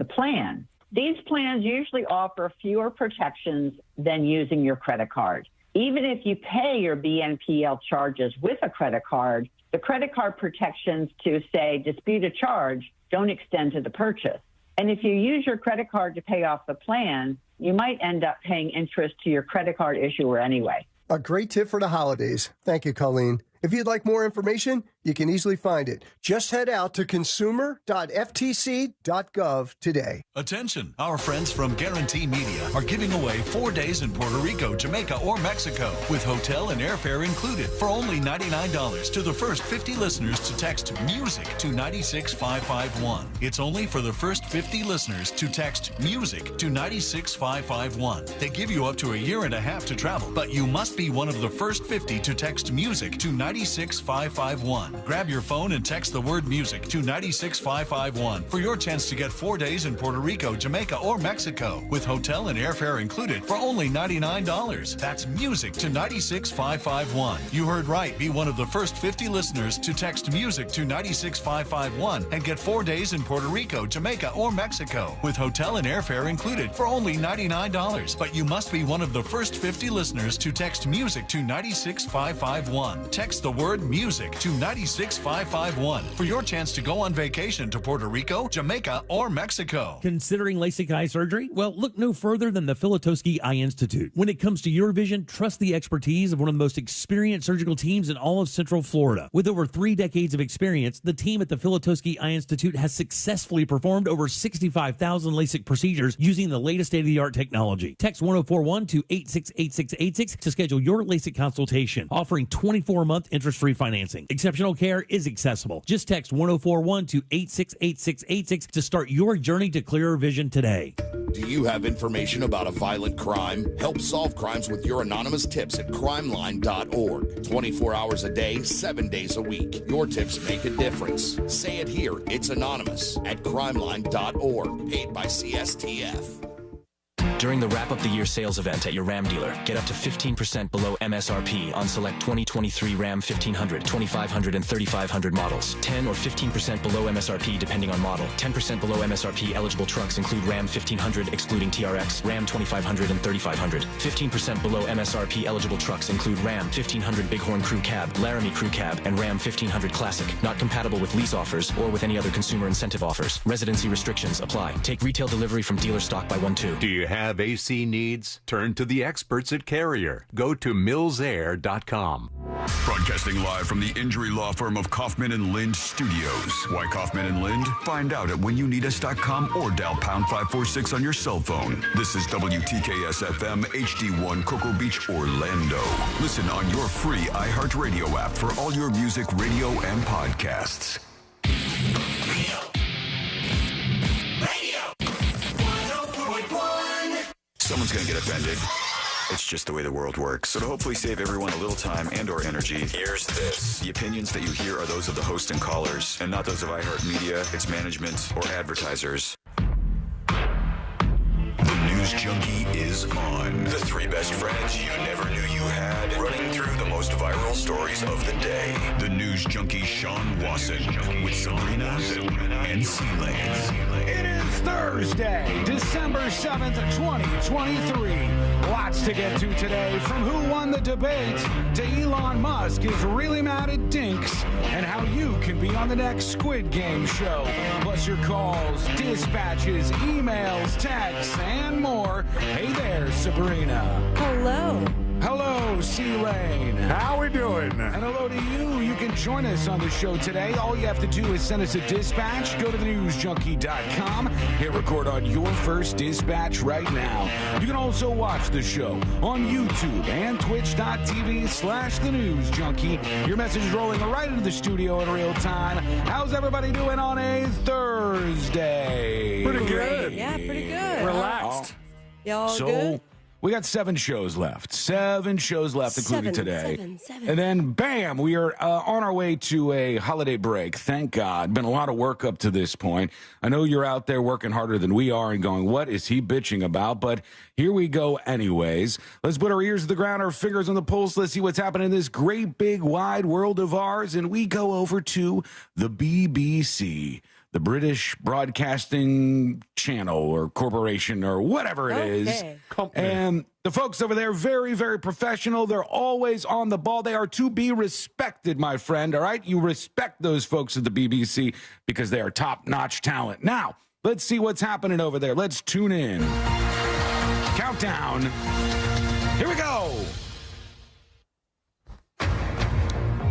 the plan. These plans usually offer fewer protections than using your credit card. Even if you pay your BNPL charges with a credit card, the credit card protections to, say, dispute a charge don't extend to the purchase. And if you use your credit card to pay off the plan, you might end up paying interest to your credit card issuer anyway. A great tip for the holidays. Thank you, Colleen. If you'd like more information, you can easily find it. Just head out to consumer.ftc.gov today. Attention, our friends from Guarantee Media are giving away 4 days in Puerto Rico, Jamaica, or Mexico with hotel and airfare included for only $99 to the first 50 listeners to text MUSIC to 96551. It's only for the first 50 listeners to text MUSIC to 96551. They give you up to a year and a half to travel, but you must be one of the first 50 to text MUSIC to 96551. Grab your phone and text the word music to 96551 for your chance to get 4 days in Puerto Rico, Jamaica, or Mexico with hotel and airfare included for only $99. That's music to 96551. You heard right. Be one of the first 50 listeners to text music to 96551 and get 4 days in Puerto Rico, Jamaica, or Mexico with hotel and airfare included for only $99. But you must be one of the first 50 listeners to text music to 96551. Text the word music to 96551 for your chance to go on vacation to Puerto Rico, Jamaica, or Mexico. Considering LASIK eye surgery? Well, look no further than the Filatowski Eye Institute. When it comes to your vision, trust the expertise of one of the most experienced surgical teams in all of Central Florida. With over 3 decades of experience, the team at the Filatowski Eye Institute has successfully performed over 65,000 LASIK procedures using the latest state-of-the-art technology. Text 1041 to 868686 to schedule your LASIK consultation, offering 24-month interest-free financing. Exceptional care is accessible. Just text 1041 to 868686 to start your journey to clearer vision today. Do you have information about a violent crime? Help solve crimes with your anonymous tips at crimeline.org. 24 hours a day, 7 days a week. Your tips make a difference. Say it here. It's anonymous at crimeline.org. Paid by CSTF. During the Wrap Up the Year sales event at your Ram dealer, get up to 15% below MSRP on select 2023 Ram 1500, 2500, and 3500 models. 10 or 15% below MSRP depending on model. 10% below MSRP eligible trucks include Ram 1500 excluding TRX, Ram 2500, and 3500. 15% below MSRP eligible trucks include Ram 1500 Bighorn Crew Cab, Laramie Crew Cab, and Ram 1500 Classic. Not compatible with lease offers or with any other consumer incentive offers. Residency restrictions apply. Take retail delivery from dealer stock by 1-2. Do you have AC needs? Turn to the experts at Carrier. Go to millsair.com. Broadcasting live from the injury law firm of Kaufman and Lind Studios. Why Kaufman and Lind? Find out at whenyouneedus.com or dial pound 546 on your cell phone. This is WTKS FM HD1 Cocoa Beach, Orlando. Listen on your free iHeartRadio app for all your music, radio, and podcasts. Someone's going to get offended. It's just the way the world works. So to hopefully save everyone a little time and or energy, here's this. The opinions that you hear are those of the host and callers, and not those of iHeartMedia, its management, or advertisers. The News Junkie is on. The 3 best friends you never knew you had, running through the most viral stories of the day. The News Junkie Sean Wasson with Sabrina and C-Lane. It is Thursday, December 7th, 2023. Lots to get to today, from who won the debate to Elon Musk is really mad at DINKS and how you can be on the next Squid Game show. Plus your calls, dispatches, emails, texts, and more. Hey there, Sabrina. Hello. Hello, C-Lane. How we doing? And hello to you. You can join us on the show today. All you have to do is send us a dispatch. Go to thenewsjunkie.com. Hit record on your first dispatch right now. You can also watch the show on YouTube and twitch.tv/thenewsjunkie. Your message is rolling right into the studio in real time. How's everybody doing on a Thursday? Pretty good. Yeah, pretty good. Relaxed. Y'all good? We got 7 shows left. 7 shows left, including today. Seven. And then, bam, we are on our way to a holiday break. Thank God. Been a lot of work up to this point. I know you're out there working harder than we are and going, what is he bitching about? But here we go anyways. Let's put our ears to the ground, our fingers on the pulse. Let's see what's happening in this great, big, wide world of ours. And we go over to the BBC. the British Broadcasting Channel or Corporation or whatever it is. And the folks over there, very, very professional. They're always on the ball. They are to be respected, my friend, all right? You respect those folks at the BBC because they are top-notch talent. Now, let's see what's happening over there. Let's tune in. Countdown. Here we go.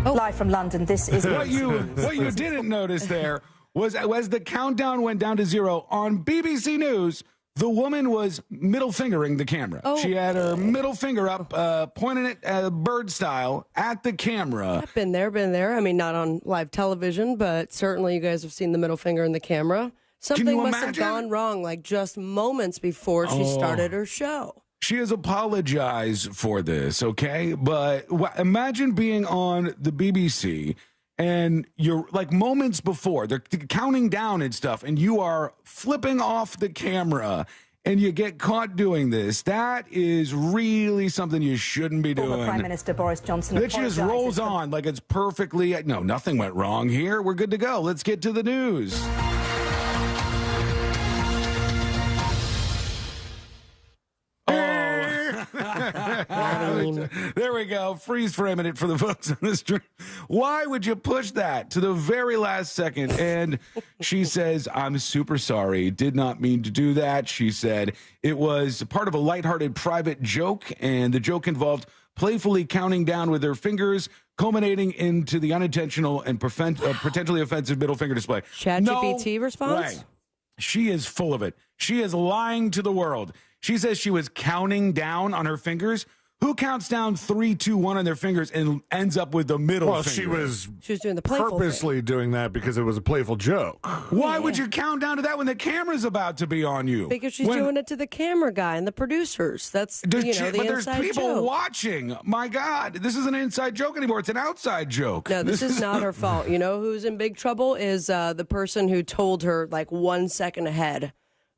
Live from London, this is... What you didn't notice there was as the countdown went down to 0 on BBC News, the woman was middle fingering the camera. She had her middle finger up, pointing it bird style at the camera. I've been there. I mean, not on live television, but certainly you guys have seen the middle finger in the camera. Something must have gone wrong, like just moments before she started her show. She has apologized for this, okay? But imagine being on the BBC and you're like moments before, they're counting down and stuff, and you are flipping off the camera and you get caught doing this. That is really something you shouldn't be doing. Former Prime Minister Boris Johnson It just rolls on like it's perfectly, no, nothing went wrong here. We're good to go. Let's get to the news. There we go. Freeze for a minute for the folks on the stream. Why would you push that to the very last second? And she says, I'm super sorry. Did not mean to do that. She said it was part of a lighthearted private joke, and the joke involved playfully counting down with her fingers, culminating into the unintentional and potentially offensive middle finger display. ChatGPT response? Right. She is full of it. She is lying to the world. She says she was counting down on her fingers. Who counts down 3, 2, 1 on their fingers and ends up with the middle finger? She was doing the playful purposely thing. doing that because it was a playful joke. Why would you count down to that when the camera's about to be on you? Because she's doing it to the camera guy and the producers. That's, the but there's inside people joke. watching. My God, this isn't an inside joke anymore. It's an outside joke. No, this is not her fault. You know who's in big trouble is the person who told her like 1 second ahead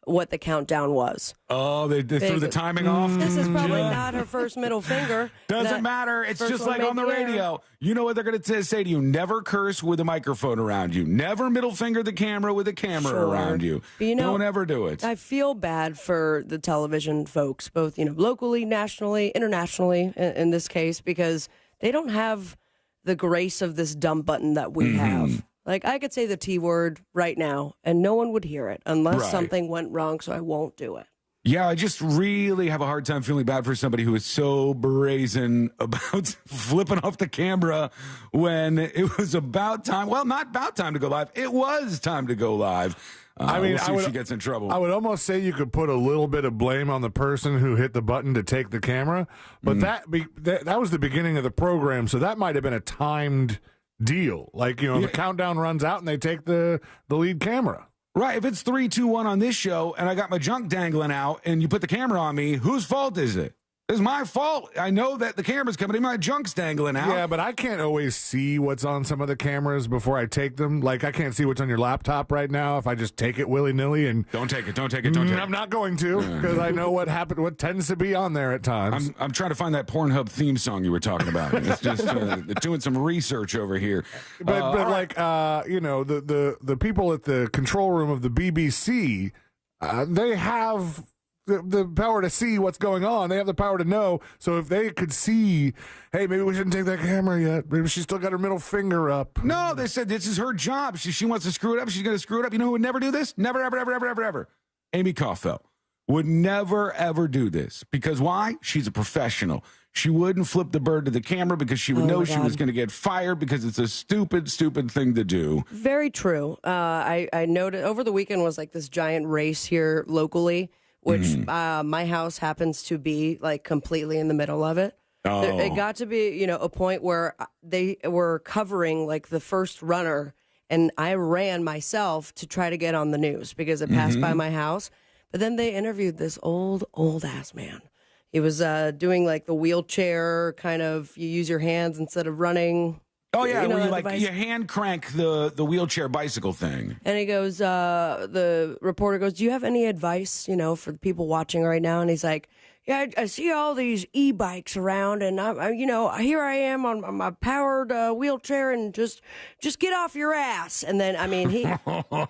what the countdown was. Oh, they threw the timing off? This is probably not her first middle finger. Doesn't matter. It's just like on the radio. You know what they're going to say to you? Never curse with a microphone around you. Never middle finger the camera with a camera around you. But don't ever do it. I feel bad for the television folks, both locally, nationally, internationally, in this case, because they don't have the grace of this dumb button that we have. Like, I could say the T word right now, and no one would hear it unless something went wrong, so I won't do it. Yeah, I just really have a hard time feeling bad for somebody who is so brazen about flipping off the camera when it was about time. Well, not about time to go live. It was time to go live. I mean, we'll see if she gets in trouble. I would almost say you could put a little bit of blame on the person who hit the button to take the camera, but that was the beginning of the program, so that might have been a timed deal. Like, the countdown runs out and they take the lead camera. Right. If it's 3, 2, 1 on this show and I got my junk dangling out and you put the camera on me, whose fault is it? It's my fault. I know that the camera's coming in, my junk's dangling out. Yeah, but I can't always see what's on some of the cameras before I take them. Like, I can't see what's on your laptop right now if I just take it willy-nilly. And Don't take it. I'm not going to, because I know what what tends to be on there at times. I'm trying to find that Pornhub theme song you were talking about. It's just doing some research over here. But the people at the control room of the BBC, they have the power to see what's going on. They have the power to know. So if they could see, hey, maybe we shouldn't take that camera yet. Maybe she's still got her middle finger up. No, they said this is her job. She wants to screw it up. She's going to screw it up. You know who would never do this? Never, ever, ever, ever, ever, ever. Amy Kaufel would never, ever do this. Because why? She's a professional. She wouldn't flip the bird to the camera because she would know she was going to get fired because it's a stupid, stupid thing to do. Very true. I noted over the weekend was like this giant race here locally, which my house happens to be like completely in the middle of it. It got to be, a point where they were covering like the first runner, and I ran myself to try to get on the news because it passed by my house. But then they interviewed this old ass man. He was doing like the wheelchair kind of, you use your hands instead of running. Oh, yeah, where you hand crank the wheelchair bicycle thing. And he goes, the reporter goes, do you have any advice, for the people watching right now? And he's like, yeah, I see all these e-bikes around, and here I am on my powered wheelchair, and just get off your ass. And then, I mean, that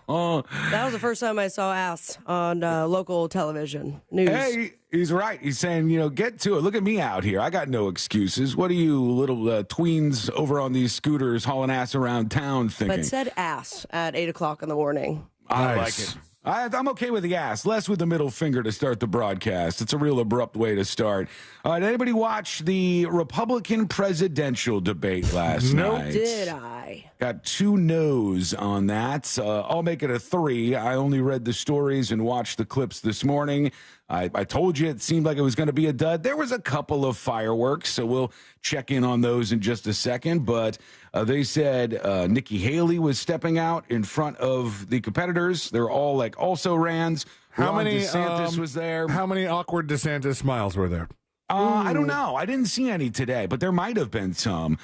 was the first time I saw ass on local television news. Hey, he's right. He's saying, get to it. Look at me out here. I got no excuses. What are you little tweens over on these scooters hauling ass around town thinking? But said ass at 8 o'clock in the morning. I like it. I'm okay with the ass, less with the middle finger to start the broadcast. It's a real abrupt way to start. All right, anybody watch the Republican presidential debate last night? Did I? Got 2 no's on that. I'll make it a 3. I only read the stories and watched the clips this morning. I told you it seemed like it was going to be a dud. There was a couple of fireworks, so we'll check in on those in just a second. But they said Nikki Haley was stepping out in front of the competitors. They're all also-rans. Ron DeSantis was there. How many awkward DeSantis smiles were there? I don't know. I didn't see any today, but there might have been some.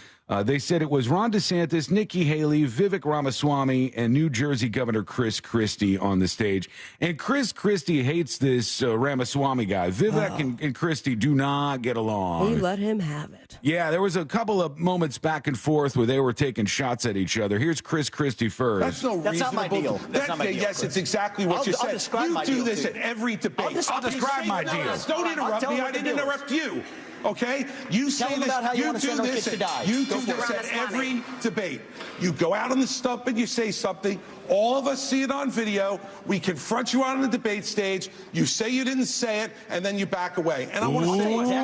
They said it was Ron DeSantis, Nikki Haley, Vivek Ramaswamy, and New Jersey Governor Chris Christie on the stage. And Chris Christie hates this Ramaswamy guy. Vivek and Christie do not get along. He let him have it. Yeah, there was a couple of moments back and forth where they were taking shots at each other. Here's Chris Christie first. That's not my deal. That's not my deal. Yes, it's exactly what you said. You do this at every debate. I'll describe my deal. Don't interrupt me. I didn't interrupt you. Okay? You say this. You do this. You do this at every debate. You go out on the stump and you say something. All of us see it on video. We confront you out on the debate stage. You say you didn't say it, and then you back away. And I want to say,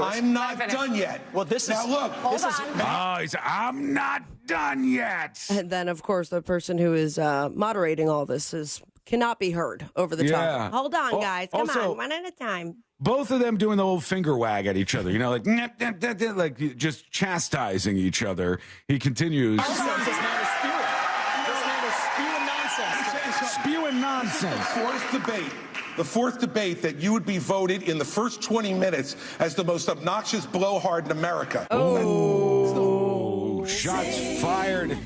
I'm not done yet. Well, now look. He said, I'm not done yet. And then, of course, the person who is moderating all this cannot be heard over the top. Hold on, guys. Come on, one at a time. Both of them doing the old finger wag at each other, like just chastising each other. He continues. This man is spewing nonsense. Spewing nonsense. The fourth debate that you would be voted in the first 20 minutes as the most obnoxious blowhard in America. Oh, shots fired.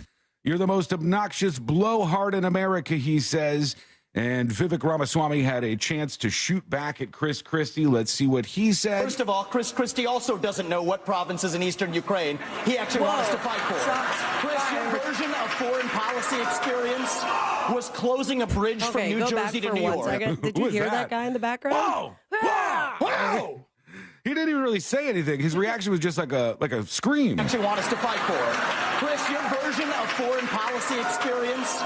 You're the most obnoxious blowhard in America, he says. And Vivek Ramaswamy had a chance to shoot back at Chris Christie. Let's see what he said. First of all, Chris Christie also doesn't know what provinces in eastern Ukraine he actually wants to fight for. Chris, your version of foreign policy experience was closing a bridge from New Jersey to New York. Did you hear that guy in the background? Whoa! He didn't even really say anything. His reaction was just like a scream. Actually want us to fight for. Chris, your version of foreign policy experience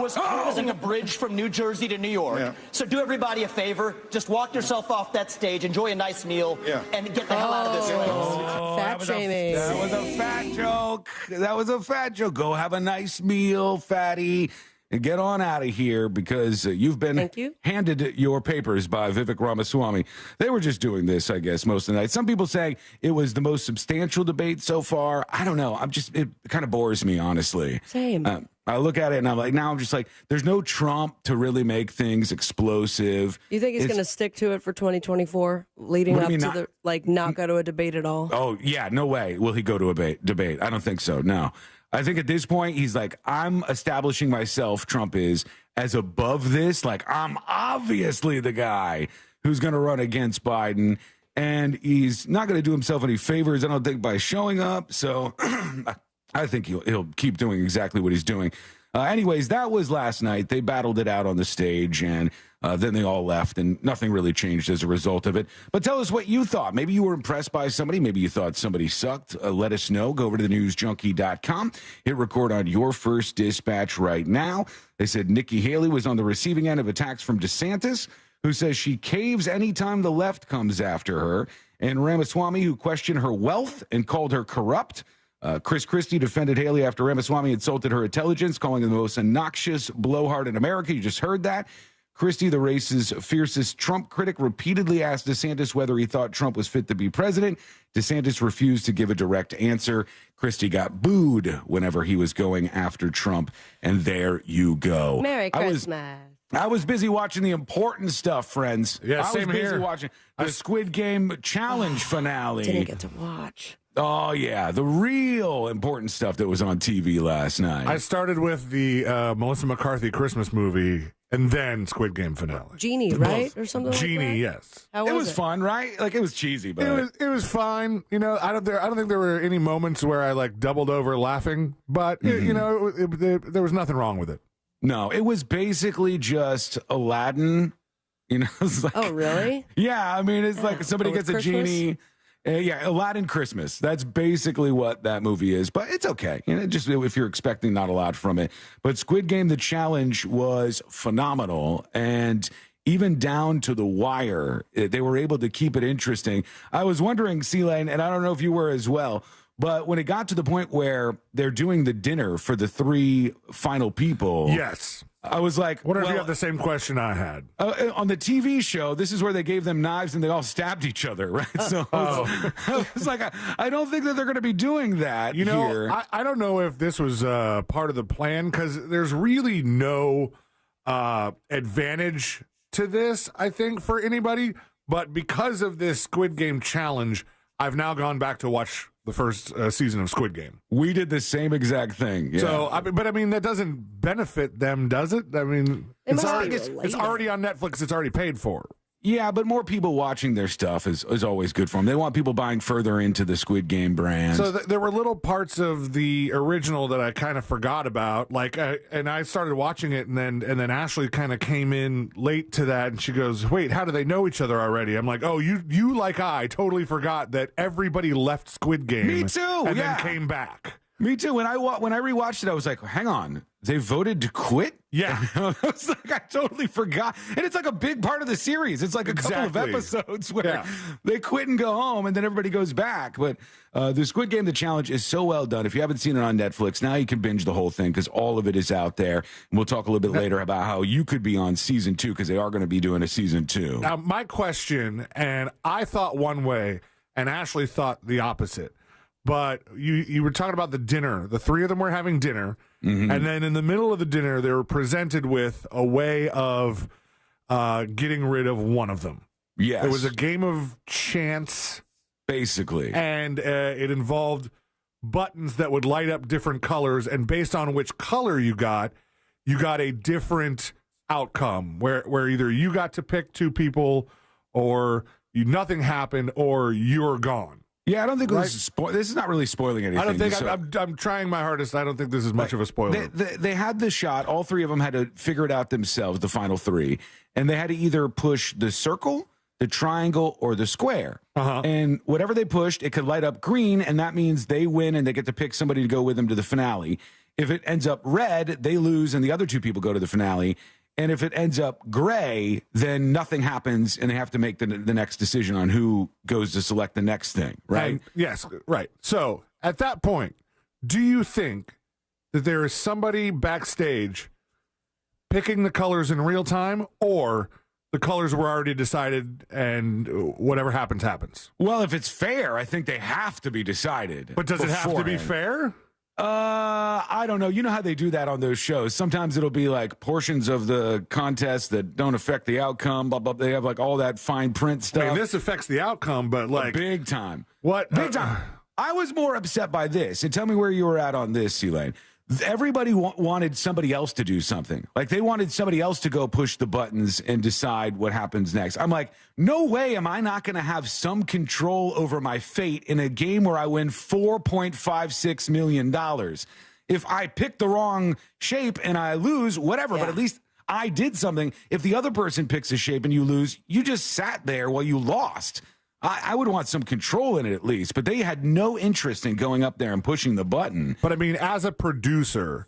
was closing a bridge from New Jersey to New York. Yeah. So do everybody a favor. Just walk yourself off that stage, enjoy a nice meal, and get the hell out of this place. Fat shaming. That was a fat joke. That was a fat joke. Go have a nice meal, fatty. And get on out of here because you've been handed your papers by Vivek Ramaswamy. They were just doing this, I guess, most of the night. Some people saying it was the most substantial debate so far. I don't know. It kind of bores me, honestly. Same. I look at it and I'm just like, there's no Trump to really make things explosive. You think he's going to stick to it for 2024, leading up to not go to a debate at all? Oh, yeah, no way will he go to a debate. I don't think so, no. I think at this point, he's like, I'm establishing myself, Trump is, as above this. Like, I'm obviously the guy who's going to run against Biden. And he's not going to do himself any favors, I don't think, by showing up. So I think he'll keep doing exactly what he's doing. Anyways, that was last night. They battled it out on the stage, and then they all left, and nothing really changed as a result of it. But tell us what you thought. Maybe you were impressed by somebody. Maybe you thought somebody sucked. Let us know. Go over to thenewsjunkie.com. Hit record on your first dispatch right now. They said Nikki Haley was on the receiving end of attacks from DeSantis, who says she caves anytime the left comes after her, and Ramaswamy, who questioned her wealth and called her corrupt. Chris Christie defended Haley after Ramaswamy insulted her intelligence, calling her the most obnoxious blowhard in America. You just heard that. Christie, the race's fiercest Trump critic, repeatedly asked DeSantis whether he thought Trump was fit to be president. DeSantis refused to give a direct answer. Christie got booed whenever he was going after Trump. And there you go. Merry Christmas. I was busy watching the important stuff, friends. Yeah, same here. I was busy watching the Squid Game challenge finale. Didn't get to watch. Oh, yeah, the real important stuff that was on TV last night. I started with the Melissa McCarthy Christmas movie, and then Squid Game finale. Genie, right? Or something Genie, like that? yes. How It was was fun, right? Like, it was cheesy, but It was fine. You know, I don't think there were any moments where I like doubled over laughing, but you know, there was nothing wrong with it. no, it was basically just Aladdin. You know, it's like, Oh, really? yeah, I mean, it's like somebody With gets a Christmas? genie. Yeah, Aladdin Christmas. That's basically what that movie is, but it's okay. You know, just if you're expecting not a lot from it. But Squid Game, the challenge was phenomenal, and even down to the wire, they were able to keep it interesting. I was wondering, C-Lane, and I don't know if you were as well, but when it got to the point where they're doing the dinner for the 3 final people, Yes. I was like, What if well, you have the same question I had? on the TV show, this is where they gave them knives and they all stabbed each other, right? So I was like, I don't think that they're going to be doing that You know, here. I don't know if this was part of the plan because there's really no advantage to this, I think, for anybody. But because of this Squid Game challenge, I've now gone back to watch the first season of Squid Game. We did the same exact thing. Yeah. So, but I mean, that doesn't benefit them, does it? I mean, it's already on Netflix. It's already paid for. Yeah, but more people watching their stuff is always good for them. They want people buying further into the Squid Game brand. So there were little parts of the original that I kind of forgot about, like, and I started watching it, and then Ashley kind of came in late to that, and she goes, "Wait, how do they know each other already?" I'm like, "Oh, you like I totally forgot that everybody left Squid Game, Me too, and yeah. then came back." Me too. When I rewatched it, I was like, hang on, they voted to quit? Yeah. I was like, I totally forgot. And it's like a big part of the series. It's like a couple of episodes where they quit and go home, and then everybody goes back. But the Squid Game, the challenge, is so well done. If you haven't seen it on Netflix, now you can binge the whole thing because all of it is out there. And we'll talk a little bit later about how you could be on season 2 because they are going to be doing a season 2. Now, my question, and I thought one way, and Ashley thought the opposite. But you were talking about the dinner. The 3 of them were having dinner. Mm-hmm. And then in the middle of the dinner, they were presented with a way of getting rid of one of them. Yes. It was a game of chance. Basically. And it involved buttons that would light up different colors. And based on which color you got a different outcome where either you got to pick 2 people or nothing happened or you're gone. Yeah, I don't think this is not really spoiling anything. I don't think I'm trying my hardest. I don't think this is much of a spoiler. They had the shot. All 3 of them had to figure it out themselves, the final 3. And they had to either push the circle, the triangle, or the square. And whatever they pushed, it could light up green, and that means they win and they get to pick somebody to go with them to the finale. If it ends up red, they lose and the other 2 people go to the finale. And if it ends up gray, then nothing happens, and they have to make the next decision on who goes to select the next thing, right? Yes, right. So at that point, do you think that there is somebody backstage picking the colors in real time, or the colors were already decided and whatever happens, happens? Well, if it's fair, I think they have to be decided. But does it have to be fair? I don't know. You know how they do that on those shows. Sometimes it'll be like portions of the contest that don't affect the outcome. Blah, blah. They have like all that fine print stuff. I mean, this affects the outcome, but like big time. What? Big time. I was more upset by this. And tell me where you were at on this, C-Lane. Everybody wanted somebody else to do something. Like they wanted somebody else to go push the buttons and decide what happens next. I'm like, no way am I not going to have some control over my fate in a game where I win $4.56 million. If I pick the wrong shape and I lose, whatever, but at least I did something. If the other person picks a shape and you lose, you just sat there while you lost. I would want some control in it at least, but they had no interest in going up there and pushing the button. But I mean, as a producer,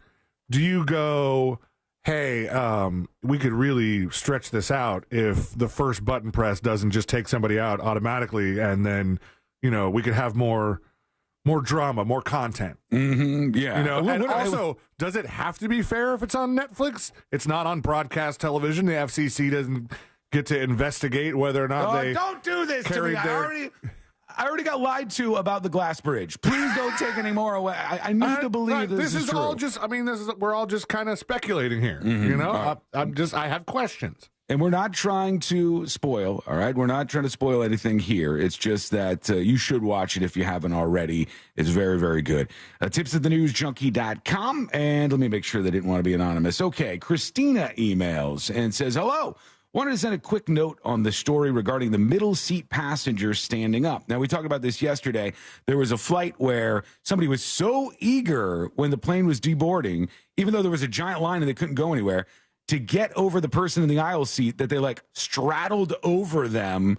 do you go, hey, we could really stretch this out if the first button press doesn't just take somebody out automatically, and then, you know, we could have more drama, more content. Mm-hmm, yeah. You know, and also, does it have to be fair if it's on Netflix? It's not on broadcast television. The FCC doesn't get to investigate whether or not they don't do this to me. I already got lied to about the glass bridge. Please don't take any more away. I need to believe this is true. All just, I mean, we're all just kind of speculating here. Mm-hmm. You know, I have questions. And we're not trying to spoil, all right? We're not trying to spoil anything here. It's just that you should watch it if you haven't already. It's very, very good. Tips at thenewsjunkie.com. And let me make sure they didn't want to be anonymous. Okay, Christina emails and says, hello. Wanted to send a quick note on the story regarding the middle seat passenger standing up. Now, we talked about this yesterday. There was a flight where somebody was so eager when the plane was deboarding, even though there was a giant line and they couldn't go anywhere, to get over the person in the aisle seat that they like straddled over them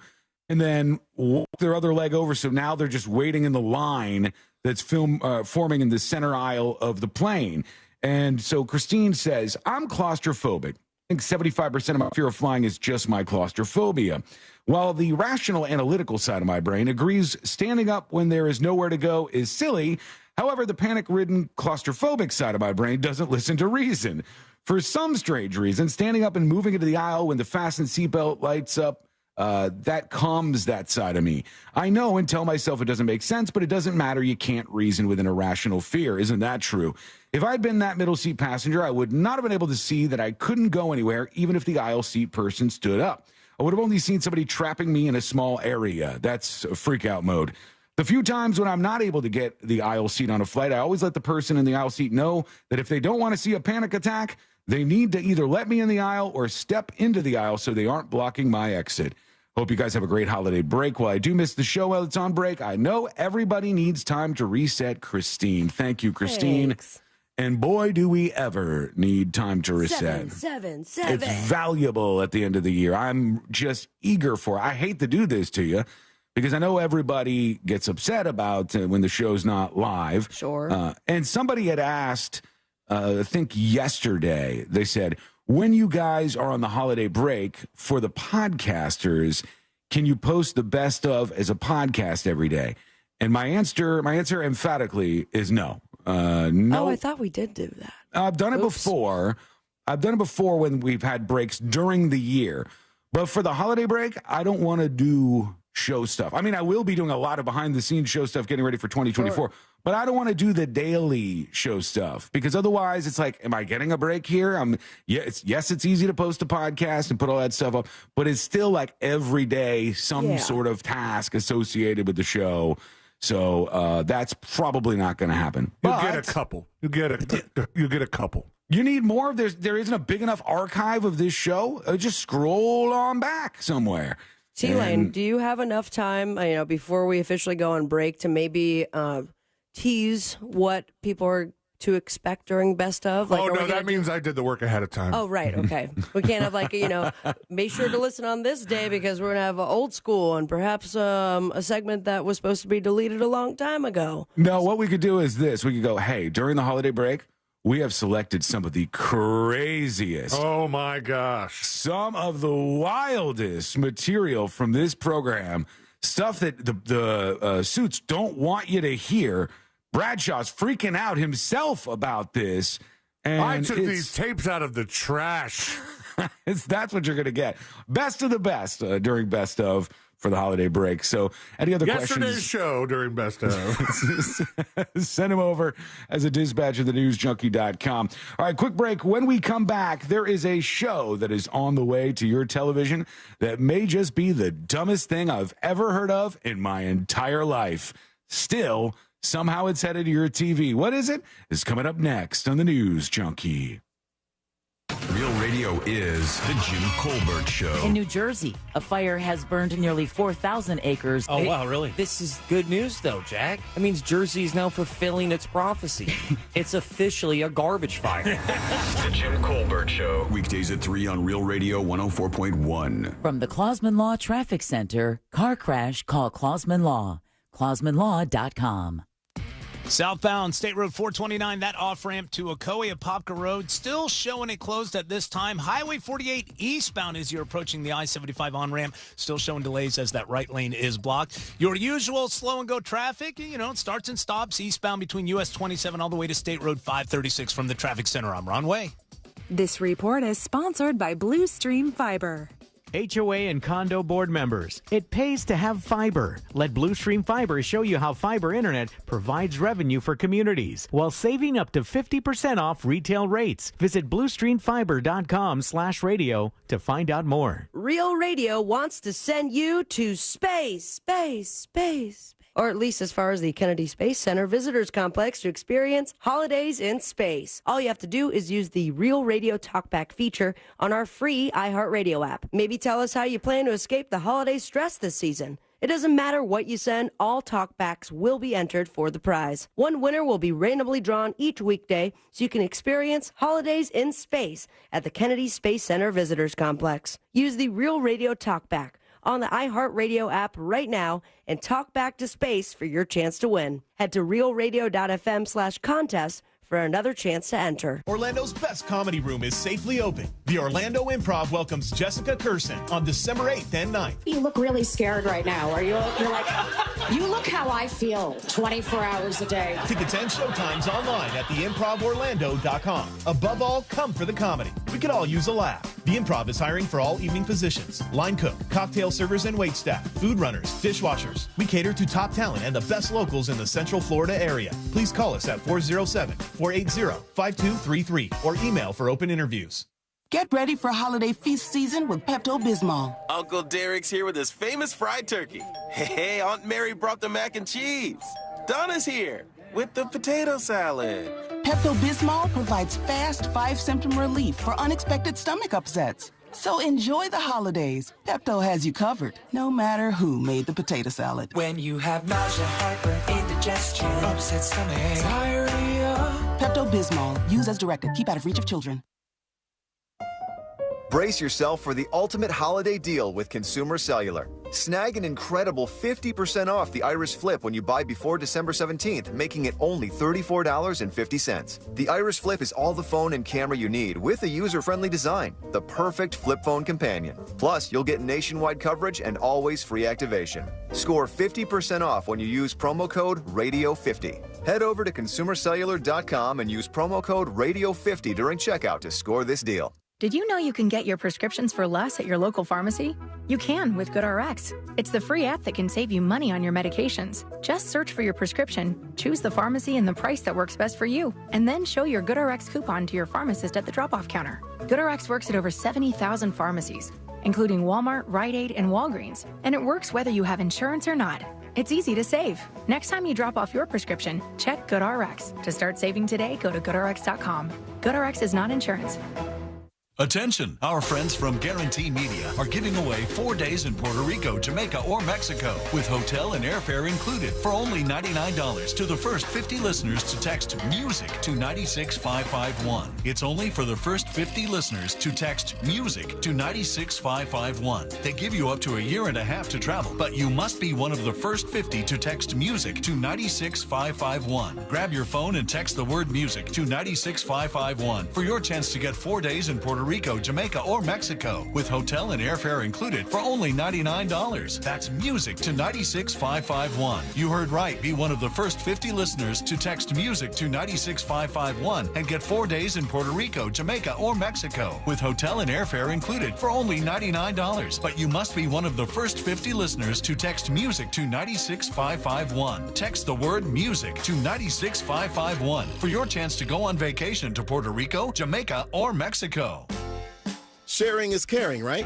and then walked their other leg over. So now they're just waiting in the line that's forming in the center aisle of the plane. And so Christine says, I'm claustrophobic. I think 75% of my fear of flying is just my claustrophobia. While the rational analytical side of my brain agrees standing up when there is nowhere to go is silly, however, the panic-ridden claustrophobic side of my brain doesn't listen to reason. For some strange reason, standing up and moving into the aisle when the fastened seatbelt lights up, that calms that side of me. I know and tell myself it doesn't make sense, but it doesn't matter. You can't reason with an irrational fear. Isn't that true? If I'd been that middle seat passenger, I would not have been able to see that I couldn't go anywhere, even if the aisle seat person stood up. I would have only seen somebody trapping me in a small area. That's freak out mode. The few times when I'm not able to get the aisle seat on a flight, I always let the person in the aisle seat know that if they don't want to see a panic attack, they need to either let me in the aisle or step into the aisle so they aren't blocking my exit. Hope you guys have a great holiday break. While I do miss the show while it's on break, I know everybody needs time to reset. Christine. Thank you, Christine. Thanks. And boy, do we ever need time to reset. Seven. It's valuable at the end of the year. I'm just eager for it. I hate to do this to you because I know everybody gets upset about when the show's not live. Sure. And somebody had asked, I think yesterday, they said, when you guys are on the holiday break for the podcasters, can you post the best of as a podcast every day? And my answer emphatically is no. No. Oh, I thought we did do that. I've done it before. I've done it before when we've had breaks during the year. But for the holiday break, I don't want to do show stuff. I mean, I will be doing a lot of behind-the-scenes show stuff getting ready for 2024. Sure. But I don't want to do the daily show stuff because otherwise it's like, am I getting a break here? Yes, it's easy to post a podcast and put all that stuff up, but it's still like every day some sort of task associated with the show. So that's probably not going to happen. You'll get a couple. You get a couple. You need more. There isn't a big enough archive of this show. Just scroll on back somewhere. T-Lane, do you have enough time, before we officially go on break to maybe tease what people are to expect during Best Of? Like, that means I did the work ahead of time. Oh, right. Okay. We can't have make sure to listen on this day because we're going to have old school and perhaps a segment that was supposed to be deleted a long time ago. No, what we could do is this. We could go, hey, during the holiday break, we have selected some of the craziest. Oh, my gosh. Some of the wildest material from this program. Stuff that the suits don't want you to hear. Bradshaw's freaking out himself about this. And I took these tapes out of the trash. That's what you're going to get. Best of the best during Best Of for the holiday break. So any other questions? Yesterday's show during Best Of. Send them over as a dispatch at thenewsjunkie.com. All right, quick break. When we come back, there is a show that is on the way to your television that may just be the dumbest thing I've ever heard of in my entire life. Still, somehow it's headed to your TV. What is it? Is coming up next on the News Junkie. Real Radio is the Jim Colbert Show. In New Jersey, a fire has burned nearly 4,000 acres. Oh, wow, really? This is good news, though, Jack. That means Jersey is now fulfilling its prophecy. It's officially a garbage fire. The Jim Colbert Show. Weekdays at 3 on Real Radio 104.1. From the Clausman Law Traffic Center, car crash, call Clausman Law. ClausmanLaw.com. Southbound State Road 429, that off-ramp to Ocoee-Apopka Road, still showing it closed at this time. Highway 48 eastbound as you're approaching the I-75 on-ramp, still showing delays as that right lane is blocked. Your usual slow-and-go traffic, it starts and stops eastbound between US 27 all the way to State Road 536 from the traffic center. I'm Ron Way. This report is sponsored by Blue Stream Fiber. HOA and condo board members, it pays to have fiber. Let Blue Stream Fiber show you how fiber internet provides revenue for communities while saving up to 50% off retail rates. Visit bluestreamfiber.com/radio to find out more. Real Radio wants to send you to space. Or at least as far as the Kennedy Space Center Visitors Complex to experience holidays in space. All you have to do is use the Real Radio Talkback feature on our free iHeartRadio app. Maybe tell us how you plan to escape the holiday stress this season. It doesn't matter what you send, all talkbacks will be entered for the prize. One winner will be randomly drawn each weekday so you can experience holidays in space at the Kennedy Space Center Visitors Complex. Use the Real Radio Talkback on the iHeartRadio app right now and talk back to space for your chance to win. Head to realradio.fm/contest for another chance to enter. Orlando's best comedy room is safely open. The Orlando Improv welcomes Jessica Curson on December 8th and 9th. You look really scared right now. You're like, you look how I feel 24 hours a day. Tickets and showtimes online at theimprovorlando.com. Above all, come for the comedy. We could all use a laugh. The Improv is hiring for all evening positions: line cook, cocktail servers and waitstaff, food runners, dishwashers. We cater to top talent and the best locals in the Central Florida area. Please call us at 407-480-5233 or email for open interviews. Get ready for holiday feast season with Pepto-Bismol. Uncle Derek's here with his famous fried turkey. Hey, Aunt Mary brought the mac and cheese. Donna's here with the potato salad. Pepto-Bismol provides fast 5-symptom relief for unexpected stomach upsets. So enjoy the holidays. Pepto has you covered, no matter who made the potato salad. When you have nausea, heartburn, indigestion, upset stomach, diarrhea. Pepto-Bismol. Use as directed. Keep out of reach of children. Brace yourself for the ultimate holiday deal with Consumer Cellular. Snag an incredible 50% off the Iris Flip when you buy before December 17th, making it only $34.50. The Iris Flip is all the phone and camera you need with a user-friendly design, the perfect flip phone companion. Plus, you'll get nationwide coverage and always free activation. Score 50% off when you use promo code RADIO50. Head over to consumercellular.com and use promo code RADIO50 during checkout to score this deal. Did you know you can get your prescriptions for less at your local pharmacy? You can with GoodRx. It's the free app that can save you money on your medications. Just search for your prescription, choose the pharmacy and the price that works best for you, and then show your GoodRx coupon to your pharmacist at the drop-off counter. GoodRx works at over 70,000 pharmacies, including Walmart, Rite Aid, and Walgreens, and it works whether you have insurance or not. It's easy to save. Next time you drop off your prescription, check GoodRx. To start saving today, go to GoodRx.com. GoodRx is not insurance. Attention! Our friends from Guarantee Media are giving away 4 days in Puerto Rico, Jamaica, or Mexico with hotel and airfare included for only $99 to the first 50 listeners to text MUSIC to 96551. It's only for the first 50 listeners to text MUSIC to 96551. They give you up to a year and a half to travel, but you must be one of the first 50 to text MUSIC to 96551. Grab your phone and text the word MUSIC to 96551 for your chance to get 4 days in Puerto Rico, Jamaica, or Mexico with hotel and airfare included for only $99. That's MUSIC to 96551. You heard right. Be one of the first 50 listeners to text MUSIC to 96551 and get 4 days in Puerto Rico, Jamaica, or Mexico with hotel and airfare included for only $99. But you must be one of the first 50 listeners to text MUSIC to 96551. Text the word MUSIC to 96551 for your chance to go on vacation to Puerto Rico, Jamaica, or Mexico. Sharing is caring, right?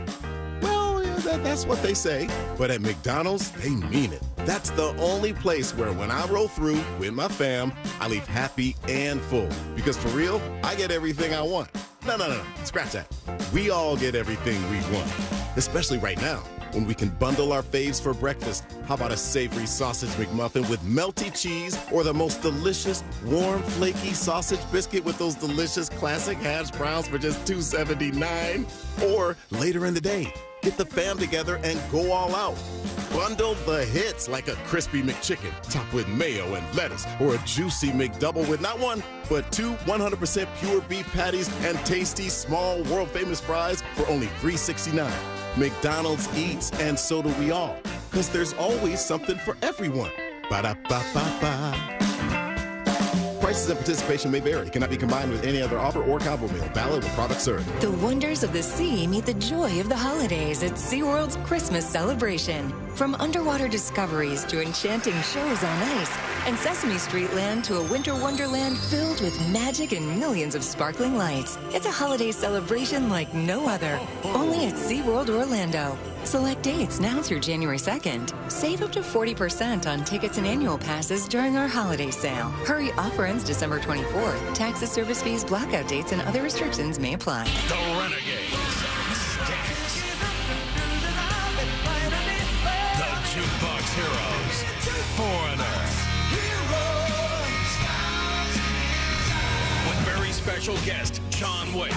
Well, that's what they say. But at McDonald's, they mean it. That's the only place where when I roll through with my fam, I leave happy and full. Because for real, I get everything I want. No. Scratch that. We all get everything we want. Especially right now, when we can bundle our faves for breakfast. How about a savory sausage McMuffin with melty cheese, or the most delicious, warm, flaky sausage biscuit with those delicious classic hash browns for just $2.79? Or later in the day, get the fam together and go all out. Bundle the hits like a crispy McChicken topped with mayo and lettuce, or a juicy McDouble with not one, but 2 100% pure beef patties and tasty, small, world-famous fries for only $3.69. McDonald's eats, and so do we all, because there's always something for everyone. Ba-da-ba-ba-ba. Prices and participation may vary. Cannot be combined with any other offer or combo meal. Valid when product served. The wonders of the sea meet the joy of the holidays at SeaWorld's Christmas celebration. From underwater discoveries to enchanting shows on ice, and Sesame Street Land to a winter wonderland filled with magic and millions of sparkling lights. It's a holiday celebration like no other. Only at SeaWorld Orlando. Select dates now through January 2nd. Save up to 40% on tickets and annual passes during our holiday sale. Hurry, offer ends December 24th. Taxes, service fees, blackout dates, and other restrictions may apply. The Renegades. The Jukebox Heroes. Foreigner. With very special guest, John Waite.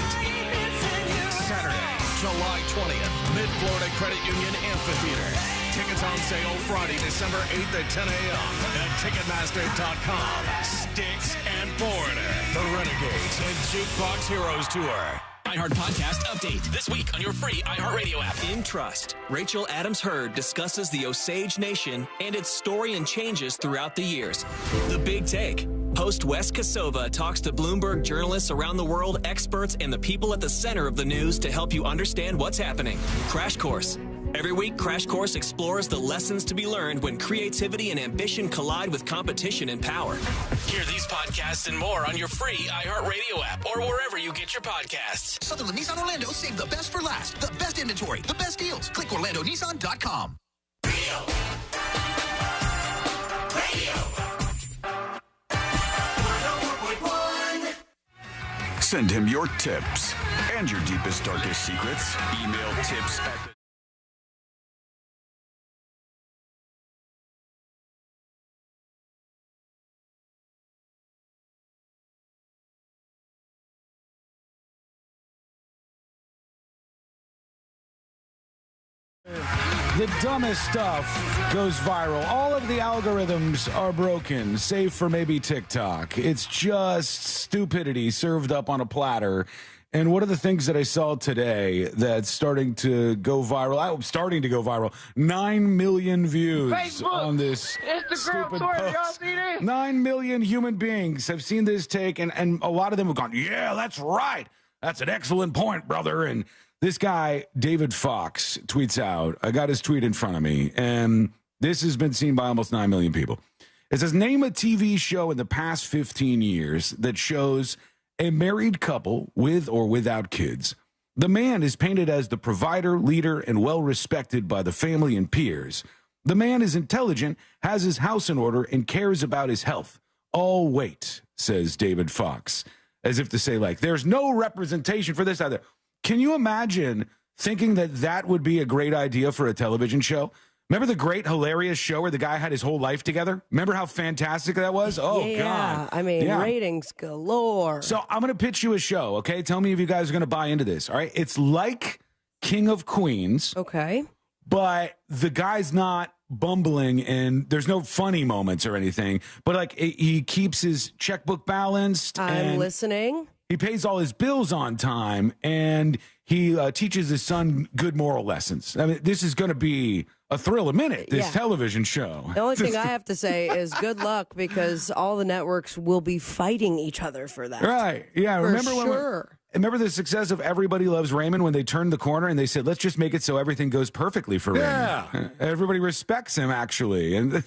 Saturday, July 20th, Mid-Florida Credit Union Amphitheater. Tickets on sale Friday, December 8th at 10 a.m. at Ticketmaster.com. Sticks and Foreigner. The Renegades and Jukebox Heroes Tour. iHeart Podcast Update. This week on your free iHeartRadio app. In Trust, Rachel Adams Heard discusses the Osage Nation and its story and changes throughout the years. The Big Take. Host Wes Kosova talks to Bloomberg journalists around the world, experts, and the people at the center of the news to help you understand what's happening. Crash Course. Every week, Crash Course explores the lessons to be learned when creativity and ambition collide with competition and power. Hear these podcasts and more on your free iHeartRadio app or wherever you get your podcasts. Sutherland Nissan Orlando, save the best for last. The best inventory, the best deals. Click OrlandoNissan.com. Send him your tips and your deepest, darkest secrets. Email tips at The dumbest stuff goes viral. All of the algorithms are broken, save for maybe TikTok. It's just stupidity served up on a platter. And one of the things that I saw today that's starting to go viral, 9 million views Facebook, on this Instagram, stupid Twitter, post. y'all see this? 9 million human beings have seen this take, and a lot of them have gone, yeah, that's right. That's an excellent point, brother. And this guy, David Fox, tweets out, I got his tweet in front of me, and this has been seen by almost 9 million people. It says, name a TV show in the past 15 years that shows a married couple with or without kids. The man is painted as the provider, leader, and well-respected by the family and peers. The man is intelligent, has his house in order, and cares about his health. All wait, says David Fox, as if to say, like, there's no representation for this out there. Can you imagine thinking that that would be a great idea for a television show? Remember the great, hilarious show where the guy had his whole life together? Remember how fantastic that was? Oh, yeah, God. I mean, ratings galore. So I'm going to pitch you a show, okay? Tell me if you guys are going to buy into this, all right? It's like King of Queens. Okay. But the guy's not bumbling and there's no funny moments or anything. But, like, he keeps his checkbook balanced. I'm listening. He pays all his bills on time, and he teaches his son good moral lessons. I mean, this is going to be a thrill a minute, this television show. The only thing I have to say is good luck, because all the networks will be fighting each other for that. Right. Yeah. For remember sure. Remember the success of Everybody Loves Raymond when they turned the corner and they said, let's just make it so everything goes perfectly for Raymond. Everybody respects him, actually. And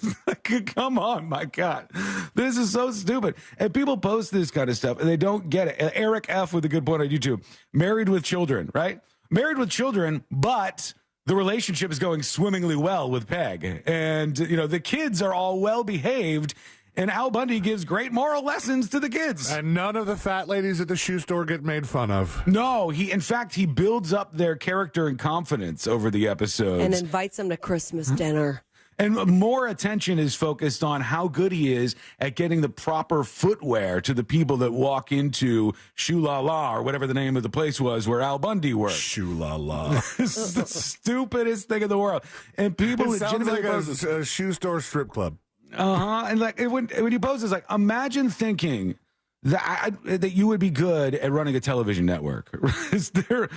come on, my God. This is so stupid. And people post this kind of stuff and they don't get it. Eric F. with a good point on YouTube. Married with children, right? Married with children, but the relationship is going swimmingly well with Peg. And, you know, the kids are all well behaved. And Al Bundy gives great moral lessons to the kids. And none of the fat ladies at the shoe store get made fun of. No, in fact, he builds up their character and confidence over the episodes. And invites them to Christmas dinner. And more attention is focused on how good he is at getting the proper footwear to the people that walk into Shoe La La, or whatever the name of the place was where Al Bundy worked. Shoe La La. It's the stupidest thing in the world. And people it sounds legitimately like a shoe store strip club. And like when you post this, like, imagine thinking that you would be good at running a television network. Is there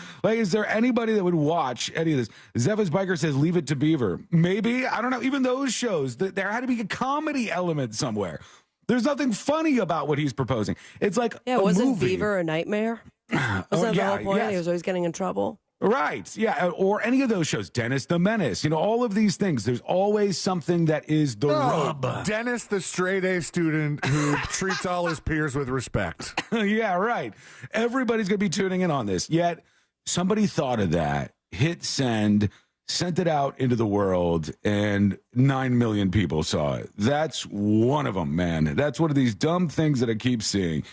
anybody that would watch any of this? Zephas Biker says, leave it to Beaver. Maybe, I don't know. Even those shows, there had to be a comedy element somewhere. There's nothing funny about what he's proposing. It's like a wasn't movie. Beaver a nightmare? Wasn't that the whole point? Yes. He was always getting in trouble. Right. Yeah. Or any of those shows. Dennis the Menace. You know, all of these things. There's always something that is the rub. Dennis, the straight A student who treats all his peers with respect. Yeah, right. Everybody's going to be tuning in on this. Yet somebody thought of that, hit send, sent it out into the world, and 9 million people saw it. That's one of them, man. That's one of these dumb things that I keep seeing.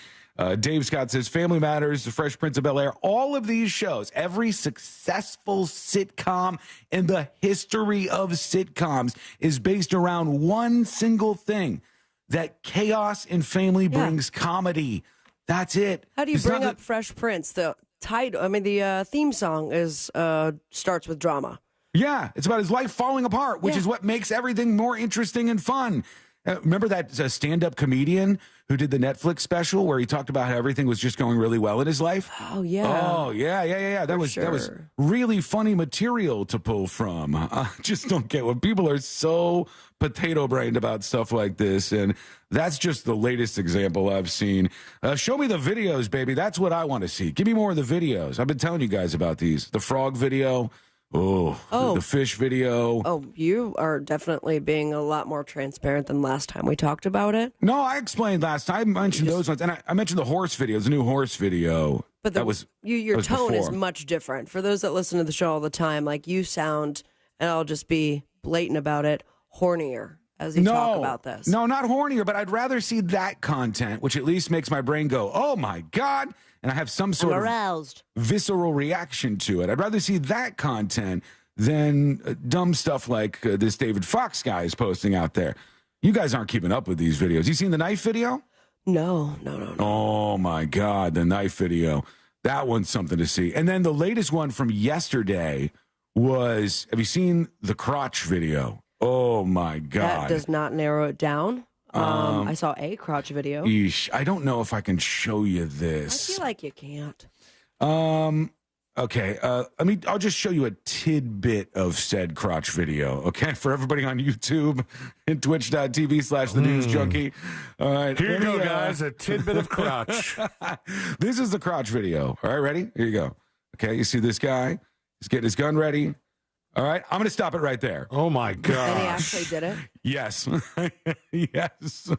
Dave Scott says Family Matters, The Fresh Prince of Bel-Air, all of these shows, every successful sitcom in the history of sitcoms is based around one single thing, that chaos in family brings comedy. That's it. How do you bring up Fresh Prince? The title, the theme song is starts with drama. Yeah, it's about his life falling apart, which is what makes everything more interesting and fun. Remember that stand-up comedian who did the Netflix special where he talked about how everything was just going really well in his life? Oh, yeah. Oh, yeah. That was really funny material to pull from. I just don't get what people are so potato-brained about stuff like this, and that's just the latest example I've seen. Show me the videos, baby. That's what I want to see. Give me more of the videos. I've been telling you guys about these. The frog video. The fish video. Oh, you are definitely being a lot more transparent than last time we talked about it. No, I explained last time. I mentioned those ones, and I mentioned the horse video, the new horse video. But your tone is much different. For those that listen to the show all the time, like you sound, and I'll just be blatant about it, hornier as you talk about this. No, not hornier, but I'd rather see that content, which at least makes my brain go, oh my God. And I have some sort of visceral reaction to it. I'd rather see that content than dumb stuff like this David Fox guy is posting out there. You guys aren't keeping up with these videos. You seen the knife video? No. Oh, my God, the knife video. That one's something to see. And then the latest one from yesterday was, have you seen the crotch video? Oh, my God. That does not narrow it down. I saw a crotch video. Eesh, I don't know if I can show you this. I feel like you can't. Okay. I'll just show you a tidbit of said crotch video. Okay. For everybody on YouTube and twitch.tv/the news junkie. All right. Here you go, guys. A tidbit of crotch. This is the crotch video. All right. Ready? Here you go. Okay. You see this guy? He's getting his gun ready. All right, I'm going to stop it right there. Oh, my God. And he actually did it? Yes. Yes.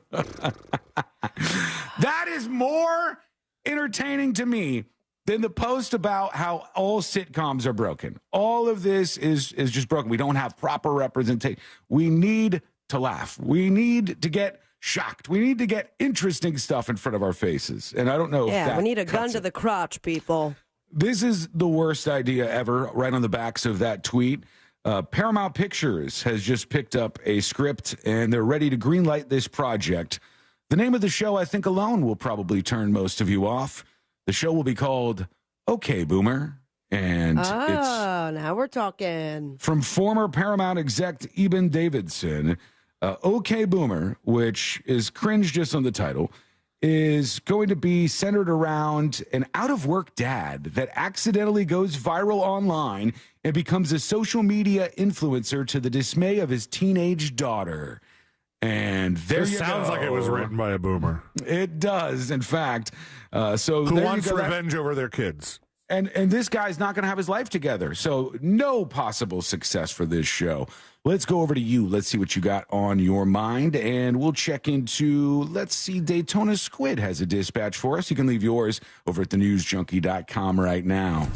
That is more entertaining to me than the post about how all sitcoms are broken. All of this is just broken. We don't have proper representation. We need to laugh. We need to get shocked. We need to get interesting stuff in front of our faces. And I don't know if that we need a gun to the crotch, people. This is the worst idea ever, right on the backs of that tweet. Paramount Pictures has just picked up a script, and they're ready to greenlight this project. The name of the show, I think alone, will probably turn most of you off. The show will be called Okay, Boomer. And it's now we're talking. From former Paramount exec Eben Davidson. Okay, Boomer, which is cringe just on the title, is going to be centered around an out-of-work dad that accidentally goes viral online and becomes a social media influencer to the dismay of his teenage daughter. And there this you sounds go. like it was written by a boomer. It does, in fact. So who wants revenge over their kids. And this guy's not going to have his life together. So no possible success for this show. Let's go over to you. Let's see what you got on your mind. And we'll check into, let's see, Daytona Squid has a dispatch for us. You can leave yours over at thenewsjunkie.com right now.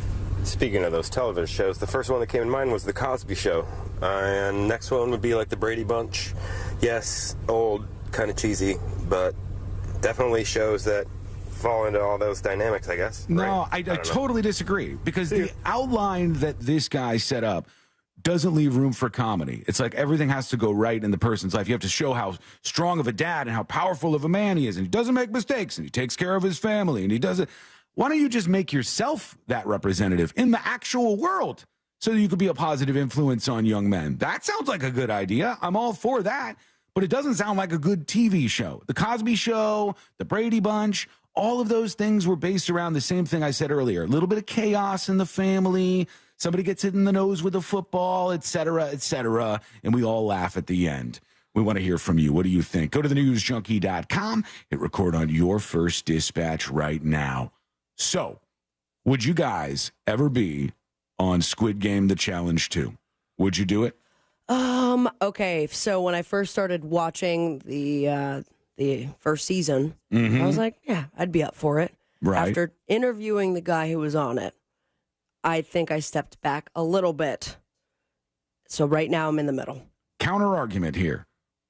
Speaking of those television shows, the first one that came in mind was The Cosby Show. And next one would be like The Brady Bunch. Yes, old, kind of cheesy, but definitely shows that fall into all those dynamics, I guess. No, right? I totally disagree, because the outline that this guy set up doesn't leave room for comedy. It's like everything has to go right in the person's life. You have to show how strong of a dad and how powerful of a man he is, and he doesn't make mistakes, and he takes care of his family, and he does it. Why don't you just make yourself that representative in the actual world so that you could be a positive influence on young men? That sounds like a good idea. I'm all for that, but it doesn't sound like a good TV show. The Cosby Show, The Brady Bunch, all of those things were based around the same thing I said earlier. A little bit of chaos in the family, somebody gets hit in the nose with a football, et cetera, and we all laugh at the end. We want to hear from you. What do you think? Go to thenewsjunkie.com. Hit record on your first dispatch right now. So, would you guys ever be on Squid Game The Challenge 2? Would you do it? Okay, so when I first started watching the first season, I was like, yeah, I'd be up for it. Right. After interviewing the guy who was on it, I think I stepped back a little bit. So right now I'm in the middle. Counter argument here.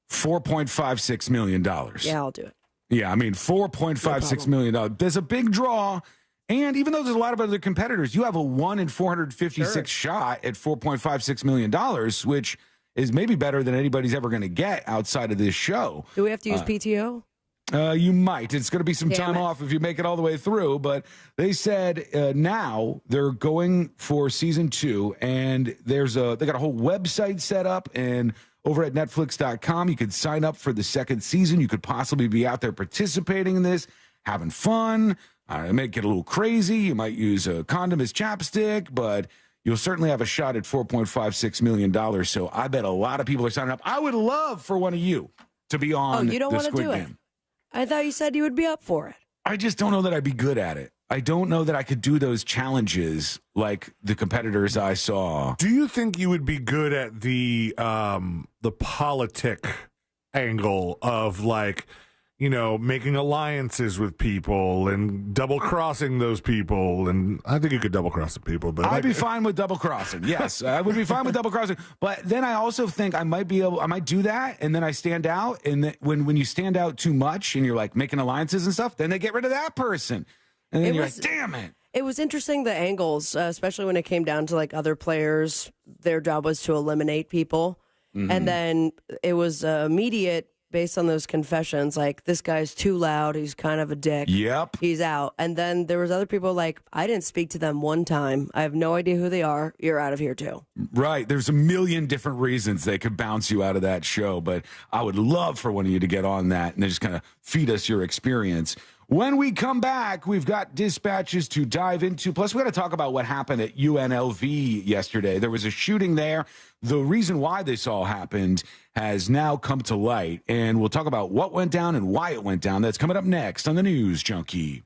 $4.56 million. Yeah, I'll do it. Yeah, I mean, $4.56 million. There's a big draw. And even though there's a lot of other competitors, you have a 1 in 456 shot at $4.56 million, which is maybe better than anybody's ever going to get outside of this show. Do we have to use PTO? You might. It's going to be some time off if you make it all the way through. But they said now they're going for season 2, and they got a whole website set up, and over at Netflix.com, you could sign up for the second season. You could possibly be out there participating in this, having fun. It may get a little crazy. You might use a condom as chapstick, but you'll certainly have a shot at $4.56 million. So I bet a lot of people are signing up. I would love for one of you to be on you don't the want to Squid do Game. it. I thought you said you would be up for it. I just don't know that I'd be good at it. I don't know that I could do those challenges like the competitors I saw. Do you think you would be good at the politic angle of, like, you know, making alliances with people and double-crossing those people? And I think you could double-cross the people. But I'd be fine with double-crossing. Yes, I would be fine with double-crossing. But then I also think I might do that, and then I stand out. And then when you stand out too much and you're, like, making alliances and stuff, then they get rid of that person. And then you're like, damn it. It was interesting, the angles, especially when it came down to, like, other players. Their job was to eliminate people. Mm-hmm. And then it was immediate, based on those confessions, like, this guy's too loud, he's kind of a dick. Yep. He's out. And then there was other people like, I didn't speak to them one time. I have no idea who they are. You're out of here too. Right. There's a million different reasons they could bounce you out of that show, but I would love for one of you to get on that and just kind of feed us your experience. When we come back, we've got dispatches to dive into. Plus, we got to talk about what happened at UNLV yesterday. There was a shooting there. The reason why this all happened has now come to light, and we'll talk about what went down and why it went down. That's coming up next on the News Junkie.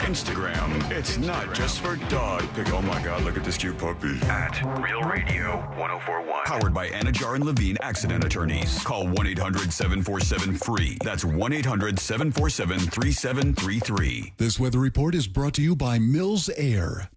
Instagram. It's not just for dog. Oh my God, look at this cute puppy. At Real Radio 1041. Powered by Anajar and Levine Accident Attorneys. Call 1-800-747-FREE. That's 1-800-747-3733. This weather report is brought to you by Mills Air.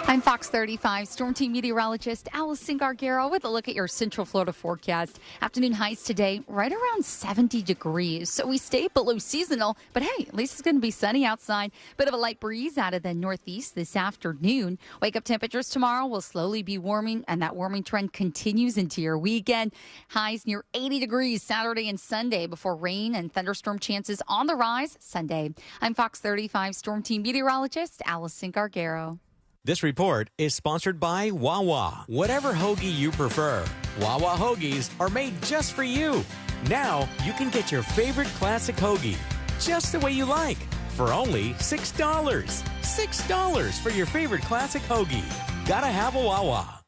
I'm Fox 35 Storm Team meteorologist Allison Gargaro with a look at your Central Florida forecast. Afternoon highs today right around 70 degrees. So we stay below seasonal, but hey, at least it's going to be sunny outside. Bit of a light breeze out of the northeast this afternoon. Wake up temperatures tomorrow will slowly be warming, and that warming trend continues into your weekend. Highs near 80 degrees Saturday and Sunday before rain and thunderstorm chances on the rise Sunday. I'm Fox 35 Storm Team meteorologist Allison Gargaro. This report is sponsored by Wawa. Whatever hoagie you prefer, Wawa hoagies are made just for you. Now you can get your favorite classic hoagie just the way you like for only $6. $6 for your favorite classic hoagie. Gotta have a Wawa.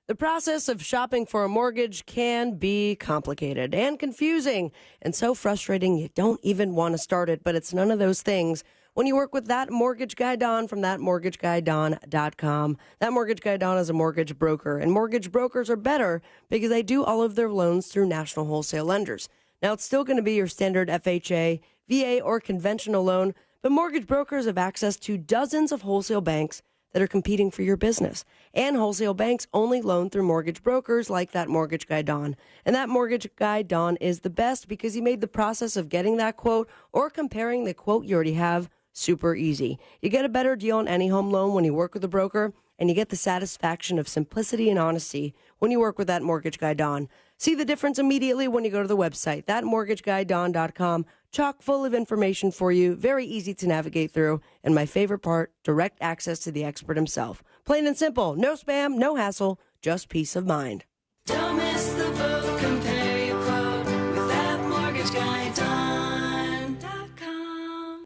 The process of shopping for a mortgage can be complicated and confusing and so frustrating you don't even want to start it, but it's none of those things when you work with That Mortgage Guy Don from thatmortgageguyDon.com. That Mortgage Guy Don is a mortgage broker, and mortgage brokers are better because they do all of their loans through national wholesale lenders. Now, it's still going to be your standard FHA, VA, or conventional loan, but mortgage brokers have access to dozens of wholesale banks that are competing for your business. And wholesale banks only loan through mortgage brokers like That Mortgage Guy Don. And That Mortgage Guy Don is the best because he made the process of getting that quote or comparing the quote you already have super easy. You get a better deal on any home loan when you work with a broker, and you get the satisfaction of simplicity and honesty when you work with That Mortgage Guy Don. See the difference immediately when you go to the website, thatmortgageguyDon.com. Chock full of information for you, very easy to navigate through, and my favorite part, direct access to the expert himself. Plain and simple, no spam, no hassle, just peace of mind. Don't miss the boat, compare your quote with That Mortgage Guy Don.com.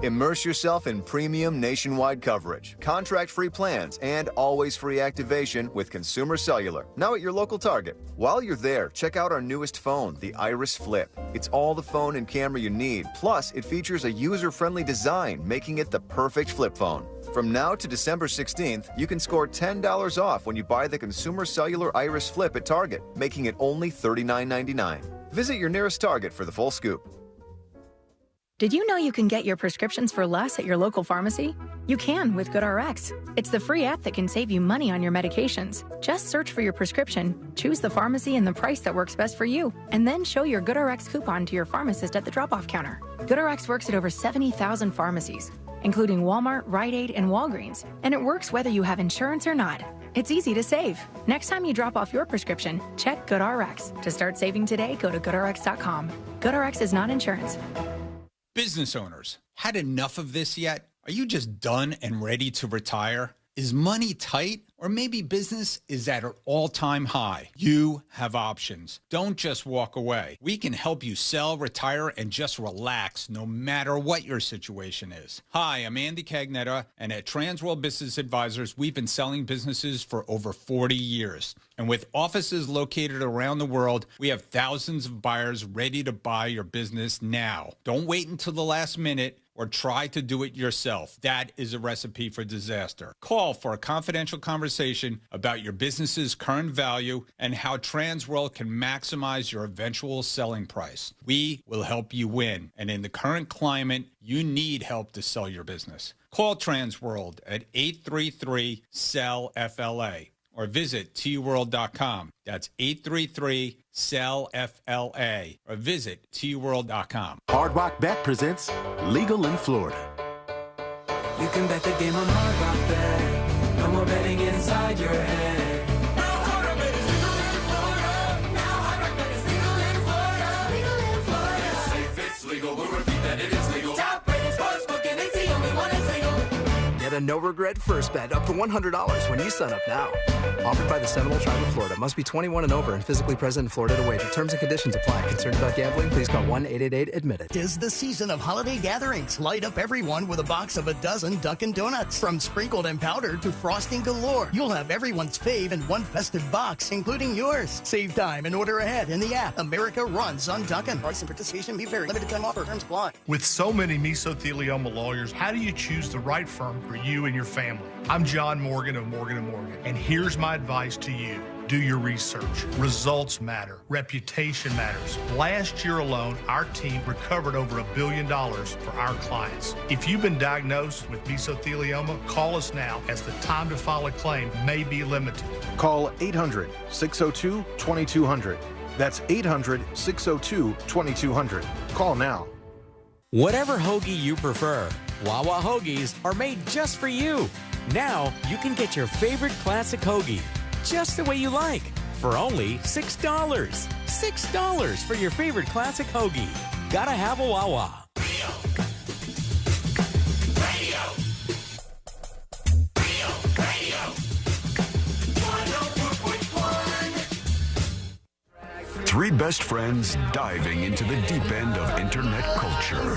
Immerse yourself in premium nationwide coverage, contract-free plans, and always free activation with Consumer Cellular, now at your local Target. While you're there, check out our newest phone, the Iris Flip. It's all the phone and camera you need, plus it features a user-friendly design, making it the perfect flip phone. From now to December 16th, you can score $10 off when you buy the Consumer Cellular Iris Flip at Target, making it only $39.99. Visit your nearest Target for the full scoop. Did you know you can get your prescriptions for less at your local pharmacy? You can with GoodRx. It's the free app that can save you money on your medications. Just search for your prescription, choose the pharmacy and the price that works best for you, and then show your GoodRx coupon to your pharmacist at the drop-off counter. GoodRx works at over 70,000 pharmacies, including Walmart, Rite Aid, and Walgreens, and it works whether you have insurance or not. It's easy to save. Next time you drop off your prescription, check GoodRx. To start saving today, go to GoodRx.com. GoodRx is not insurance. Business owners, had enough of this yet? Are you just done and ready to retire? Is money tight? Or maybe business is at an all-time high. You have options. Don't just walk away. We can help you sell, retire, and just relax no matter what your situation is. Hi, I'm Andy Cagnetta, and at Transworld Business Advisors, we've been selling businesses for over 40 years. And with offices located around the world, we have thousands of buyers ready to buy your business now. Don't wait until the last minute or try to do it yourself. That is a recipe for disaster. Call for a confidential conversation about your business's current value and how Transworld can maximize your eventual selling price. We will help you win. And in the current climate, you need help to sell your business. Call Transworld at 833-SELL-FLA or visit tworld.com. That's 833-SELL-FLA or visit tworld.com. Hard Rock Bet presents Legal in Florida. You can bet the game on Hard Rock Bet. No more betting inside your head. Now Hard Rock Bet is legal in Florida. Now Hard Rock Bet is legal in Florida. Legal in Florida. It's safe, it's legal. We'll repeat that it is legal. Top rated sportsbook and it's the only one that's legal. Get a no-regret first bet up to $100 when you sign up now. Offered by the Seminole Tribe of Florida. Must be 21 and over and physically present in Florida to wager. Terms and conditions apply. Concerned about gambling? Please call 1-888-ADMIT-IT. Tis the season of holiday gatherings. Light up everyone with a box of a dozen Dunkin' Donuts. From sprinkled and powdered to frosting galore, you'll have everyone's fave in one festive box, including yours. Save time and order ahead in the app. America runs on Dunkin'. Price and participation may vary. Limited time offer. Terms apply. With so many mesothelioma lawyers, how do you choose the right firm for you and your family? I'm John Morgan of Morgan & Morgan, and here's my advice to you. Do your research. Results matter. Reputation matters. Last year alone, our team recovered over $1 billion for our clients. If you've been diagnosed with mesothelioma, call us now, as the time to file a claim may be limited. Call 800-602-2200. That's 800-602-2200. Call now. Whatever hoagie you prefer, Wawa hoagies are made just for you. Now you can get your favorite classic hoagie just the way you like for only $6. $6 for your favorite classic hoagie. Gotta have a Wawa. Three best friends diving into the deep end of internet culture.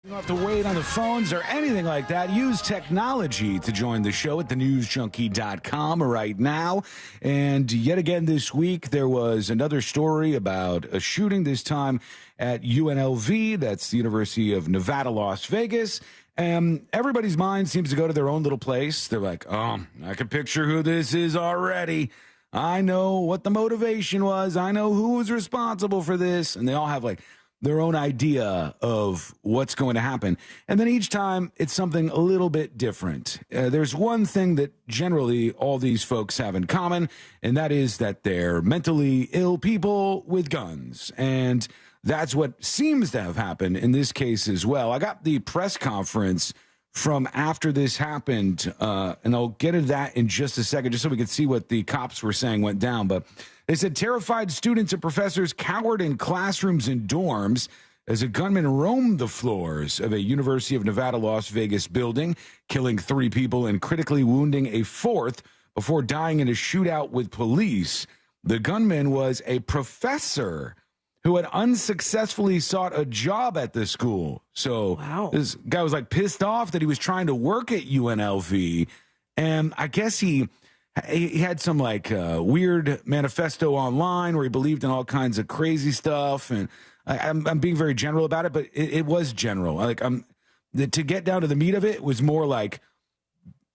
You don't have to wait on the phones or anything like that. Use technology to join the show at thenewsjunkie.com right now. And yet again this week, there was another story about a shooting, this time at UNLV. That's the University of Nevada, Las Vegas. And everybody's mind seems to go to their own little place. They're like, oh, I can picture who this is already. I know what the motivation was. I know who was responsible for this. And they all have like their own idea of what's going to happen. And then each time it's something a little bit different. There's one thing that generally all these folks have in common, and that is that they're mentally ill people with guns. And that's what seems to have happened in this case as well. I got the press conference from after this happened, and I'll get into that in just a second, just so we can see what the cops were saying went down. But they said terrified students and professors cowered in classrooms and dorms. as a gunman roamed the floors of a University of Nevada, Las Vegas building, killing 3 people and critically wounding a 4th before dying in a shootout with police. The gunman was a professor who had unsuccessfully sought a job at the school. So this guy was like pissed off that he was trying to work at UNLV. And I guess he had some like weird manifesto online where he believed in all kinds of crazy stuff. And I'm being very general about it, but it was general. Like to get down to the meat of it was more like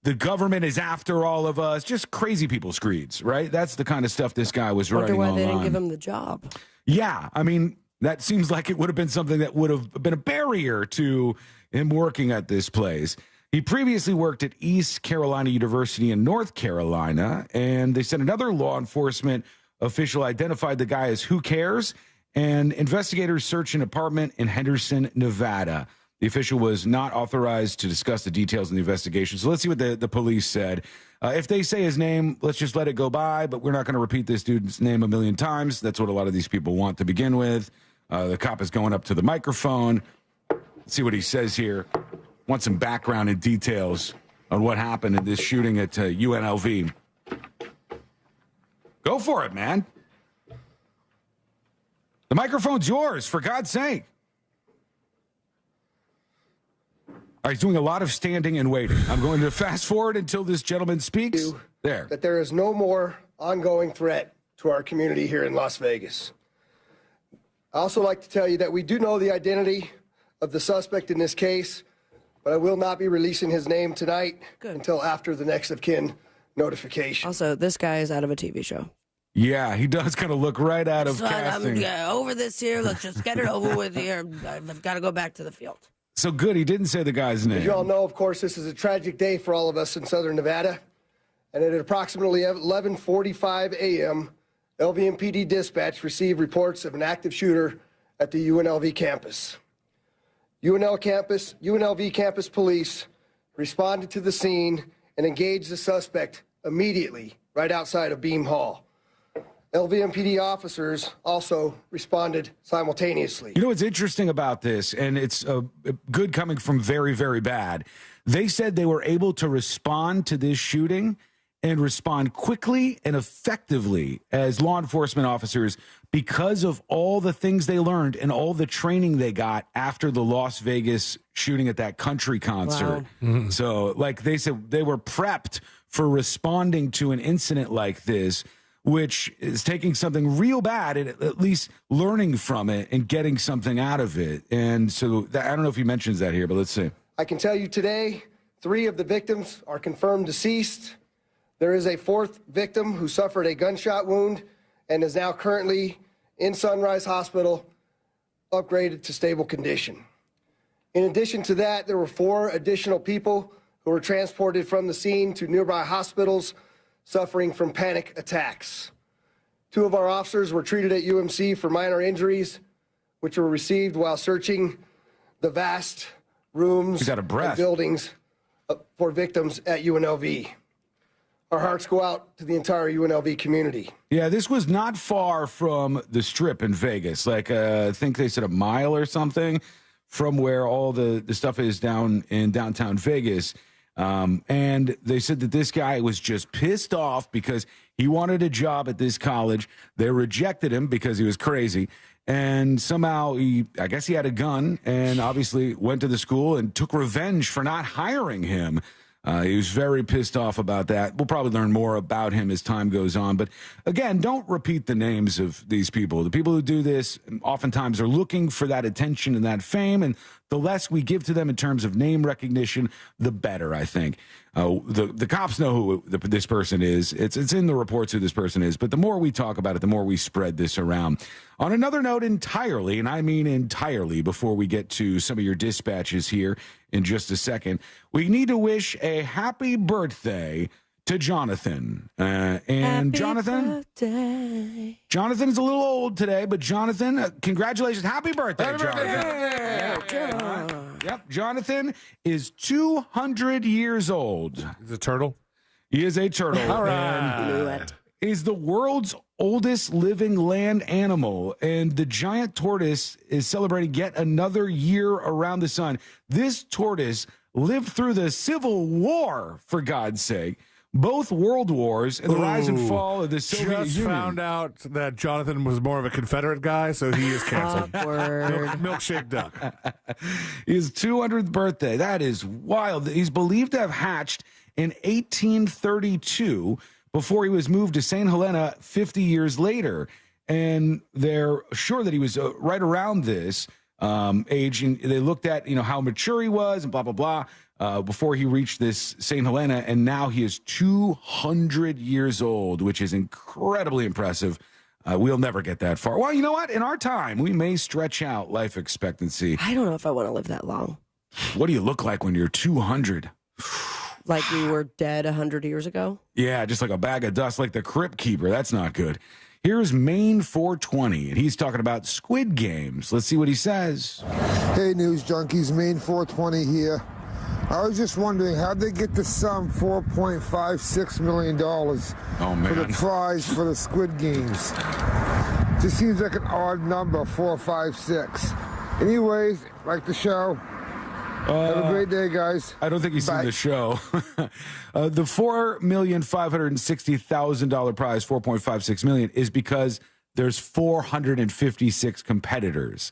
the government is after all of us, just crazy people screeds, right? That's the kind of stuff this guy was writing online. Wonder why they didn't give him the job. Yeah, I mean, that seems like it would have been something that would have been a barrier to him working at this place. He previously worked at East Carolina University in North Carolina, and they said another law enforcement official identified the guy as Who Cares, and investigators searched an apartment in Henderson, Nevada. The official was not authorized to discuss the details of the investigation. So let's see what the police said. If they say his name, let's just let it go by, but we're not going to repeat this dude's name a million times. That's what a lot of these people want to begin with. The cop is going up to the microphone. Let's see what he says here. Want some background and details on what happened in this shooting at UNLV. Go for it, man. The microphone's yours, for God's sake. All right, he's doing a lot of standing and waiting. I'm going to fast forward until this gentleman speaks. There. That there is no more ongoing threat to our community here in Las Vegas. I also like to tell you that we do know the identity of the suspect in this case, but I will not be releasing his name tonight until after the next of kin notification. Also, this guy is out of a TV show. Yeah, he does kind of look right out of casting. I'm over this here. Let's just get it over with here. I've got to go back to the field. So good, he didn't say the guy's name. As you all know, of course, this is a tragic day for all of us in Southern Nevada. And at approximately 11:45 a.m., LVMPD dispatch received reports of an active shooter at the UNLV campus. UNLV campus police responded to the scene and engaged the suspect immediately right outside of Beam Hall. LVMPD officers also responded simultaneously. You know what's interesting about this, and it's good coming from very, very bad, they said they were able to respond to this shooting and respond quickly and effectively as law enforcement officers because of all the things they learned and all the training they got after the Las Vegas shooting at that country concert. Wow. Mm-hmm. So, like they said, they were prepped for responding to an incident like this, which is taking something real bad and at least learning from it and getting something out of it. And so I don't know if he mentions that here, but let's see. I can tell you today, 3 of the victims are confirmed deceased. There is a 4th victim who suffered a gunshot wound and is now currently in Sunrise Hospital, upgraded to stable condition. In addition to that, there were 4 additional people who were transported from the scene to nearby hospitals suffering from panic attacks. 2 of our officers were treated at UMC for minor injuries, which were received while searching the vast rooms and buildings for victims at UNLV. Our hearts go out to the entire UNLV community. Yeah, this was not far from the Strip in Vegas. Like, I think they said a mile or something from where all the stuff is down in downtown Vegas. And they said that this guy was just pissed off because he wanted a job at this college. They rejected him because he was crazy. And somehow I guess he had a gun and obviously went to the school and took revenge for not hiring him. He was very pissed off about that. We'll probably learn more about him as time goes on. But again, don't repeat the names of these people. The people who do this oftentimes are looking for that attention and that fame. And the less we give to them in terms of name recognition, the better, I think. The cops know who this person is. It's in the reports who this person is. But the more we talk about it, the more we spread this around. On another note entirely, and I mean entirely, before we get to some of your dispatches here in just a second, we need to wish a happy birthday to Jonathan. And Jonathan is a little old today, but Jonathan, congratulations. Happy birthday, Jonathan. Yep, Jonathan is 200 years old. He's a turtle? He is a turtle. All right. is the world's oldest living land animal, and the giant tortoise is celebrating yet another year around the sun. This tortoise lived through the Civil War, for God's sake, both world wars, and the rise and fall of the Soviet Just Union. found out that Jonathan was more of a Confederate guy, so he is canceled. Milkshake duck. His 200th birthday. That is wild. He's believed to have hatched in 1832 before he was moved to St. Helena 50 years later. And they're sure that he was right around this age. And they looked at, how mature he was and blah, blah, blah. Before he reached this St. Helena, and now he is 200 years old, which is incredibly impressive. We'll never get that far. Well, you know what? In our time, we may stretch out life expectancy. I don't know if I want to live that long. What do you look like when you're 200? Like we were dead 100 years ago? Yeah, just like a bag of dust, like the Crypt Keeper. That's not good. Here's Maine 420, and he's talking about Squid Games. Let's see what he says. Hey, News Junkies, Maine 420 here. I was just wondering, how'd they get the sum $4.56 million for the prize for the Squid Games? Just seems like an odd number, 456. Anyways, like the show. Have a great day, guys. I don't think he's seen the show. The $4,560,000 prize, $4.56 million, is because there's 456 competitors.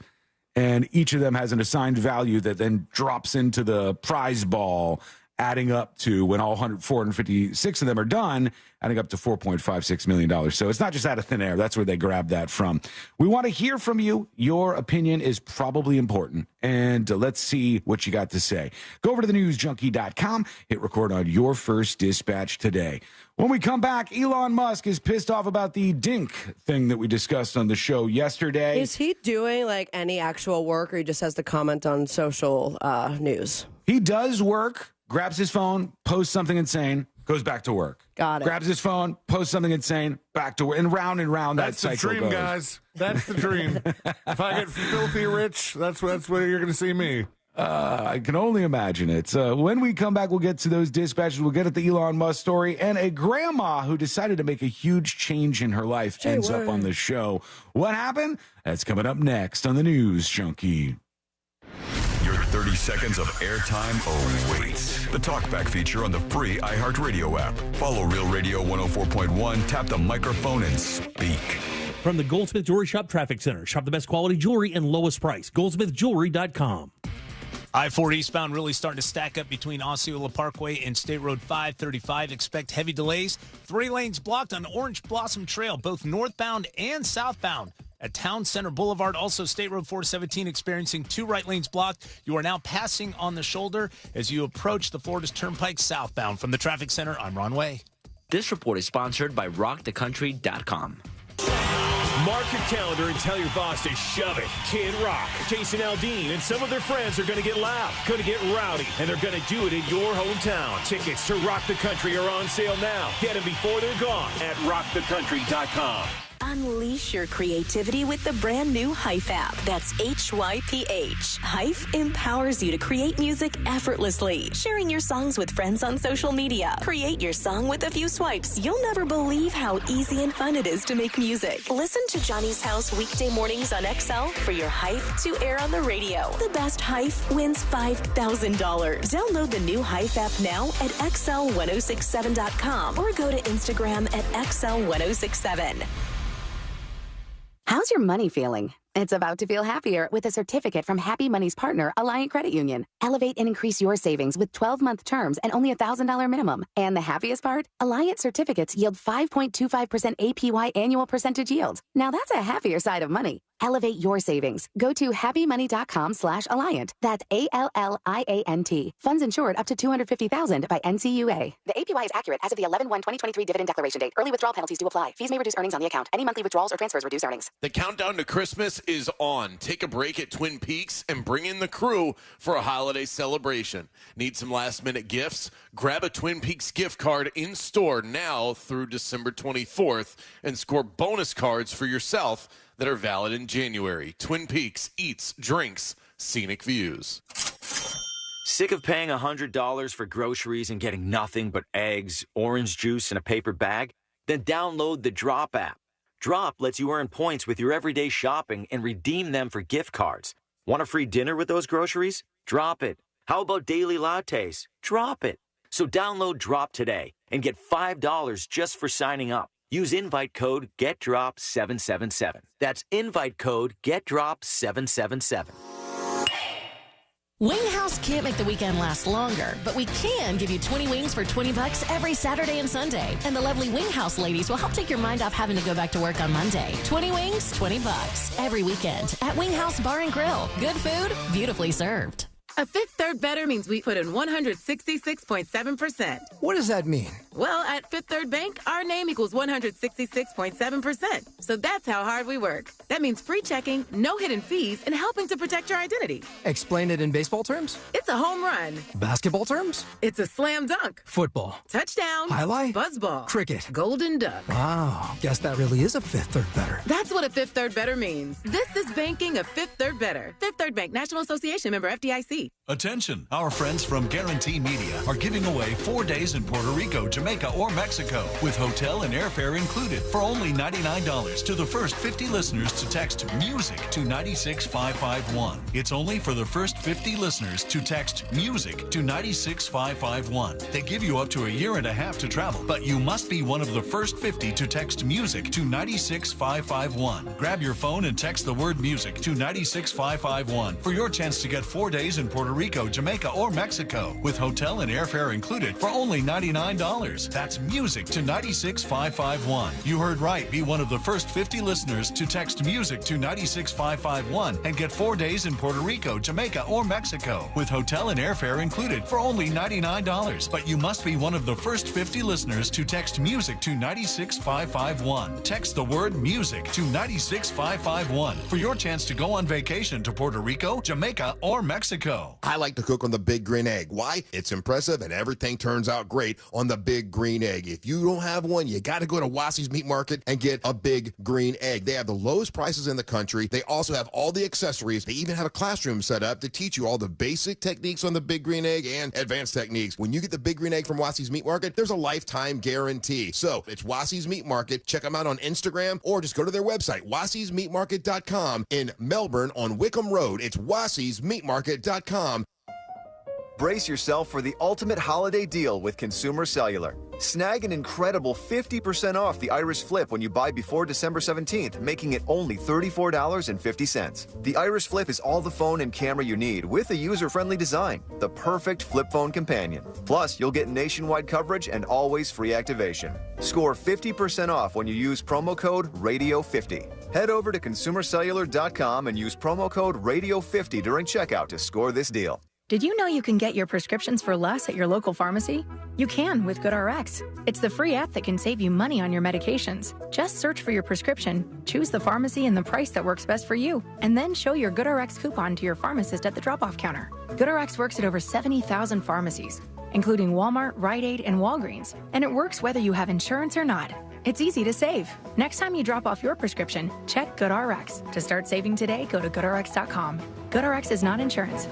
And each of them has an assigned value that then drops into the prize ball, adding up to, when all 456 of them are done, adding up to $4.56 million. So it's not just out of thin air. That's where they grabbed that from. We want to hear from you. Your opinion is probably important. And let's see what you got to say. Go over to thenewsjunkie.com. Hit record on your first dispatch today. When we come back, Elon Musk is pissed off about the DINK thing that we discussed on the show yesterday. Is he doing like any actual work, or he just has to comment on social news? He does work, grabs his phone, posts something insane, goes back to work. Got it. Grabs his phone, posts something insane, back to work, and round That's that the cycle dream, goes. guys. That's the dream. If I get filthy rich, that's where you're going to see me. I can only imagine it. When we come back, we'll get to those dispatches. We'll get at the Elon Musk story, and a grandma who decided to make a huge change in her life ends up on the show. What happened? That's coming up next on the News Junkie. Your 30 seconds of airtime awaits. The talkback feature on the free iHeartRadio app. Follow Real Radio 104.1, tap the microphone, and speak. From the Goldsmith Jewelry Shop Traffic Center. Shop the best quality jewelry and lowest price. GoldsmithJewelry.com. I-4 eastbound really starting to stack up between Osceola Parkway and State Road 535. Expect heavy delays. 3 lanes blocked on Orange Blossom Trail, both northbound and southbound. At Town Center Boulevard, also State Road 417 experiencing 2 right lanes blocked. You are now passing on the shoulder as you approach the Florida Turnpike southbound. From the Traffic Center, I'm Ron Way. This report is sponsored by RockTheCountry.com. Mark your calendar and tell your boss to shove it. Kid Rock, Jason Aldean, and some of their friends are going to get loud, going to get rowdy, and they're going to do it in your hometown. Tickets to Rock the Country are on sale now. Get them before they're gone at rockthecountry.com. Unleash your creativity with the brand new Hype app. That's HYPH. Hype empowers you to create music effortlessly. Sharing your songs with friends on social media. Create your song with a few swipes. You'll never believe how easy and fun it is to make music. Listen to Johnny's House weekday mornings on XL for your Hype to air on the radio. The best Hype wins $5,000. Download the new Hype app now at XL1067.com or go to Instagram at XL1067. How's your money feeling? It's about to feel happier with a certificate from Happy Money's partner, Alliant Credit Union. Elevate and increase your savings with 12-month terms and only $1,000 minimum. And the happiest part? Alliant certificates yield 5.25% APY annual percentage yield. Now that's a happier side of money. Elevate your savings. Go to happymoney.com/Alliant. That's ALLIANT. Funds insured up to $250,000 by NCUA. The APY is accurate as of the 11/1/2023 dividend declaration date. Early withdrawal penalties do apply. Fees may reduce earnings on the account. Any monthly withdrawals or transfers reduce earnings. The countdown to Christmas is on. Take a break at Twin Peaks and bring in the crew for a holiday celebration. Need some last-minute gifts? Grab a Twin Peaks gift card in store now through December 24th and score bonus cards for yourself that are valid in January. Twin Peaks eats, drinks, scenic views. Sick of paying $100 for groceries and getting nothing but eggs, orange juice, and a paper bag? Then download the Drop app. Drop lets you earn points with your everyday shopping and redeem them for gift cards. Want a free dinner with those groceries? Drop it. How about daily lattes? Drop it. So download Drop today and get $5 just for signing up. Use invite code GetDrop777. That's invite code GetDrop777. Wing House can't make the weekend last longer, but we can give you 20 wings for $20 every Saturday and Sunday. And the lovely Wing House ladies will help take your mind off having to go back to work on Monday. 20 wings, $20 every weekend at Wing House Bar and Grill. Good food, beautifully served. A Fifth Third Better means we put in 166.7%. What does that mean? Well, at Fifth Third Bank, our name equals 166.7%. So that's how hard we work. That means free checking, no hidden fees, and helping to protect your identity. Explain it in baseball terms? It's a home run. Basketball terms? It's a slam dunk. Football. Touchdown. Highlight? Buzzball. Cricket. Golden duck. Wow. Guess that really is a Fifth Third Better. That's what a Fifth Third Better means. This is banking a Fifth Third Better. Fifth Third Bank, National Association member FDIC. Attention, our friends from Guarantee Media are giving away 4 days in Puerto Rico, Jamaica, or Mexico with hotel and airfare included for only $99 to the first 50 listeners to text MUSIC to 96551. It's only for the first 50 listeners to text MUSIC to 96551. They give you up to a year and a half to travel, but you must be one of the first 50 to text MUSIC to 96551. Grab your phone and text the word MUSIC to 96551 for your chance to get 4 days in Puerto Rico, Jamaica, or Mexico with hotel and airfare included for only $99. That's MUSIC to 96551. You heard right. Be one of the first 50 listeners to text MUSIC to 96551 and get 4 days in Puerto Rico, Jamaica, or Mexico with hotel and airfare included for only $99. But you must be one of the first 50 listeners to text MUSIC to 96551. Text the word MUSIC to 96551 for your chance to go on vacation to Puerto Rico, Jamaica, or Mexico. I like to cook on the Big Green Egg. Why? It's impressive and everything turns out great on the Big Green Egg. If you don't have one, you got to go to Wassey's Meat Market and get a Big Green Egg. They have the lowest prices in the country. They also have all the accessories. They even have a classroom set up to teach you all the basic techniques on the Big Green Egg and advanced techniques. When you get the Big Green Egg from Wassey's Meat Market, there's a lifetime guarantee. So it's Wassey's Meat Market. Check them out on Instagram or just go to their website, wasseysmeatmarket.com in Melbourne on Wickham Road. It's wasseysmeatmarket.com. Brace yourself for the ultimate holiday deal with Consumer Cellular. Snag an incredible 50% off the Iris Flip when you buy before December 17th, making it only $34.50. The Iris Flip is all the phone and camera you need with a user-friendly design, the perfect flip phone companion. Plus, you'll get nationwide coverage and always free activation. Score 50% off when you use promo code RADIO50. Head over to consumercellular.com and use promo code RADIO50 during checkout to score this deal. Did you know you can get your prescriptions for less at your local pharmacy? You can with GoodRx. It's the free app that can save you money on your medications. Just search for your prescription, choose the pharmacy and the price that works best for you, and then show your GoodRx coupon to your pharmacist at the drop-off counter. GoodRx works at over 70,000 pharmacies, including Walmart, Rite Aid, and Walgreens, and it works whether you have insurance or not. It's easy to save. Next time you drop off your prescription, check GoodRx. To start saving today, go to GoodRx.com. GoodRx is not insurance.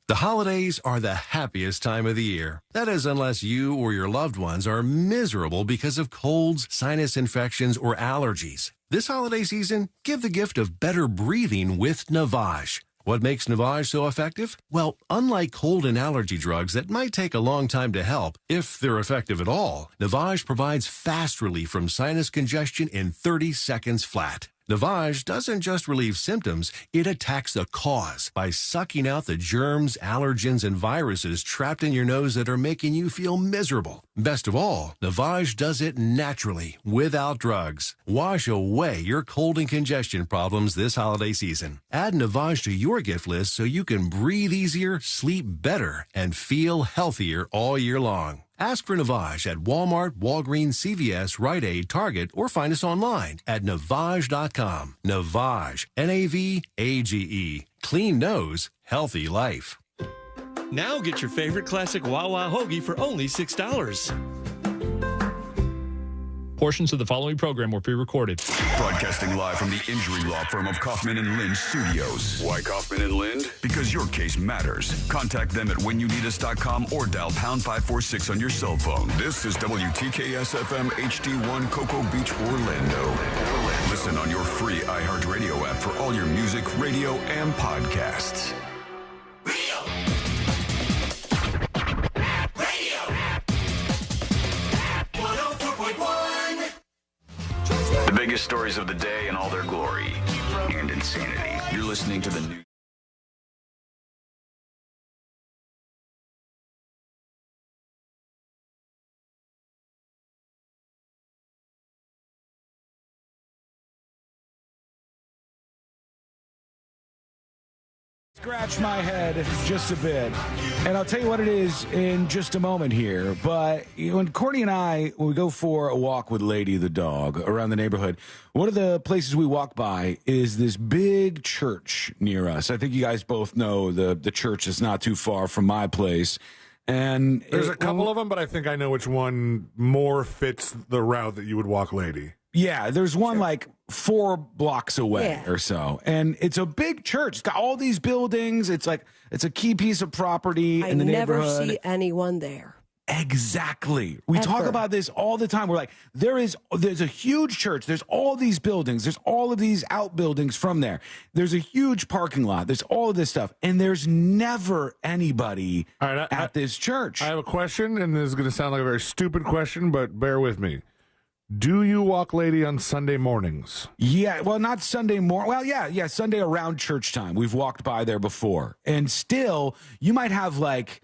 The holidays are the happiest time of the year. That is, unless you or your loved ones are miserable because of colds, sinus infections, or allergies. This holiday season, give the gift of better breathing with Navage. What makes Navage so effective? Well, unlike cold and allergy drugs that might take a long time to help, if they're effective at all, Navage provides fast relief from sinus congestion in 30 seconds flat. Navage doesn't just relieve symptoms, it attacks the cause by sucking out the germs, allergens, and viruses trapped in your nose that are making you feel miserable. Best of all, Navage does it naturally, without drugs. Wash away your cold and congestion problems this holiday season. Add Navage to your gift list so you can breathe easier, sleep better, and feel healthier all year long. Ask for Navage at Walmart, Walgreens, CVS, Rite Aid, Target, or find us online at Navage.com. Navage, Navage. Clean nose, healthy life. Now get your favorite classic Wawa hoagie for only $6. Portions of the following program were pre-recorded. Broadcasting live from the injury law firm of Kaufman and Lind Studios. Why Kaufman and Lind? Because your case matters. Contact them at whenyouneedus.com or dial pound 546 on your cell phone. This is WTKS FM HD1 Cocoa Beach, Orlando. Listen on your free iHeartRadio app for all your music, radio, and podcasts. The biggest stories of the day in all their glory and insanity. You're listening to the new. Scratch my head just a bit, and I'll tell you what it is in just a moment here. But when Courtney and I, when we go for a walk with Lady the dog around the neighborhood, one of the places we walk by is this big church near us. I think you guys both know the church is not too far from my place. And there's a couple of them, but I think I know which one more fits the route that you would walk, Lady. Yeah, there's one like 4 blocks away or so. And it's a big church. It's got all these buildings. It's like it's a key piece of property in the neighborhood. I never see anyone there. Exactly. We talk about this all the time. We're like, there's a huge church. There's all these buildings. There's all of these outbuildings from there. There's a huge parking lot. There's all of this stuff. And there's never anybody at this church. I have a question, and this is going to sound like a very stupid question, but bear with me. Do you walk, Lady, on Sunday mornings? Yeah, well, not Sunday morning. Well, yeah, Sunday around church time. We've walked by there before. And still, you might have like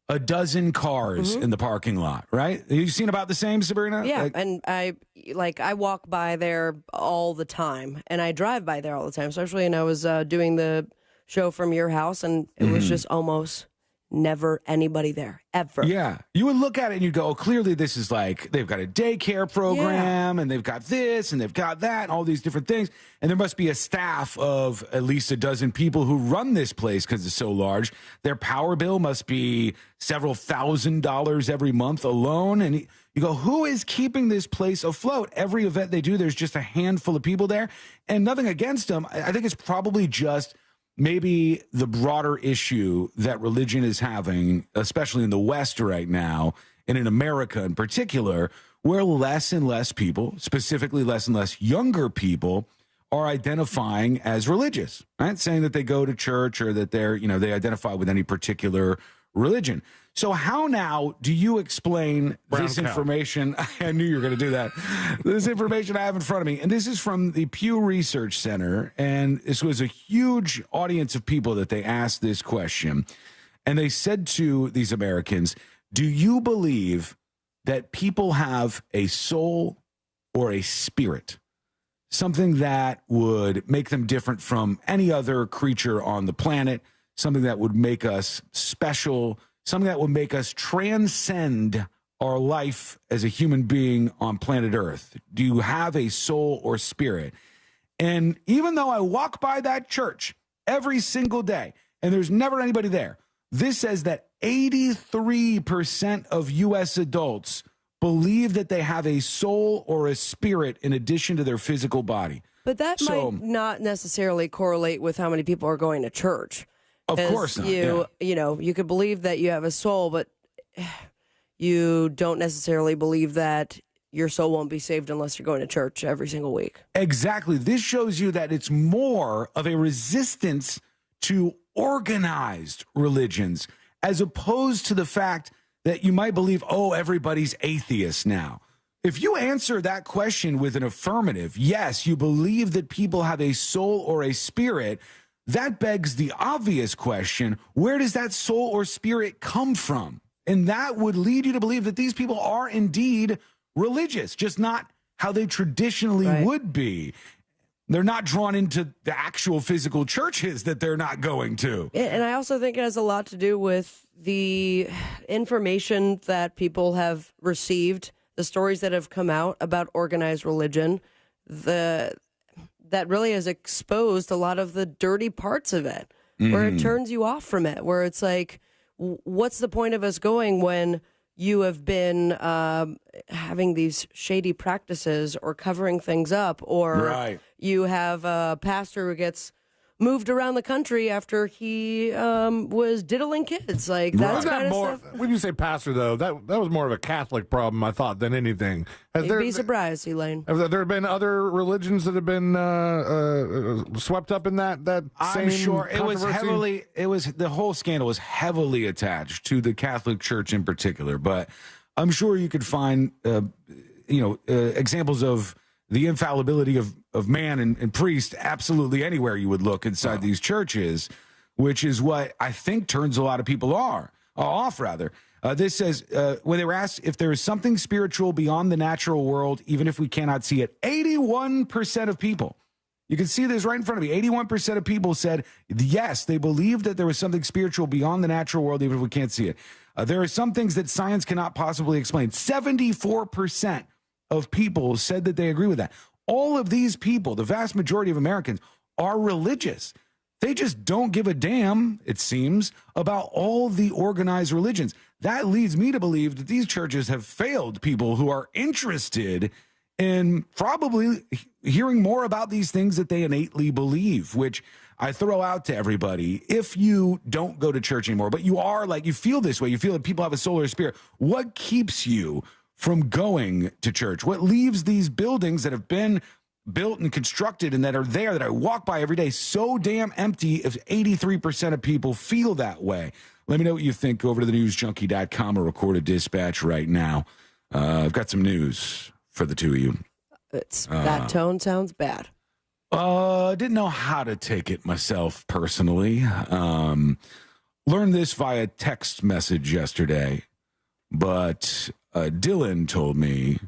a dozen cars in the parking lot, right? Have you seen about the same, Sabrina? Yeah, and I walk by there all the time, and I drive by there all the time, especially when I was doing the show from your house, and it was just almost never anybody there, ever. Yeah. You would look at it and you'd go, oh, clearly this is like, they've got a daycare program and they've got this and they've got that and all these different things. And there must be a staff of at least a dozen people who run this place because it's so large. Their power bill must be several $1,000s every month alone. And you go, who is keeping this place afloat? Every event they do, there's just a handful of people there. And nothing against them. I think it's probably just maybe the broader issue that religion is having, especially in the West right now, and in America in particular, where less and less people, specifically less and less younger people, are identifying as religious, right? Saying that they go to church or that they're, they identify with any particular religion. So how now do you explain this information? I knew you were going to do that. This information I have in front of me. And this is from the Pew Research Center. And this was a huge audience of people that they asked this question. And they said to these Americans, do you believe that people have a soul or a spirit? Something that would make them different from any other creature on the planet, something that would make us special, something that would make us transcend our life as a human being on planet Earth. Do you have a soul or spirit? And even though I walk by that church every single day and there's never anybody there, this says that 83% of U.S. adults believe that they have a soul or a spirit in addition to their physical body. But that might not necessarily correlate with how many people are going to church. Of course not. You could believe that you have a soul, but you don't necessarily believe that your soul won't be saved unless you're going to church every single week. Exactly. This shows you that it's more of a resistance to organized religions, as opposed to the fact that you might believe, oh, everybody's atheist now. If you answer that question with an affirmative, yes, you believe that people have a soul or a spirit, that begs the obvious question, where does that soul or spirit come from? And that would lead you to believe that these people are indeed religious, just not how they traditionally would be. They're not drawn into the actual physical churches that they're not going to. And I also think it has a lot to do with the information that people have received, the stories that have come out about organized religion, that really has exposed a lot of the dirty parts of it, where it turns you off from it, where it's like, what's the point of us going when you have been having these shady practices or covering things up, or you have a pastor who gets moved around the country after he was diddling kids. Like that's kind of stuff. When you say pastor, though, that was more of a Catholic problem, I thought, than anything. You'd be surprised, Elaine. Have there been other religions that have been swept up in that same I'm sure it was controversy? the whole scandal was heavily attached to the Catholic Church in particular, but I'm sure you could find examples of the infallibility of man and priest absolutely anywhere you would look inside these churches, which is what I think turns a lot of people off. This says, when they were asked if there is something spiritual beyond the natural world, even if we cannot see it, 81% of people, you can see this right in front of me, 81% of people said, yes, they believed that there was something spiritual beyond the natural world, even if we can't see it. There are some things that science cannot possibly explain. 74% of people said that they agree with that. All of these people, the vast majority of Americans, are religious. They just don't give a damn, it seems, about all the organized religions. That leads me to believe that these churches have failed people who are interested in probably hearing more about these things that they innately believe, which I throw out to everybody. If you don't go to church anymore, but you are you feel this way, you feel that people have a soul or a spirit, what keeps you from going to church? What leaves these buildings that have been built and constructed and that are there, that I walk by every day, so damn empty if 83% of people feel that way? Let me know what you think. Go over to thenewsjunkie.com or record a dispatch right now. I've got some news for the two of you. That tone sounds bad. Didn't know how to take it myself personally. Learned this via text message yesterday, but Dylan told me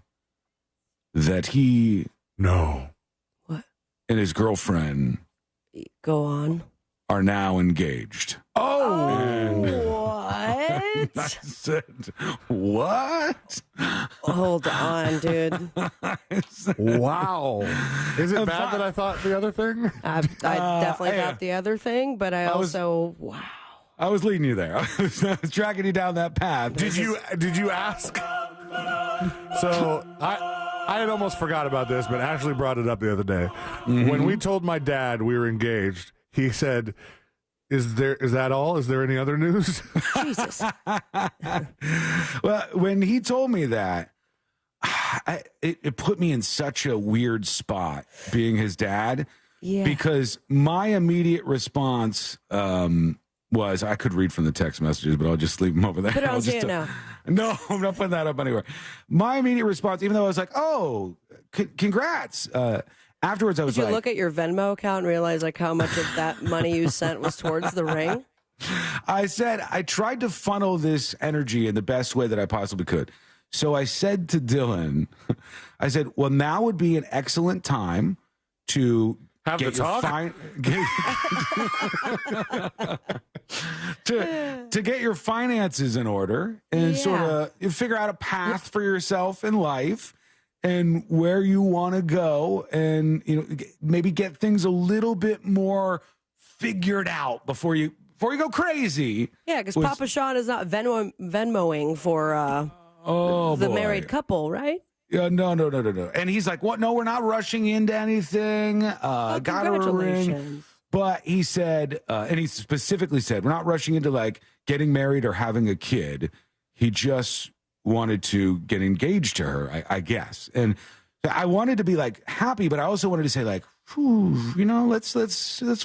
that he and his girlfriend are now engaged. What? I said, what? Hold on, dude. Wow. Is it bad that I thought the other thing? I definitely thought the other thing, but I wow. I was leading you there. I was tracking you down that path. Did you ask? So I had almost forgot about this, but Ashley brought it up the other day. Mm-hmm. When we told my dad we were engaged, he said, Is that all? Is there any other news? Jesus. Well, when he told me that, it put me in such a weird spot being his dad. Yeah. Because my immediate response was, I could read from the text messages, but I'll just leave them over there. Put it on Zan now. No, I'm not putting that up anywhere. My immediate response, even though I was like, oh, congrats. Afterwards, I was Did like, you look at your Venmo account and realize how much of that money you sent was towards the ring? I said, I tried to funnel this energy in the best way that I possibly could. So I said to Dylan, I said, well, now would be an excellent time to have get the talk? to get your finances in order and sort of figure out a path for yourself in life and where you want to go, and maybe get things a little bit more figured out before you go crazy. Yeah, because Papa Sean is not Venmoing for the married couple, right? Yeah, no. And he's like, what? No, we're not rushing into anything. Got her a ring. But he said, and he specifically said, we're not rushing into getting married or having a kid. He just wanted to get engaged to her, I guess. And I wanted to be happy, but I also wanted to say let's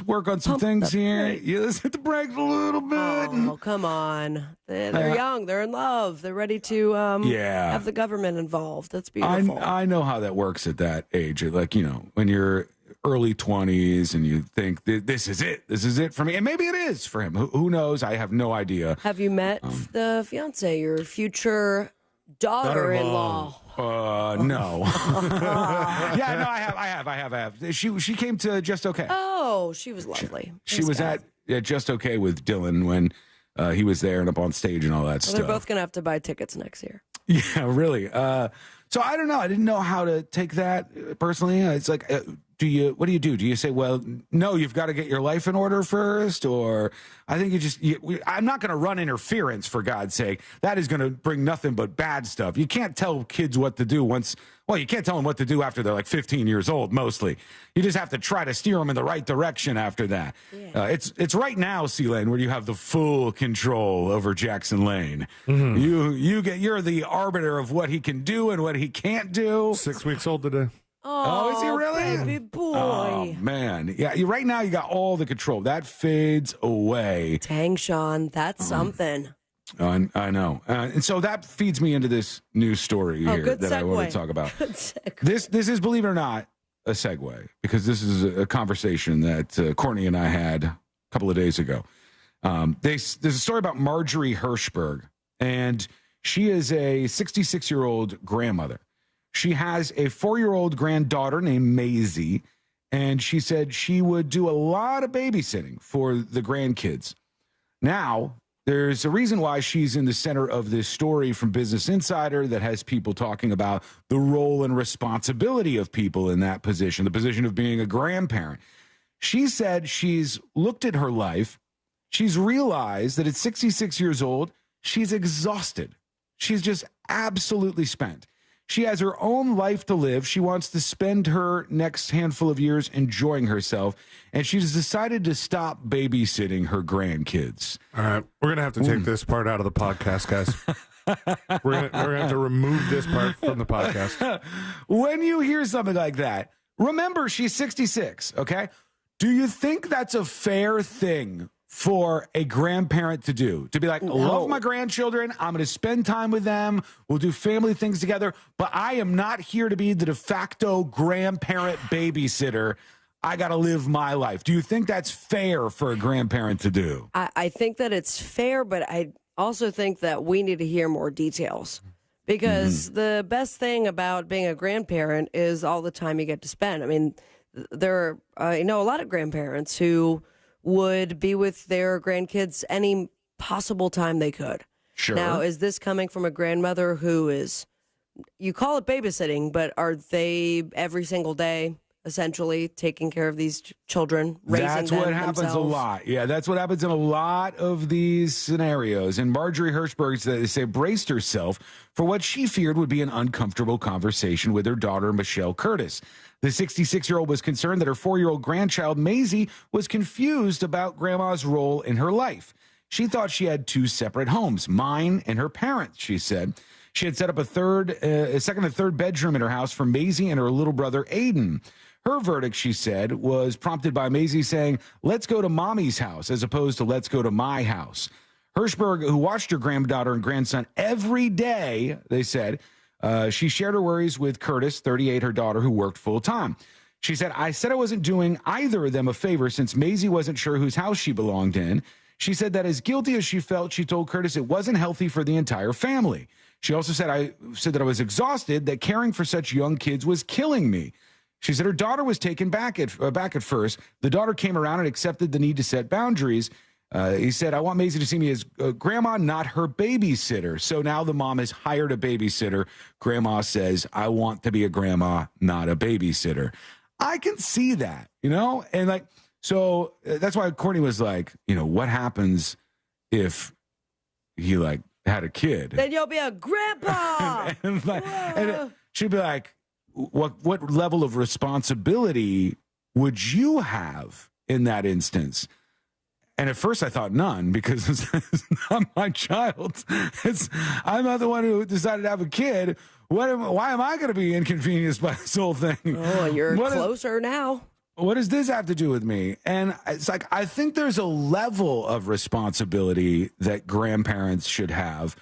work on some things here. Yeah, let's hit the brakes a little bit. Oh, come on. They're young. They're in love. They're ready to have the government involved. That's beautiful. I know how that works at that age. When you're early 20s and you think this is it for me, and maybe it is for him. Who knows? I have no idea. Have you met the fiance, your future daughter-in-law? No. I have. She came to Just Okay. Oh, she was lovely. She was at Just Okay with Dylan when he was there and up on stage and all that stuff. They're both going to have to buy tickets next year. Yeah, really. So I don't know. I didn't know how to take that personally. It's what do you do? Do you say, well, no, you've got to get your life in order first? Or I think I'm not going to run interference, for God's sake. That is going to bring nothing but bad stuff. You can't tell kids what to do you can't tell them what to do after they're like 15 years old, mostly. You just have to try to steer them in the right direction after that. Yeah. It's right now, C-Lane, where you have the full control over Jackson Lane. Mm-hmm. You're the arbiter of what he can do and what he can't do. 6 weeks old today. Oh, is he really? Baby boy. Oh, man. Yeah, right now you got all the control. That fades away. Dang, Sean, that's something. I know. And so that feeds me into this news story here that I want to talk about. This is, believe it or not, a segue, because this is a conversation that Courtney and I had a couple of days ago. There's a story about Marjorie Hirschberg, and she is a 66-year-old grandmother. She has a 4-year-old granddaughter named Maisie, and she said she would do a lot of babysitting for the grandkids. Now, there's a reason why she's in the center of this story from Business Insider that has people talking about the role and responsibility of people in that position, the position of being a grandparent. She said she's looked at her life. She's realized that at 66 years old, she's exhausted. She's just absolutely spent. She has her own life to live. She wants to spend her next handful of years enjoying herself, and she's decided to stop babysitting her grandkids. All right, we're going to have to take this part out of the podcast, guys. We're going to have to remove this part from the podcast. When you hear something like that, remember she's 66, okay? Do you think that's a fair thing for a grandparent to do? To be like, love my grandchildren, I'm going to spend time with them, we'll do family things together, but I am not here to be the de facto grandparent babysitter. I got to live my life. Do you think that's fair for a grandparent to do? I think that it's fair, but I also think that we need to hear more details. Because the best thing about being a grandparent is all the time you get to spend. I mean, there are, a lot of grandparents who would be with their grandkids any possible time they could. Sure. Now, is this coming from a grandmother who is, you call it babysitting, but are they every single day essentially taking care of these children, raising them That's what happens themselves? a lot. Yeah, that's what happens in a lot of these scenarios. And Marjorie Hirschberg, they say, braced herself for what she feared would be an uncomfortable conversation with her daughter, Michelle Curtis. The 66-year-old was concerned that her 4-year-old grandchild, Maisie, was confused about grandma's role in her life. She thought she had 2 separate homes, mine and her parents', she said. She had set up a second and third bedroom in her house for Maisie and her little brother, Aiden. Her verdict, she said, was prompted by Maisie saying, let's go to mommy's house, as opposed to let's go to my house. Hirschberg, who watched her granddaughter and grandson every day, they said, she shared her worries with Curtis, 38, her daughter, who worked full-time. She said, I said I wasn't doing either of them a favor since Maisie wasn't sure whose house she belonged in. She said that as guilty as she felt, she told Curtis it wasn't healthy for the entire family. She also said, I said that I was exhausted, that caring for such young kids was killing me. She said her daughter was taken back at first. The daughter came around and accepted the need to set boundaries. He said, I want Maisie to see me as grandma, not her babysitter. So now the mom has hired a babysitter. Grandma says, I want to be a grandma, not a babysitter. I can see that, and so that's why Courtney was like, what happens if he had a kid? Then you'll be a grandpa. and she'd be like, what level of responsibility would you have in that instance? And at first I thought none, because it's not my child. I'm not the one who decided to have a kid. Why am I going to be inconvenienced by this whole thing? Oh, you're closer now. What does this have to do with me? And it's like, I think there's a level of responsibility that grandparents should have,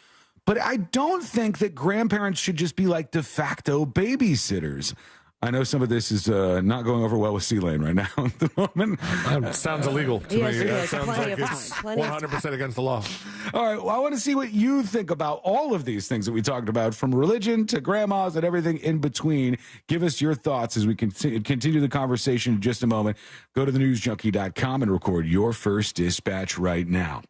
but I don't think that grandparents should just be like de facto babysitters. I know some of this is not going over well with C-Lane right now at the moment. That sounds illegal to me. That sounds like it's 100% against the law. All right, well, I want to see what you think about all of these things that we talked about, from religion to grandmas and everything in between. Give us your thoughts as we continue the conversation in just a moment. Go to thenewsjunkie.com and record your first dispatch right now.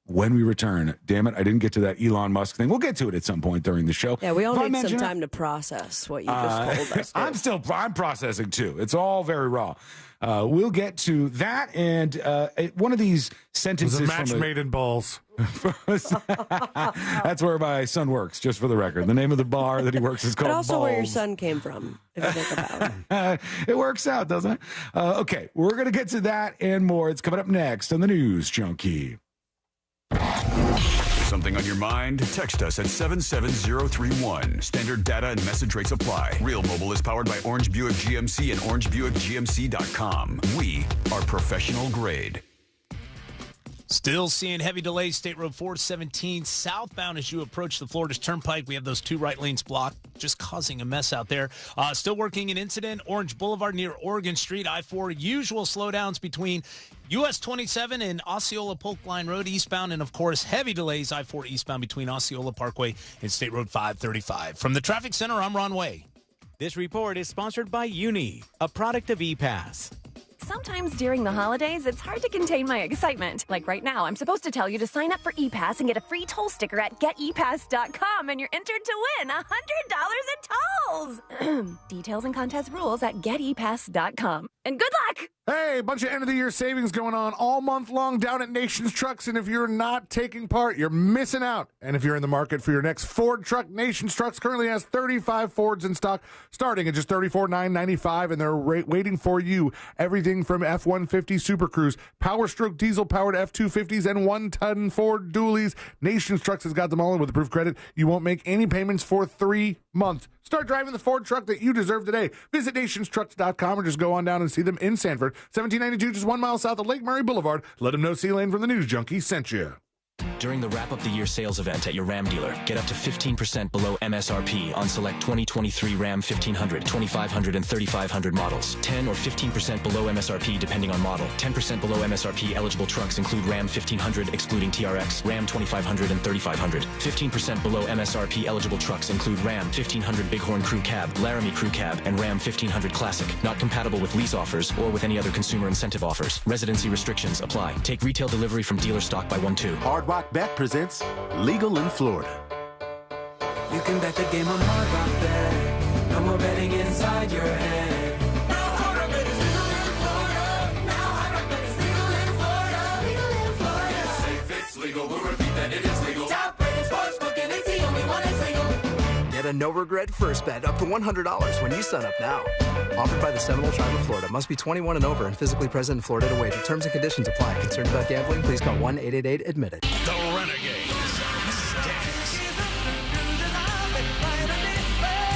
when we return. Damn it, I didn't get to that Elon Musk thing. We'll get to it at some point during the show. Yeah, we all If I need some mention time to process what you just told us. I'm processing too. It's all very raw. We'll get to that and one of these sentences. It was a match made in balls. That's where my son works, just for the record. The name of the bar that he works is called But also Balls. where your son came from, if you think about it. It works out, doesn't it? Okay, we're going to get to that and more. It's coming up next on the News Junkie. Something on your mind? Text us at 77031. Standard data and message rates apply. Real Mobile is powered by Orange Buick GMC and OrangeBuickGMC.com. We are professional grade. Still seeing heavy delays. State Road 417 southbound as you approach the Florida Turnpike. We have those 2 right lanes blocked, just causing a mess out there. Still working an incident. Orange Boulevard near Oregon Street. I-4, usual slowdowns between US 27 and Osceola Polk Line Road eastbound. And, of course, heavy delays. I-4 eastbound between Osceola Parkway and State Road 535. From the Traffic Center, I'm Ron Way. This report is sponsored by Uni, a product of ePass. Sometimes during the holidays, it's hard to contain my excitement. Like right now, I'm supposed to tell you to sign up for ePass and get a free toll sticker at getepass.com, and you're entered to win $100 in tolls. Details and contest rules at getepass.com. And good luck! Hey, a bunch of end-of-the-year savings going on all month long down at Nations Trucks, and if you're not taking part, you're missing out. And if you're in the market for your next Ford truck, Nations Trucks currently has 35 Fords in stock, starting at just $34,995, and they're waiting for you. Everything from F-150 Super Cruise, Power Stroke diesel-powered F-250s, and 1-ton Ford dualies. Nations Trucks has got them all, and with approved credit, you won't make any payments for 3 months. Start driving the Ford truck that you deserve today. Visit nationstrucks.com or just go on down and see them in Sanford, 1792, just 1 mile south of Lake Murray Boulevard. Let them know C-Lane from the News Junkie sent you. During the wrap-up-the-year sales event at your Ram dealer, get up to 15% below MSRP on select 2023 Ram 1500, 2500, and 3500 models. 10 or 15% below MSRP depending on model. 10% below MSRP eligible trucks include Ram 1500 excluding TRX, Ram 2500, and 3500. 15% below MSRP eligible trucks include Ram 1500 Bighorn Crew Cab, Laramie Crew Cab, and Ram 1500 Classic. Not compatible with lease offers or with any other consumer incentive offers. Residency restrictions apply. Take retail delivery from dealer stock by 1-2. Hard Rock Bet presents Legal in Florida. You can bet the game on Hard Rock Bet. No more betting inside your head. Now Hard Rock Bet is legal in Florida. Now Hard Rock Bet is legal in Florida. Legal in Florida. It's safe, it's legal. We'll repeat that it is legal. Top rated sportsbook and it's the only one that's legal. Get a no-regret first bet up to $100 when you sign up now. Offered by the Seminole Tribe of Florida. Must be 21 and over and physically present in Florida to wager. Terms and conditions apply. Concerned about gambling? Please call 1-888-ADMIT-IT. The Renegades.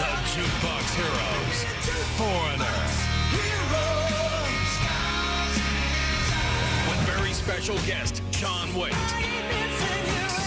The Jukebox Heroes. Foreigner. With very special guest, John Waite.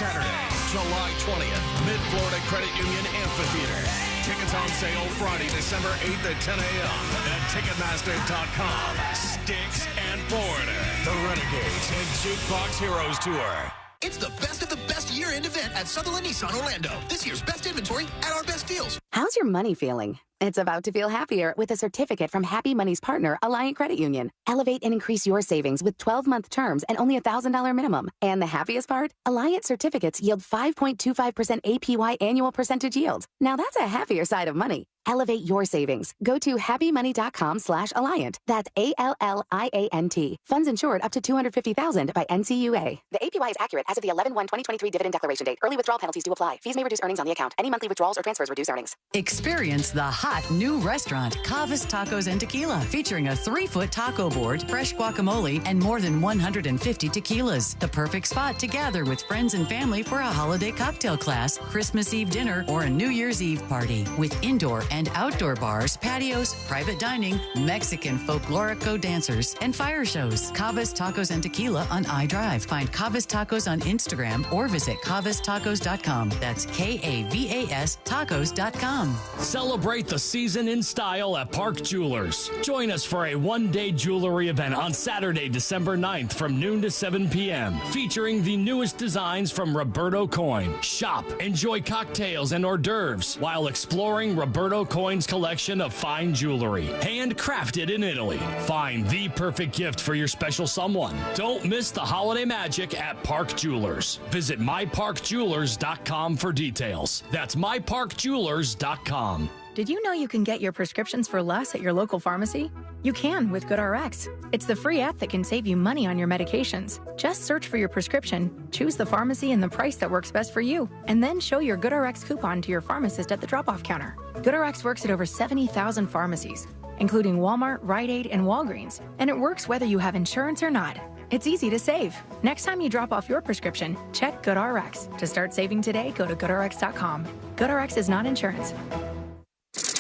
Saturday, July 20th, Mid-Florida Credit Union Amphitheater. Tickets on sale Friday, December 8th at 10 a.m. at Ticketmaster.com. Sticks and Foreigner. The Renegades and Jukebox Heroes Tour. It's the best of the best year-end event at Sutherland Nissan Orlando. This year's best inventory at our best deals. How's your money feeling? It's about to feel happier with a certificate from Happy Money's partner, Alliant Credit Union. Elevate and increase your savings with 12-month terms and only $1,000 minimum. And the happiest part? Alliant certificates yield 5.25% APY annual percentage yield. Now that's a happier side of money. Elevate your savings. Go to happymoney.com/Alliant. That's ALLIANT. Funds insured up to $250,000 by NCUA. The APY is accurate as of the 11/1/2023 dividend declaration date. Early withdrawal penalties do apply. Fees may reduce earnings on the account. Any monthly withdrawals or transfers reduce earnings. Experience the hot new restaurant, Cavas Tacos and Tequila, featuring a 3-foot taco board, fresh guacamole, and more than 150 tequilas. The perfect spot to gather with friends and family for a holiday cocktail class, Christmas Eve dinner, or a New Year's Eve party. With indoor and outdoor bars, patios, private dining, Mexican folklorico dancers, and fire shows. Cavas Tacos and Tequila on iDrive. Find Cavas Tacos on Instagram or visit cavastacos.com. That's KAVAS tacos.com. Celebrate the the season in style at Park Jewelers. Join us for a one-day jewelry event on Saturday, December 9th from noon to 7 p.m. featuring the newest designs from Roberto Coin. Shop, enjoy cocktails and hors d'oeuvres while exploring Roberto Coin's collection of fine jewelry, handcrafted in Italy. Find the perfect gift for your special someone. Don't miss the holiday magic at Park Jewelers. Visit myparkjewelers.com for details. That's myparkjewelers.com. Did you know you can get your prescriptions for less at your local pharmacy? You can with GoodRx. It's the free app that can save you money on your medications. Just search for your prescription, choose the pharmacy and the price that works best for you, and then show your GoodRx coupon to your pharmacist at the drop-off counter. GoodRx works at over 70,000 pharmacies, including Walmart, Rite Aid, and Walgreens, and it works whether you have insurance or not. It's easy to save. Next time you drop off your prescription, check GoodRx. To start saving today, go to GoodRx.com. GoodRx is not insurance.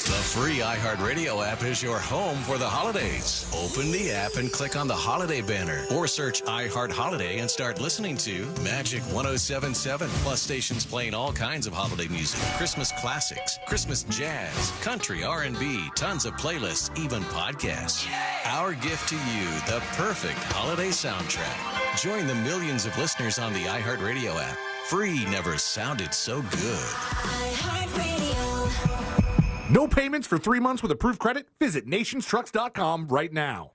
The free iHeartRadio app is your home for the holidays. Open the app and click on the holiday banner or search iHeart Holiday and start listening to Magic 107.7, plus stations playing all kinds of holiday music, Christmas classics, Christmas jazz, country, R&B, tons of playlists, even podcasts. Our gift to you, the perfect holiday soundtrack. Join the millions of listeners on the iHeartRadio app. Free never sounded so good. No payments for 3 months with approved credit? Visit nationstrucks.com right now.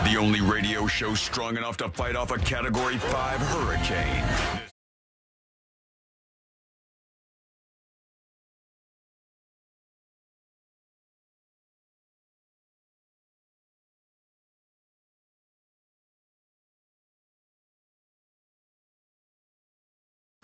The only radio show strong enough to fight off a Category 5 hurricane.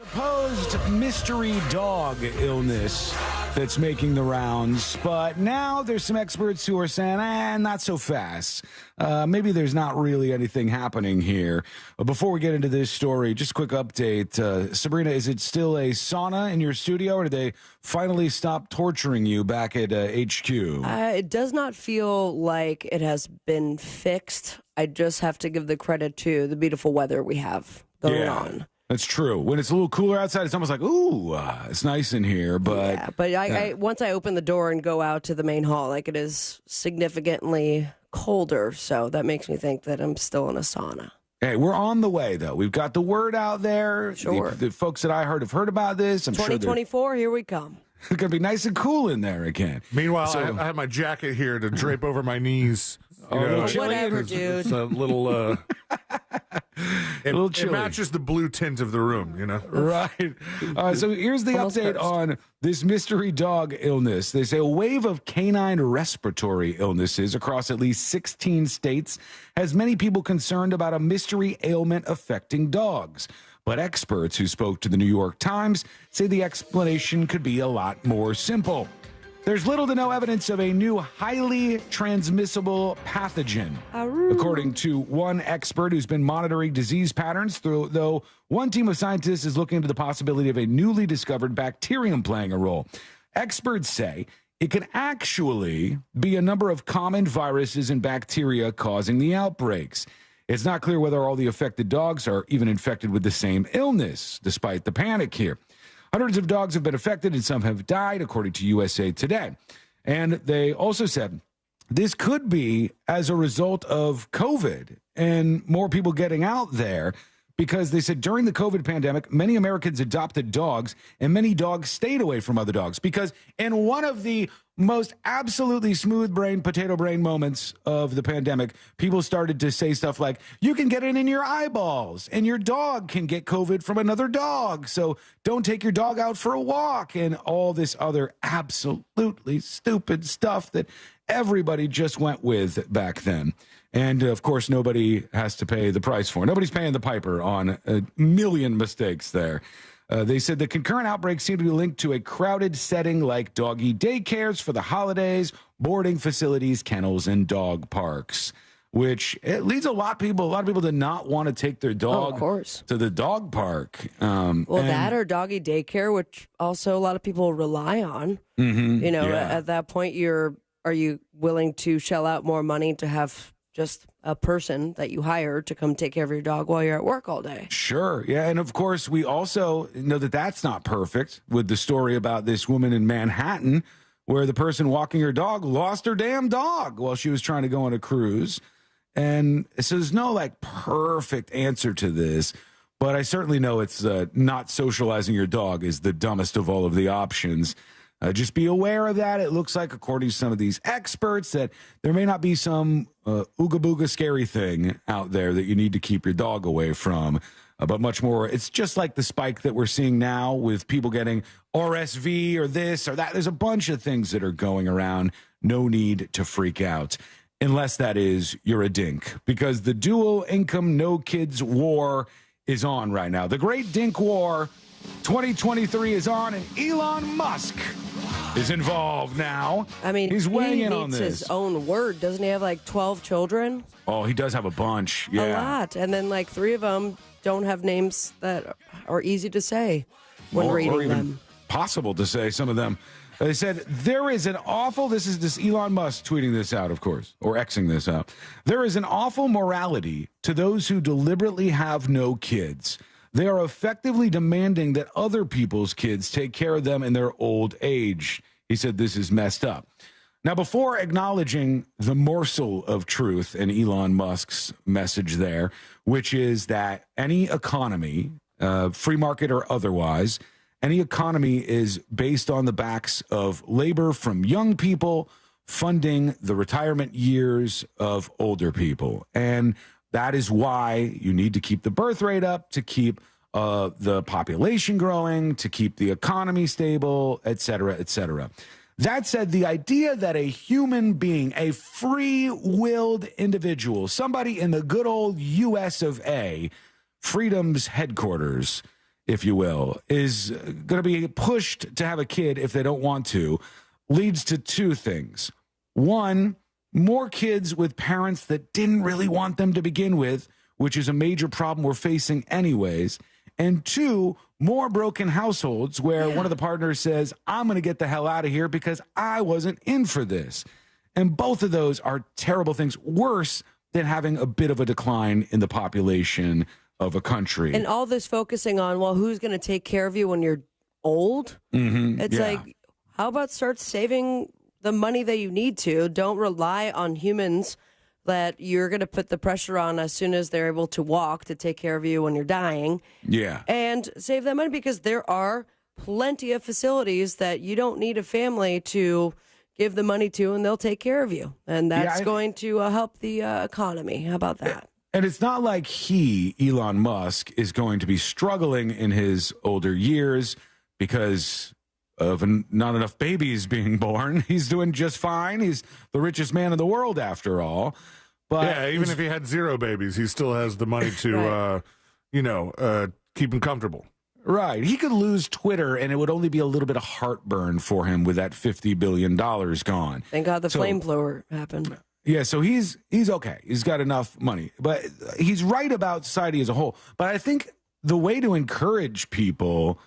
Supposed mystery dog illness that's making the rounds, but now there's some experts who are saying, not so fast. Maybe there's not really anything happening here. But before we get into this story, just a quick update. Sabrina, is it still a sauna in your studio, or did they finally stop torturing you back at HQ? It does not feel like it has been fixed. I just have to give the credit to the beautiful weather we have going on. That's true. When it's a little cooler outside, it's almost like, ooh, it's nice in here. But yeah, but I once I open the door and go out to the main hall, like it is significantly colder. So that makes me think that I'm still in a sauna. Hey, we're on the way, though. We've got the word out there. Sure. The folks that I heard have heard about this. I'm 2024, here we come. It's going to be nice and cool in there again. Meanwhile, I have my jacket here to drape over my knees. Whatever, dude. It's a little... little chilly. It matches the blue tint of the room, you know? Right. So here's the update on this mystery dog illness. They say a wave of canine respiratory illnesses across at least 16 states has many people concerned about a mystery ailment affecting dogs. But experts who spoke to the New York Times say the explanation could be a lot more simple. There's little to no evidence of a new highly transmissible pathogen, according to one expert who's been monitoring disease patterns, though one team of scientists is looking into the possibility of a newly discovered bacterium playing a role. Experts say it could actually be a number of common viruses and bacteria causing the outbreaks. It's not clear whether all the affected dogs are even infected with the same illness, despite the panic here. Hundreds of dogs have been affected and some have died, according to USA Today. And they also said this could be as a result of COVID and more people getting out there, because they said during the COVID pandemic, many Americans adopted dogs and many dogs stayed away from other dogs because in one of the most absolutely smooth brain, potato brain moments of the pandemic, people started to say stuff like, you can get it in your eyeballs and your dog can get COVID from another dog. So don't take your dog out for a walk, and all this other absolutely stupid stuff that everybody just went with back then. And, of course, nobody has to pay the price for it. Nobody's paying the piper on a million mistakes there. They said the concurrent outbreaks seem to be linked to a crowded setting like doggy daycares for the holidays, boarding facilities, kennels, and dog parks, which it leads a lot of people to not want to take their dog to the dog park. That or doggy daycare, which also a lot of people rely on. Mm-hmm, at that point, are you willing to shell out more money to have just a person that you hire to come take care of your dog while you're at work all day. Sure. Yeah. And of course, we also know that that's not perfect with the story about this woman in Manhattan where the person walking her dog lost her damn dog while she was trying to go on a cruise. And so there's no like perfect answer to this, but I certainly know it's not socializing your dog is the dumbest of all of the options. Just be aware of that. It looks like, according to some of these experts, that there may not be some ooga booga scary thing out there that you need to keep your dog away from. But much more, it's just like the spike that we're seeing now with people getting RSV or this or that. There's a bunch of things that are going around. No need to freak out. Unless that is you're a dink, because the dual income no kids war is on right now. The great dink war 2023 is on, and Elon Musk is involved now. I mean, he's weighing in on needs this. his own word. Doesn't he have like 12 children? Oh, he does have a bunch. Yeah. A lot. And then like 3 of them don't have names that are easy to say when reading or even them. Possible to say some of them. They said, there is an awful, this is this Elon Musk tweeting this out, of course, or Xing this out. There is an awful morality to those who deliberately have no kids. They are effectively demanding that other people's kids take care of them in their old age. He said this is messed up. Now, before acknowledging the morsel of truth in Elon Musk's message there, which is that any economy, free market or otherwise, any economy is based on the backs of labor from young people funding the retirement years of older people. And that is why you need to keep the birth rate up, to keep the population growing, to keep the economy stable, et cetera, et cetera. That said, the idea that a human being, a free-willed individual, somebody in the good old US of A, freedom's headquarters, if you will, is going to be pushed to have a kid if they don't want to, leads to 2 things. One, more kids with parents that didn't really want them to begin with, which is a major problem we're facing anyways. And 2, more broken households where one of the partners says, I'm going to get the hell out of here because I wasn't in for this. And both of those are terrible things, worse than having a bit of a decline in the population of a country. And all this focusing on, well, who's going to take care of you when you're old? Mm-hmm. It's like, how about start saving the money that you need to? Don't rely on humans that you're going to put the pressure on as soon as they're able to walk to take care of you when you're dying. Yeah. And save that money, because there are plenty of facilities that you don't need a family to give the money to, and they'll take care of you. And that's going to help the economy. How about that? And it's not like Elon Musk, is going to be struggling in his older years because of not enough babies being born. He's doing just fine. He's the richest man in the world, after all. But yeah, even if he had 0 babies, he still has the money to, keep him comfortable. Right. He could lose Twitter, and it would only be a little bit of heartburn for him with that $50 billion gone. Thank God the flamethrower happened. Yeah, so he's okay. He's got enough money. But he's right about society as a whole. But I think the way to encourage people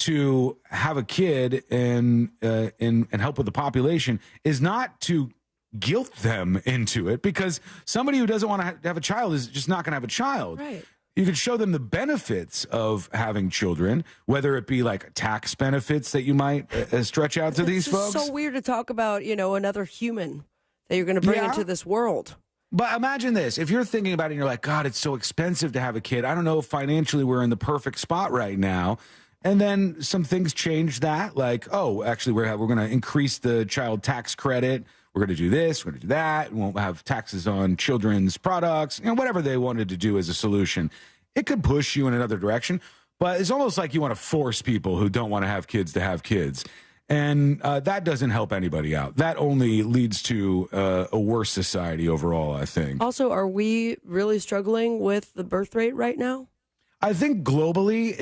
to have a kid and help with the population is not to guilt them into it, because somebody who doesn't want to have a child is just not going to have a child. Right. You could show them the benefits of having children, whether it be like tax benefits that you might stretch out to these folks. It's so weird to talk about, another human that you're going to bring into this world. But imagine this. If you're thinking about it and you're like, God, it's so expensive to have a kid. I don't know if financially we're in the perfect spot right now. And then some things change that, like, oh, actually, we're going to increase the child tax credit. We're going to do this. We're going to do that. We won't have taxes on children's products, whatever they wanted to do as a solution. It could push you in another direction, but it's almost like you want to force people who don't want to have kids to have kids. And that doesn't help anybody out. That only leads to a worse society overall, I think. Also, are we really struggling with the birth rate right now? I think globally,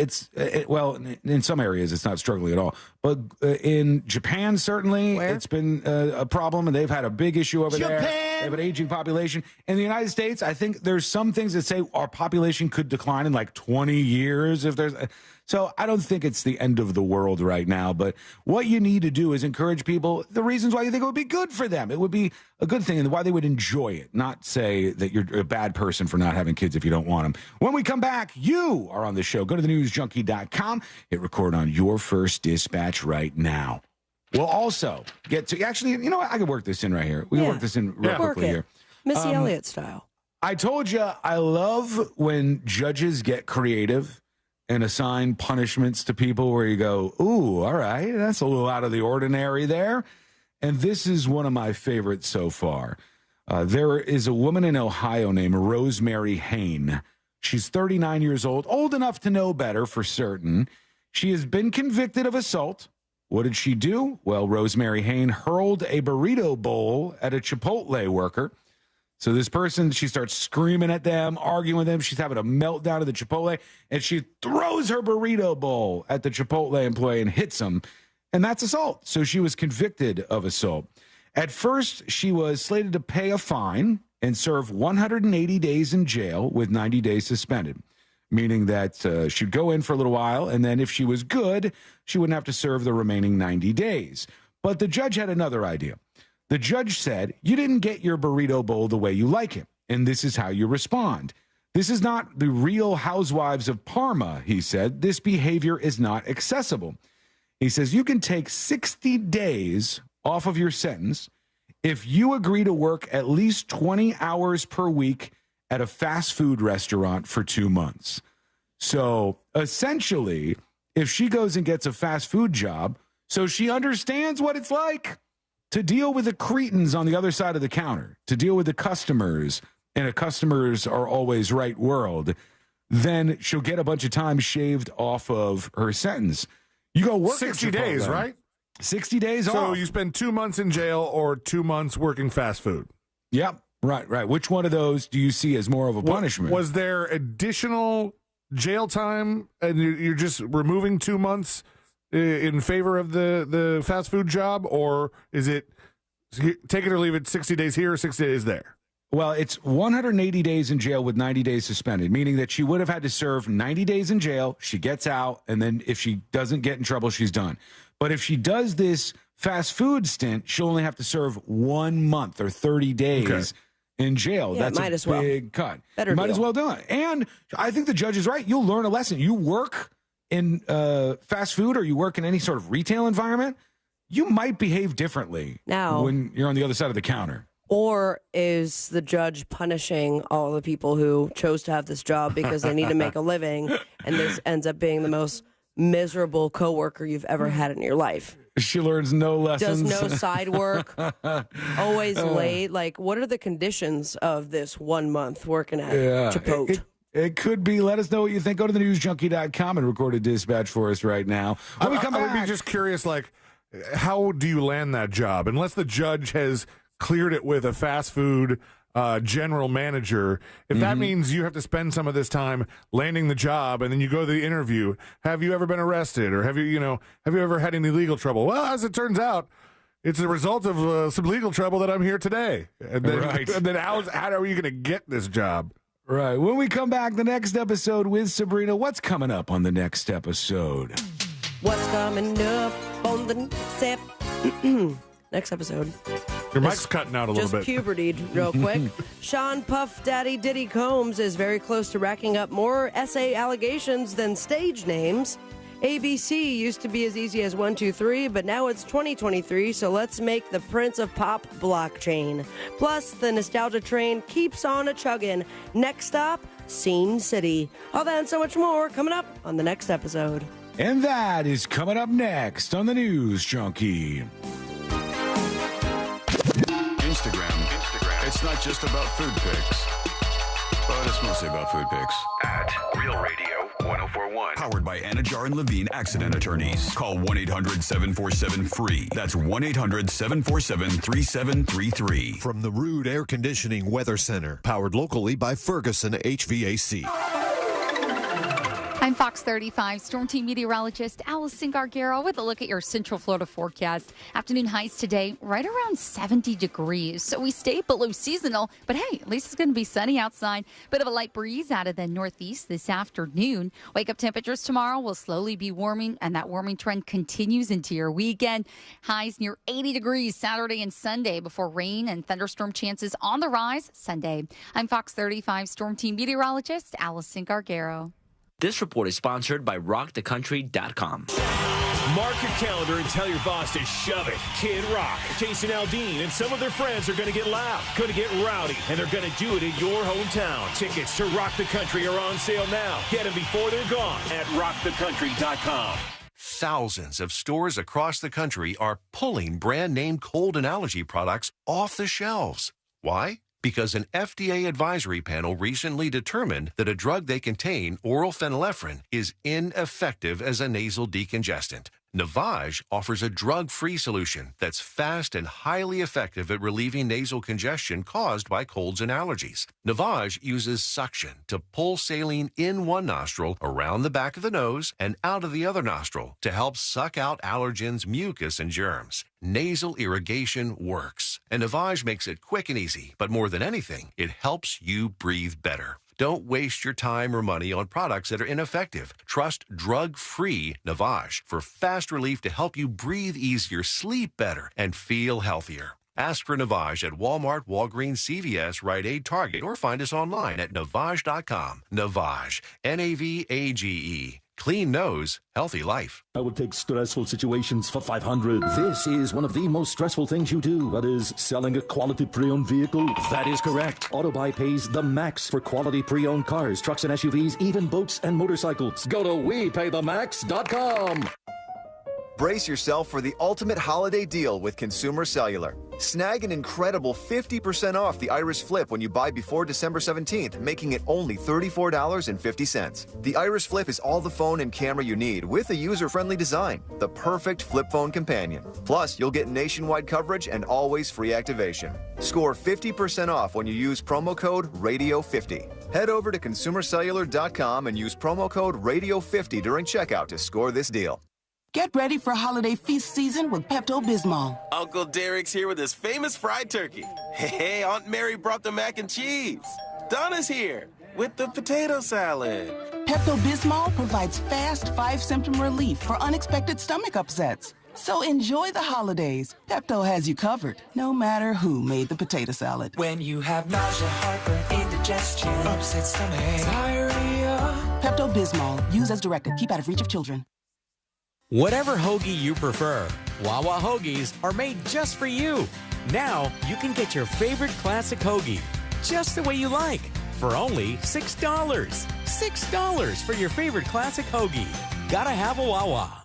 in some areas, it's not struggling at all. But in Japan, certainly, it's been a problem, and they've had a big issue over there. They have an aging population. In the United States, I think there's some things that say our population could decline in like 20 years. So I don't think it's the end of the world right now. But what you need to do is encourage people the reasons why you think it would be good for them. It would be a good thing and why they would enjoy it, not say that you're a bad person for not having kids if you don't want them. When we come back, you are on the show. Go to thenewsjunkie.com. Hit record on your first dispatch right now. We'll also get to, actually, you know what? I can work this in right here. We can work this in real quickly here. Missy Elliott style. I told you I love when judges get creative and assign punishments to people where you go, ooh, all right, that's a little out of the ordinary there. And this is one of my favorites so far. There is a woman in Ohio named Rosemary Hain. She's 39 years old enough to know better for certain. She has been convicted of assault. What did she do? Well, Rosemary Hain hurled a burrito bowl at a Chipotle worker. So this person, she starts screaming at them, arguing with them. She's having a meltdown at the Chipotle, and she throws her burrito bowl at the Chipotle employee and hits him. And that's assault. So she was convicted of assault. At first, she was slated to pay a fine and serve 180 days in jail with 90 days suspended, meaning that she'd go in for a little while, and then if she was good, she wouldn't have to serve the remaining 90 days. But the judge had another idea. The judge said, you didn't get your burrito bowl the way you like it, and this is how you respond. This is not the Real Housewives of Parma, he said. This behavior is not accessible. He says, you can take 60 days off of your sentence if you agree to work at least 20 hours per week at a fast food restaurant for 2 months. So essentially, if she goes and gets a fast food job, so she understands what it's like to deal with the cretins on the other side of the counter, to deal with the customers in a customers are always right world, then she'll get a bunch of time shaved off of her sentence. You go work 60 days, right? 60 days off. So you spend 2 months in jail or 2 months working fast food. Yep. Right. Which one of those do you see as more of a punishment? Was there additional jail time and you're just removing 2 months in favor of the fast food job, or is it take it or leave it, 60 days here, 60 days there? Well, it's 180 days in jail with 90 days suspended, meaning that she would have had to serve 90 days in jail. She gets out, and then if she doesn't get in trouble, she's done. But if she does this fast food stint, she'll only have to serve 1 month or 30 days in jail. Yeah, that's a big cut. Better might deal. as well do it. And I think the judge is right. You'll learn a lesson. You work in fast food or you work in any sort of retail environment, you might behave differently now when you're on the other side of the counter. Or is the judge punishing all the people who chose to have this job because they need to make a living, and this ends up being the most miserable coworker you've ever had in your life? She learns no lessons. Does no side work, always late. Like, what are the conditions of this 1 month working at Chipotle? It could be. Let us know what you think. Go to thenewsjunkie.com and record a dispatch for us right now. When we come back, I would be just curious, like, how do you land that job? Unless the judge has cleared it with a fast food general manager, if that means you have to spend some of this time landing the job and then you go to the interview, have you ever been arrested or have you ever had any legal trouble? Well, as it turns out, it's a result of some legal trouble that I'm here today. And then, and then how are you going to get this job? Right. When we come back, the next episode with Sabrina, what's coming up on the next episode? What's coming up on the next episode? Your mic's cutting out a little bit. Just puberty real quick. Sean Puff Daddy Diddy Combs is very close to racking up more essay allegations than stage names. ABC used to be as easy as 1, 2, 3, but now it's 2023, so let's make the Prince of Pop blockchain. Plus, the nostalgia train keeps on a-chugging. Next stop, Scene City. All that and so much more coming up on the next episode. And that is coming up next on the News Junkie. Instagram. It's not just about food pics, but it's mostly about food pics. At Real Radio 1041. Powered by Anajar and Levine Accident Attorneys. Call 1-800-747-FREE. That's 1-800-747-3733. From the Rude Air Conditioning Weather Center. Powered locally by Ferguson HVAC. I I'm Fox 35 Storm Team meteorologist Allison Gargaro with a look at your Central Florida forecast. Afternoon highs today right around 70 degrees. So we stay below seasonal, but hey, at least it's going to be sunny outside. Bit of a light breeze out of the northeast this afternoon. Wake up temperatures tomorrow will slowly be warming, and that warming trend continues into your weekend. Highs near 80 degrees Saturday and Sunday before rain and thunderstorm chances on the rise Sunday. I'm Fox 35 Storm Team meteorologist Allison Gargaro. This report is sponsored by RockTheCountry.com. Mark your calendar and tell your boss to shove it. Kid Rock, Jason Aldean, and some of their friends are going to get loud, going to get rowdy, and they're going to do it in your hometown. Tickets to Rock the Country are on sale now. Get them before they're gone at RockTheCountry.com. Thousands of stores across the country are pulling brand-name cold and allergy products off the shelves. Why? Because an FDA advisory panel recently determined that a drug they contain, oral phenylephrine, is ineffective as a nasal decongestant. Navage offers a drug-free solution that's fast and highly effective at relieving nasal congestion caused by colds and allergies. Navage uses suction to pull saline in one nostril, around the back of the nose, and out of the other nostril to help suck out allergens, mucus, and germs. Nasal irrigation works, and Navage makes it quick and easy, but more than anything, it helps you breathe better. Don't waste your time or money on products that are ineffective. Trust drug-free Navage for fast relief to help you breathe easier, sleep better, and feel healthier. Ask for Navage at Walmart, Walgreens, CVS, Rite Aid, Target, or find us online at Navage.com. Navage, N-A-V-A-G-E. Clean nose, healthy life. I will take stressful situations for 500. This is one of the most stressful things you do. That is selling a quality pre-owned vehicle. That is correct. AutoBuy pays the max for quality pre-owned cars, trucks and SUVs, even boats and motorcycles. Go to WePayTheMax.com. Brace yourself for the ultimate holiday deal with Consumer Cellular. Snag an incredible 50% off the Iris Flip when you buy before December 17th, making it only $34.50. The Iris Flip is all the phone and camera you need with a user-friendly design, the perfect flip phone companion. Plus, you'll get nationwide coverage and always free activation. Score 50% off when you use promo code RADIO50. Head over to ConsumerCellular.com and use promo code RADIO50 during checkout to score this deal. Get ready for holiday feast season with Pepto-Bismol. Uncle Derek's here with his famous fried turkey. Hey, Aunt Mary brought the mac and cheese. Donna's here with the potato salad. Pepto-Bismol provides fast 5-symptom relief for unexpected stomach upsets. So enjoy the holidays. Pepto has you covered, no matter who made the potato salad. When you have nausea, heartburn, indigestion, upset stomach, diarrhea. Pepto-Bismol. Use as directed. Keep out of reach of children. Whatever hoagie you prefer, Wawa Hoagies are made just for you. Now you can get your favorite classic hoagie just the way you like for only $6. $6 for your favorite classic hoagie. Gotta have a Wawa.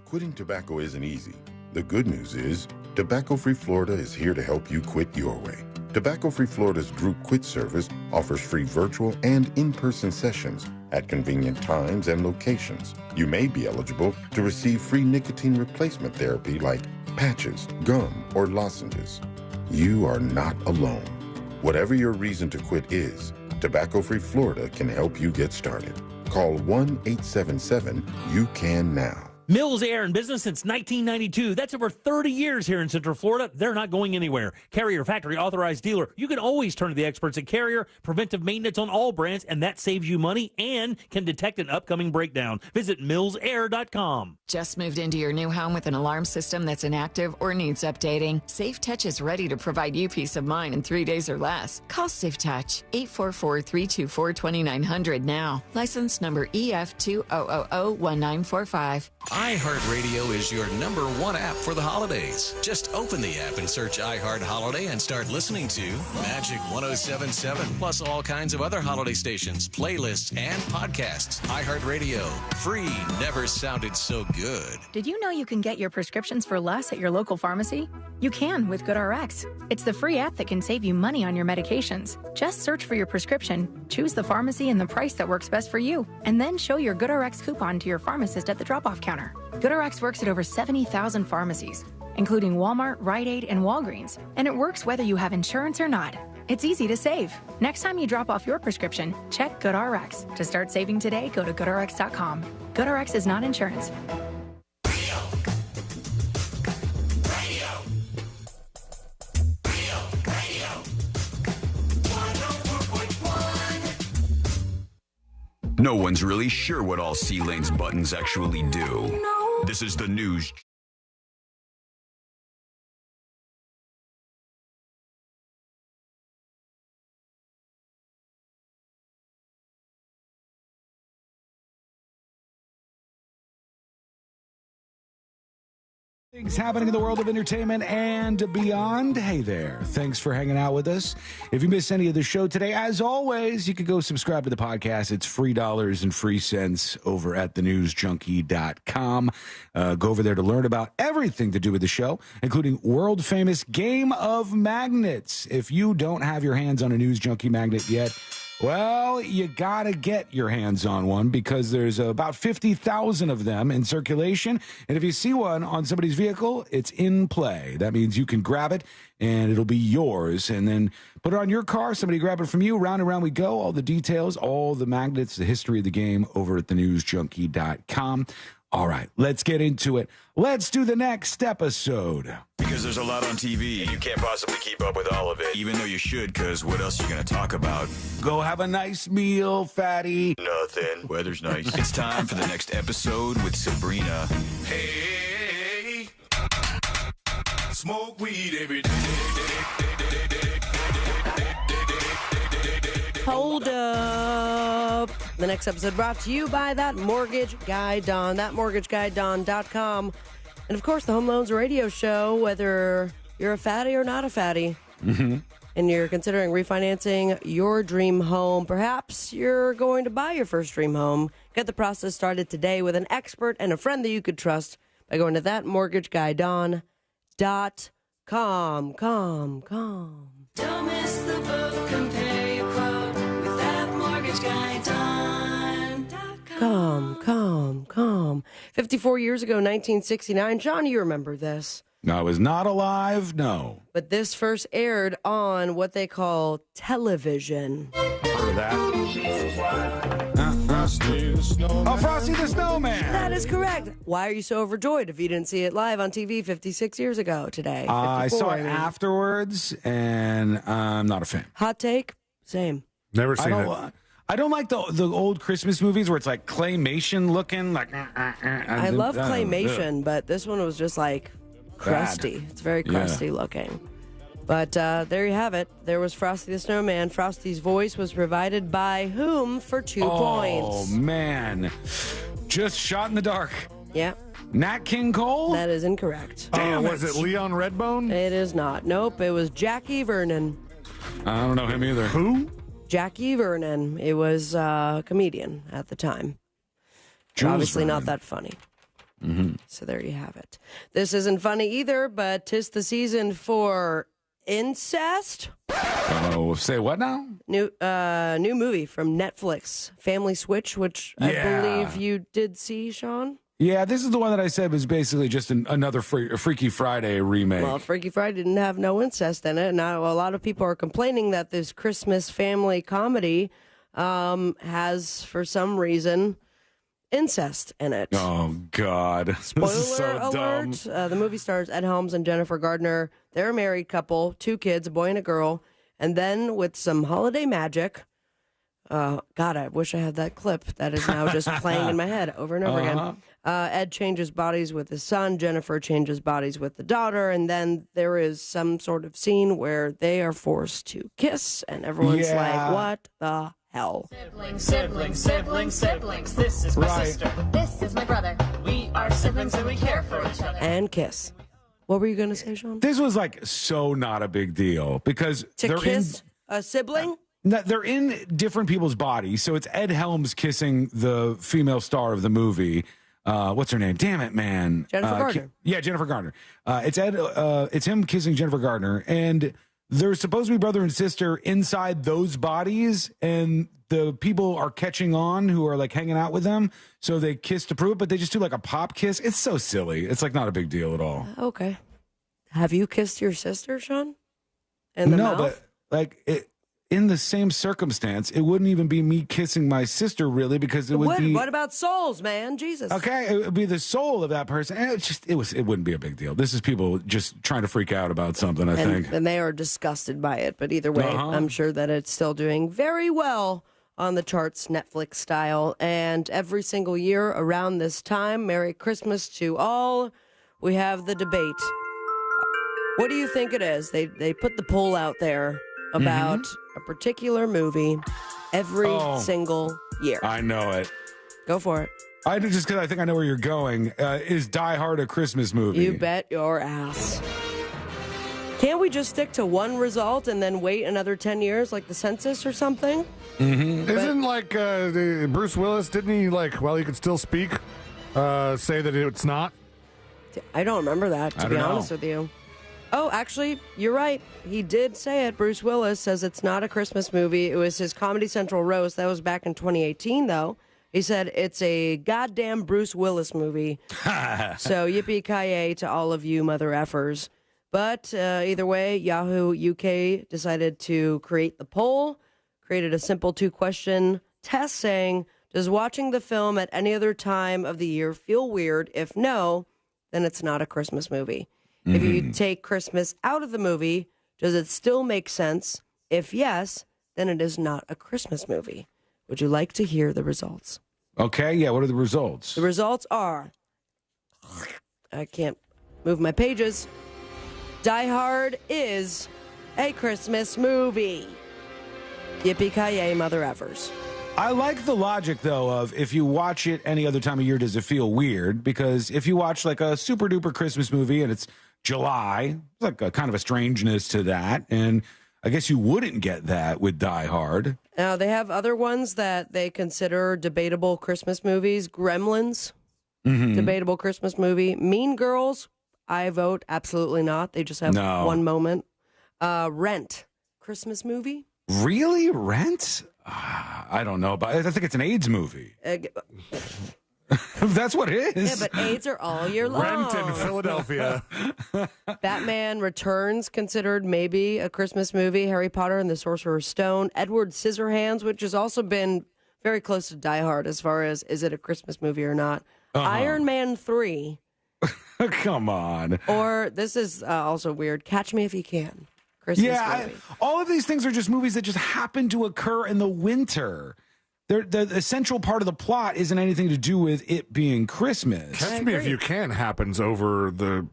Quitting tobacco isn't easy. The good news is, Tobacco-Free Florida is here to help you quit your way. Tobacco-Free Florida's Group Quit service offers free virtual and in-person sessions at convenient times and locations. You may be eligible to receive free nicotine replacement therapy like patches, gum, or lozenges. You are not alone. Whatever your reason to quit is, Tobacco-Free Florida can help you get started. Call 1-877-YOU-CAN-NOW. Mills Air in business since 1992. That's over 30 years here in Central Florida. They're not going anywhere. Carrier factory authorized dealer. You can always turn to the experts at Carrier. Preventive maintenance on all brands, and that saves you money and can detect an upcoming breakdown. Visit millsair.com. Just moved into your new home with an alarm system that's inactive or needs updating? Safe Touch is ready to provide you peace of mind in 3 days or less. Call Safe Touch 844-324-2900 now. License number EF2001945. iHeartRadio is your #1 app for the holidays. Just open the app and search iHeart Holiday and start listening to Magic 107.7, plus all kinds of other holiday stations, playlists, and podcasts. iHeartRadio. Free never sounded so good. Did you know you can get your prescriptions for less at your local pharmacy? You can with GoodRx. It's the free app that can save you money on your medications. Just search for your prescription, choose the pharmacy and the price that works best for you, and then show your GoodRx coupon to your pharmacist at the drop-off counter. GoodRx works at over 70,000 pharmacies, including Walmart, Rite Aid, and Walgreens, and it works whether you have insurance or not. It's easy to save. Next time you drop off your prescription, check GoodRx. To start saving today, go to goodrx.com. GoodRx is not insurance. No one's really sure what all C-Lane's buttons actually do. This is the news. Things happening in the world of entertainment and beyond. Hey there. Thanks for hanging out with us. If you missed any of the show today, as always, you can go subscribe to the podcast. It's free dollars and free cents over at thenewsjunkie.com. Go over there to learn about everything to do with the show, including world famous Game of Magnets. If you don't have your hands on a News Junkie magnet yet, well, you gotta get your hands on one because there's about 50,000 of them in circulation. And if you see one on somebody's vehicle, it's in play. That means you can grab it and it'll be yours. And then put it on your car. Somebody grab it from you. Round and round we go. All the details, all the magnets, the history of the game over at thenewsjunkie.com. All right, let's get into it. Let's do the next episode. Because there's a lot on TV, you can't possibly keep up with all of it, even though you should, because what else are you going to talk about? Go have a nice meal, fatty. Nothing. Weather's nice. It's time for the next episode with Sabrina. Hey, smoke weed every day. Hold up. The next episode brought to you by That Mortgage Guy Don, thatmortgageguyDon.com. And, of course, the Home Loans Radio Show, whether you're a fatty or not a fatty, and you're considering refinancing your dream home, perhaps you're going to buy your first dream home. Get the process started today with an expert and a friend that you could trust by going to thatmortgageguyDon.com. Don't miss the boat, compare your quote with thatmortgageguyDon.com. Come. 54 years ago, 1969. Sean, you remember this. I was not alive, no. But this first aired on what they call television. Heard of that? Oh, Frosty the Snowman. That is correct. Why are you so overjoyed if you didn't see it live on TV 56 years ago today? I saw it afterwards, and I'm not a fan. Hot take? Same. Never seen it. I don't like the old Christmas movies where it's like claymation looking. Like I love claymation, but this one was just like crusty. It's very crusty looking. But there you have it. There was Frosty the Snowman. Frosty's voice was provided by whom for 2 points? Oh, man. Just shot in the dark. Yeah. Nat King Cole? That is incorrect. Damn, was it Leon Redbone? It is not. Nope, it was Jackie Vernon. I don't know him either. Who? Jackie Vernon. It was a comedian at the time. Obviously Vernon. not that funny. So there you have it. This isn't funny either, but 'tis the season for incest. Oh, say what now? New movie from Netflix, Family Switch, which I believe you did see, Sean. Yeah, this is the one that I said was basically just another Freaky Friday remake. Well, Freaky Friday didn't have no incest in it. Now, a lot of people are complaining that this Christmas family comedy has, for some reason, incest in it. Oh, God. Spoiler This is so alert. dumb. The movie stars Ed Helms and Jennifer Gardner. They're a married couple, 2 kids, a boy and a girl. And then with some holiday magic, God, I wish I had that clip that is now just playing in my head over and over again. Ed changes bodies with his son. Jennifer changes bodies with the daughter. And then there is some sort of scene where they are forced to kiss. And everyone's like, what the hell? Siblings. This is my sister. This is my brother. We are siblings and we care for each other. And kiss. What were you going to say, Sean? This was like so not a big deal because To they're kiss a sibling? they're in different people's bodies. So it's Ed Helms kissing the female star of the movie. What's her name? Damn it, man. Jennifer Gardner. Yeah, Jennifer Gardner. It's him kissing Jennifer Gardner. And they're supposed to be brother and sister inside those bodies. And the people are catching on who are like hanging out with them. So they kiss to prove it, but they just do like a pop kiss. It's so silly. It's like not a big deal at all. Okay. Have you kissed your sister, Sean? In the mouth? in the same circumstance, it wouldn't even be me kissing my sister, really, because it would be. What about souls, man? Jesus. Okay, it would be the soul of that person. And it wouldn't be a big deal. This is people just trying to freak out about something, I think. And they are disgusted by it. But either way, I'm sure that it's still doing very well on the charts, Netflix style. And every single year around this time, Merry Christmas to all, we have the debate. What do you think it is? They put the poll out there about a particular movie every single year. I know it. Go for it. Just because I think I know where you're going. Is Die Hard a Christmas movie? You bet your ass. Can't we just stick to one result and then wait another 10 years like the census or something? Isn't like Bruce Willis, didn't he, while he could still speak, say that it's not? I don't remember that, to be honest with you. Oh, actually, you're right. He did say it. Bruce Willis says it's not a Christmas movie. It was his Comedy Central roast. That was back in 2018, though. He said it's a goddamn Bruce Willis movie. So yippee-ki-yay to all of you mother effers. But either way, Yahoo UK decided to create the poll, created a simple 2-question test saying, does watching the film at any other time of the year feel weird? If no, then it's not a Christmas movie. If you take Christmas out of the movie, does it still make sense? If yes, then it is not a Christmas movie. Would you like to hear the results? Okay, yeah, what are the results? The results are, I can't move my pages. Die Hard is a Christmas movie. Yippee-ki-yay, mother effers. I like the logic, though, of if you watch it any other time of year, does it feel weird? Because if you watch like a super-duper Christmas movie and it's July, it's like a kind of a strangeness to that. And I guess you wouldn't get that with Die Hard. Now, they have other ones that they consider debatable Christmas movies. Gremlins, debatable Christmas movie. Mean Girls, I vote absolutely not. They just have one moment. Rent, Christmas movie. Really? Rent? I don't know about it. I think it's an AIDS movie. That's what it is. Yeah, but AIDS are all year long. Rent in Philadelphia. Batman Returns, considered maybe a Christmas movie. Harry Potter and the Sorcerer's Stone. Edward Scissorhands, which has also been very close to Die Hard as far as is it a Christmas movie or not. Iron Man 3. Come on. Or this is also weird. Catch Me If You Can. Christmas movie. All of these things are just movies that just happen to occur in the winter. The essential part of the plot isn't anything to do with it being Christmas. Catch Me If You Can happens over the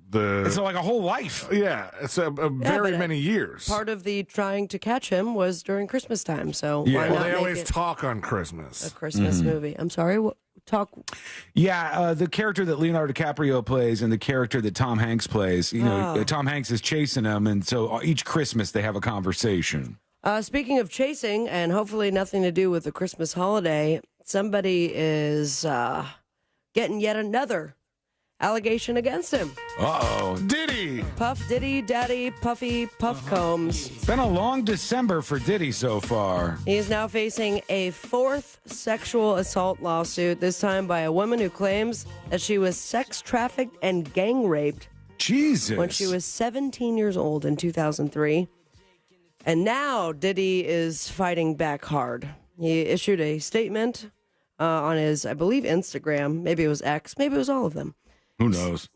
It's like a whole life. Yeah, it's a very many years. Part of the trying to catch him was during Christmas time, so why not they make always it talk on Christmas. a Christmas movie? I'm sorry, talk. Yeah, the character that Leonardo DiCaprio plays and the character that Tom Hanks plays, Tom Hanks is chasing him, and so each Christmas they have a conversation. Speaking of chasing, and hopefully nothing to do with the Christmas holiday, somebody is getting yet another allegation against him. Uh-oh. Diddy! Puff Diddy, Daddy, Puffy, Puff Combs. It's been a long December for Diddy so far. He is now facing a 4th sexual assault lawsuit, this time by a woman who claims that she was sex trafficked and gang raped. Jesus. When she was 17 years old in 2003. And now Diddy is fighting back hard. He issued a statement on his, I believe, Instagram. Maybe it was X. Maybe it was all of them. Who knows?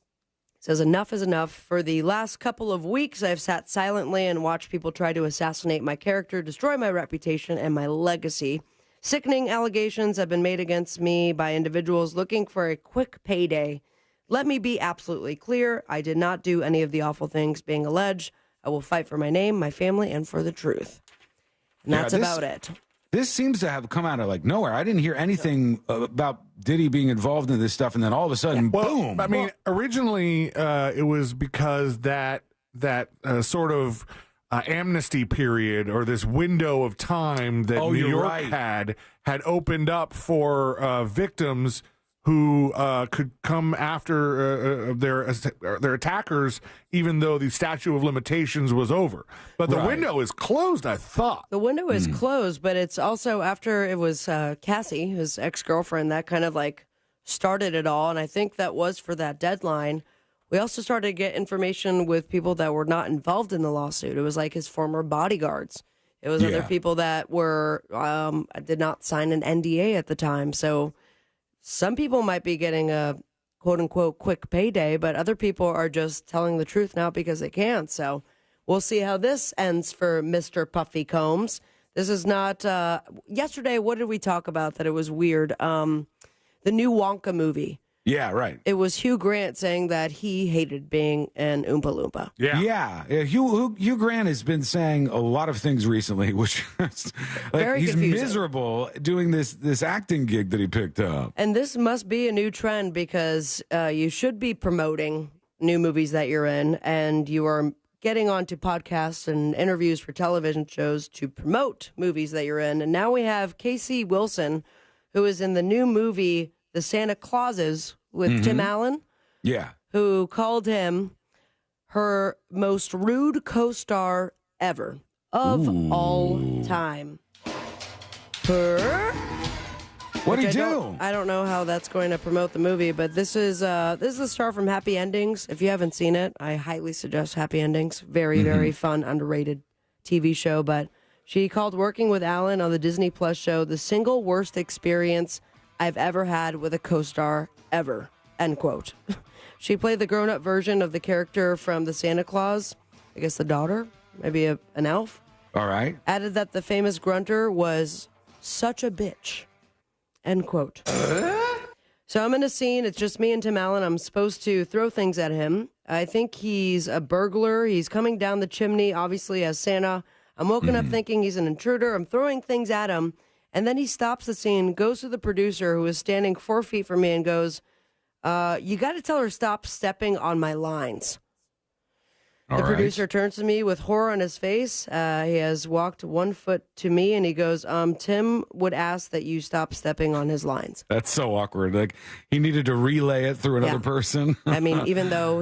Says, enough is enough. For the last couple of weeks, I've sat silently and watched people try to assassinate my character, destroy my reputation and my legacy. Sickening allegations have been made against me by individuals looking for a quick payday. Let me be absolutely clear. I did not do any of the awful things being alleged. I will fight for my name, my family, and for the truth. And that's about it. This seems to have come out of nowhere. I didn't hear anything about Diddy being involved in this stuff, and then all of a sudden, boom. I mean, originally it was because that sort of amnesty period or this window of time that New York had opened up for victims who could come after their attackers, even though the statute of limitations was over. But the window is closed, I thought. The window is closed, but it's also after it was Cassie, his ex-girlfriend, that kind of started it all. And I think that was for that deadline We also started to get information with people that were not involved in the lawsuit. It was like his former bodyguards. It was other people that were did not sign an NDA at the time. So some people might be getting a quote-unquote quick payday, but other people are just telling the truth now because they can. So we'll see how this ends for Mr. Puffy Combs. This is not... yesterday, what did we talk about that it was weird? The new Wonka movie. Yeah, right. It was Hugh Grant saying that he hated being an Oompa Loompa. Yeah. Hugh Grant has been saying a lot of things recently, which is Very he's confusing. miserable doing this acting gig that he picked up. And this must be a new trend because you should be promoting new movies that you're in, and you are getting onto podcasts and interviews for television shows to promote movies that you're in. And now we have Casey Wilson, who is in the new movie The Santa Clauses with Tim Allen. Yeah. Who called him her most rude co-star ever of all time. What'd he do? I don't know how that's going to promote the movie, but this is the star from Happy Endings. If you haven't seen it, I highly suggest Happy Endings. Very, very fun, underrated TV show. But she called working with Allen on the Disney Plus show the single worst experience I've ever had with a co-star ever, end quote. She played the grown-up version of the character from the Santa Claus, I guess the daughter, maybe an elf. All right. Added that the famous grunter was such a bitch, end quote. So I'm in a scene, it's just me and Tim Allen. I'm supposed to throw things at him. I think he's a burglar. He's coming down the chimney, obviously, as Santa. I'm woken up thinking he's an intruder. I'm throwing things at him. And then he stops the scene, goes to the producer who is standing 4 feet from me and goes, you got to tell her stop stepping on my lines. The producer turns to me with horror on his face. He has walked 1 foot to me and he goes, Tim would ask that you stop stepping on his lines. That's so awkward. Like he needed to relay it through another person. I mean, even though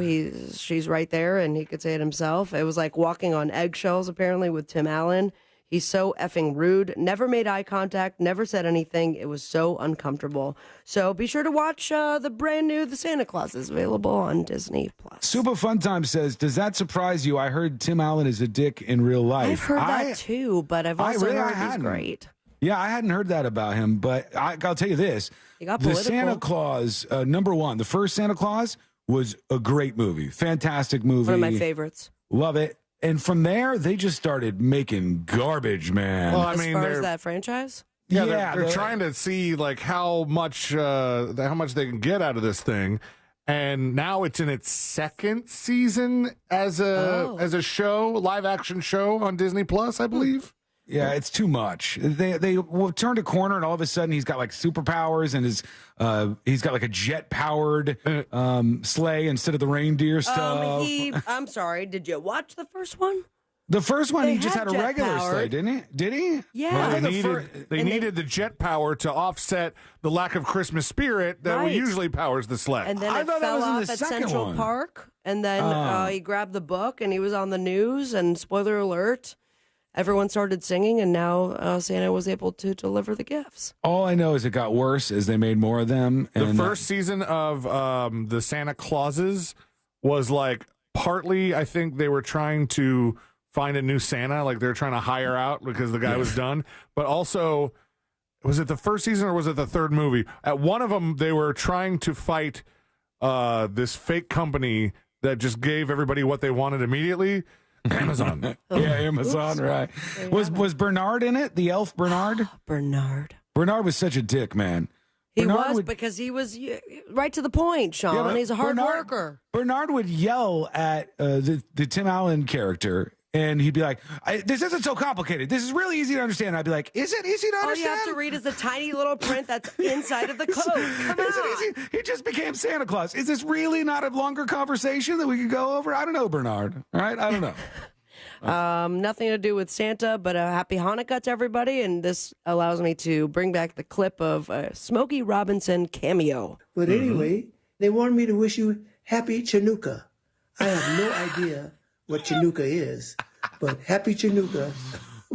she's right there and he could say it himself, it was like walking on eggshells apparently with Tim Allen. He's so effing rude, never made eye contact, never said anything. It was so uncomfortable. So be sure to watch the brand new The Santa Claus is available on Disney Plus. Super Fun Time says, does that surprise you? I heard Tim Allen is a dick in real life. I've heard that too, but I've also heard he's great. Yeah, I hadn't heard that about him, but I'll tell you this. He got the political. Santa Claus, number one, the first Santa Claus was a great movie. Fantastic movie. One of my favorites. Love it. And from there, they just started making garbage, man. Well, I mean, as far as that franchise? Yeah, they're trying to see like how much they can get out of this thing, and now it's in its second season as a show, live action show on Disney Plus, I believe. Yeah, it's too much. They turned a corner, and all of a sudden, he's got like superpowers, and he's got like a jet powered sleigh instead of the reindeer stuff. I'm sorry. Did you watch the first one? The first one, he just had a jet regular powered. sleigh, didn't he? Did he? Yeah. Well, they needed the jet power to offset the lack of Christmas spirit that usually powers the sleigh. And then it fell off at Central Park, and then he grabbed the book, and he was on the news, and spoiler alert, everyone started singing, and now Santa was able to deliver the gifts. All I know is it got worse as they made more of them. The first season of the Santa Clauses was like partly, I think they were trying to find a new Santa, like they're trying to hire out because the guy was done. But also, was it the first season or was it the third movie? At one of them, they were trying to fight this fake company that just gave everybody what they wanted immediately. Amazon. Yeah, Amazon, right. Was Bernard in it? The elf Bernard? Bernard. Bernard was such a dick, man. He because he was right to the point, Sean. Yeah, he's a hard worker. Bernard would yell at the Tim Allen character, and he'd be like, this isn't so complicated. This is really easy to understand. I'd be like, is it easy to understand? All you have to read is the tiny little print that's inside of the code. Come on. He just became Santa Claus. Is this really not a longer conversation that we could go over? I don't know, Bernard. All right? I don't know. Nothing to do with Santa, but a happy Hanukkah to everybody. And this allows me to bring back the clip of a Smokey Robinson cameo. But anyway, they wanted me to wish you happy Chanukah. I have no idea what Chanukah is, but happy Chanukah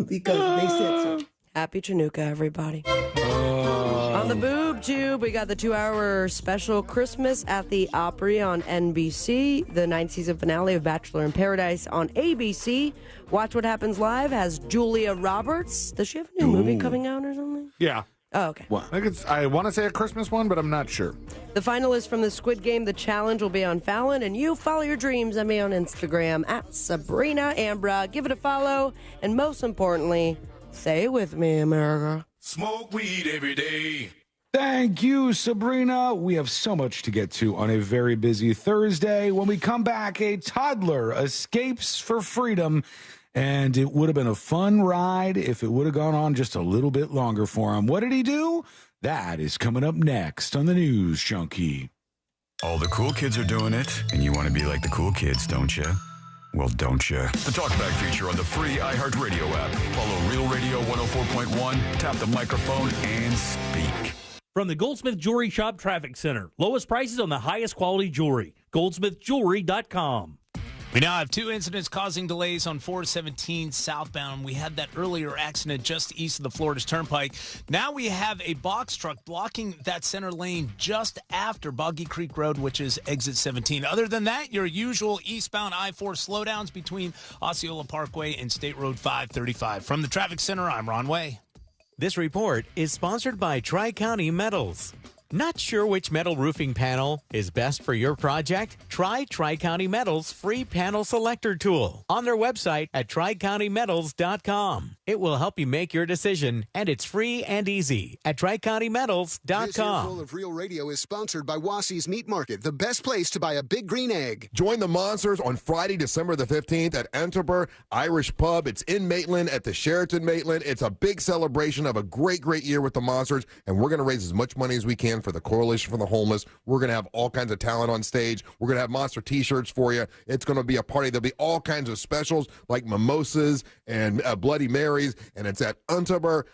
because they said so. Happy Chanukah, everybody. On the boob tube, we got the 2-hour special Christmas at the Opry on NBC, the 9th season finale of Bachelor in Paradise on ABC. Watch What Happens Live has Julia Roberts. Does she have a new movie coming out or something? Yeah. Oh, okay. I think I want to say a Christmas one, but I'm not sure. The finalists from the Squid Game, The Challenge, will be on Fallon, and you follow your dreams at me on Instagram at Sabrina Ambra. Give it a follow, and most importantly, say it with me, America. Smoke weed every day. Thank you, Sabrina. We have so much to get to on a very busy Thursday. When we come back, a toddler escapes for freedom, and it would have been a fun ride if it would have gone on just a little bit longer for him. What did he do? That is coming up next on the News Junkie. All the cool kids are doing it, and you want to be like the cool kids, don't you? Well, don't you? The Talkback feature on the free iHeartRadio app. Follow Real Radio 104.1, tap the microphone, and speak. From the Goldsmith Jewelry Shop Traffic Center. Lowest prices on the highest quality jewelry. GoldsmithJewelry.com. We now have 2 incidents causing delays on 417 southbound. We had that earlier accident just east of the Florida's Turnpike. Now we have a box truck blocking that center lane just after Boggy Creek Road, which is exit 17. Other than that, your usual eastbound I-4 slowdowns between Osceola Parkway and State Road 535. From the Traffic Center, I'm Ron Way. This report is sponsored by Tri-County Metals. Not sure which metal roofing panel is best for your project? Try Tri-County Metals' free panel selector tool on their website at tricountymetals.com. It will help you make your decision, and it's free and easy at tricountymetals.com. This earful of Real Radio is sponsored by Wassey's Meat Market, the best place to buy a big green egg. Join the Monsters on Friday, December the 15th at Enterber Irish Pub. It's in Maitland at the Sheraton Maitland. It's a big celebration of a great year with the Monsters, and we're going to raise as much money as we can for the Coalition for the Homeless. We're going to have all kinds of talent on stage. We're going to have Monster t-shirts for you. It's going to be a party. There'll be all kinds of specials like mimosas and Bloody Marys, and it's at Untaber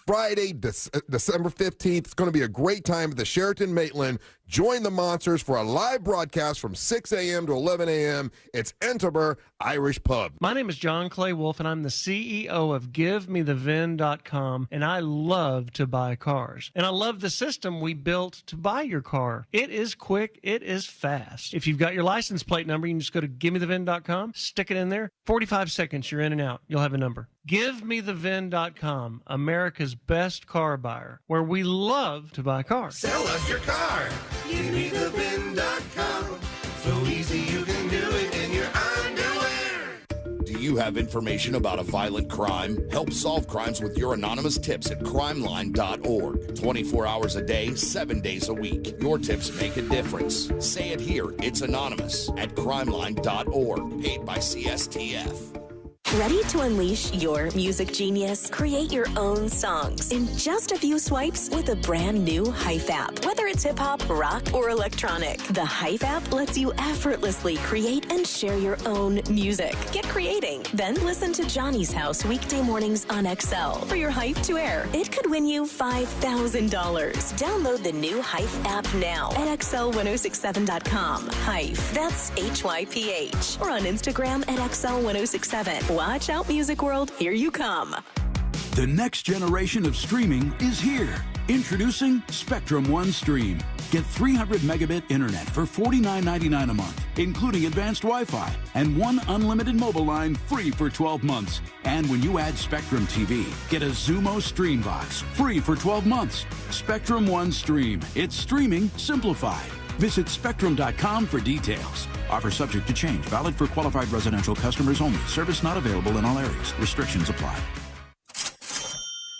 Friday, December 15th. It's going to be a great time at the Sheraton Maitland. Join the Monsters for a live broadcast from 6 a.m. to 11 a.m. It's Enterber Irish Pub. My name is John Clay Wolf, and I'm the CEO of GiveMeTheVin.com, and I love to buy cars. And I love the system we built to buy your car. It is quick. It is fast. If you've got your license plate number, you can just go to GiveMeTheVin.com, stick it in there. 45 seconds, you're in and out. You'll have a number. GiveMeTheVin.com, America's best car buyer, where we love to buy cars. Sell us your car. GiveMeTheVin.com. So easy you can do it in your underwear. Do you have information about a violent crime? Help solve crimes with your anonymous tips at crimeline.org. 24 hours a day, 7 days a week. Your tips make a difference. Say it here. It's anonymous at crimeline.org. Paid by CSTF. Ready to unleash your music genius? Create your own songs in just a few swipes with a brand new Hype app. Whether it's hip hop, rock, or electronic, the Hype app lets you effortlessly create and share your own music. Get creating. Then listen to Johnny's House weekday mornings on XL for your Hype to air. It could win you $5,000. Download the new Hype app now at XL1067.com. Hype. That's HYPH. Or on Instagram at XL1067. Watch out, Music World. Here you come. The next generation of streaming is here. Introducing Spectrum One Stream. Get 300 megabit internet for $49.99 a month, including advanced Wi-Fi, and one unlimited mobile line free for 12 months. And when you add Spectrum TV, get a Zumo Stream Box free for 12 months. Spectrum One Stream. It's streaming simplified. Visit Spectrum.com for details. Offer subject to change. Valid for qualified residential customers only. Service not available in all areas. Restrictions apply.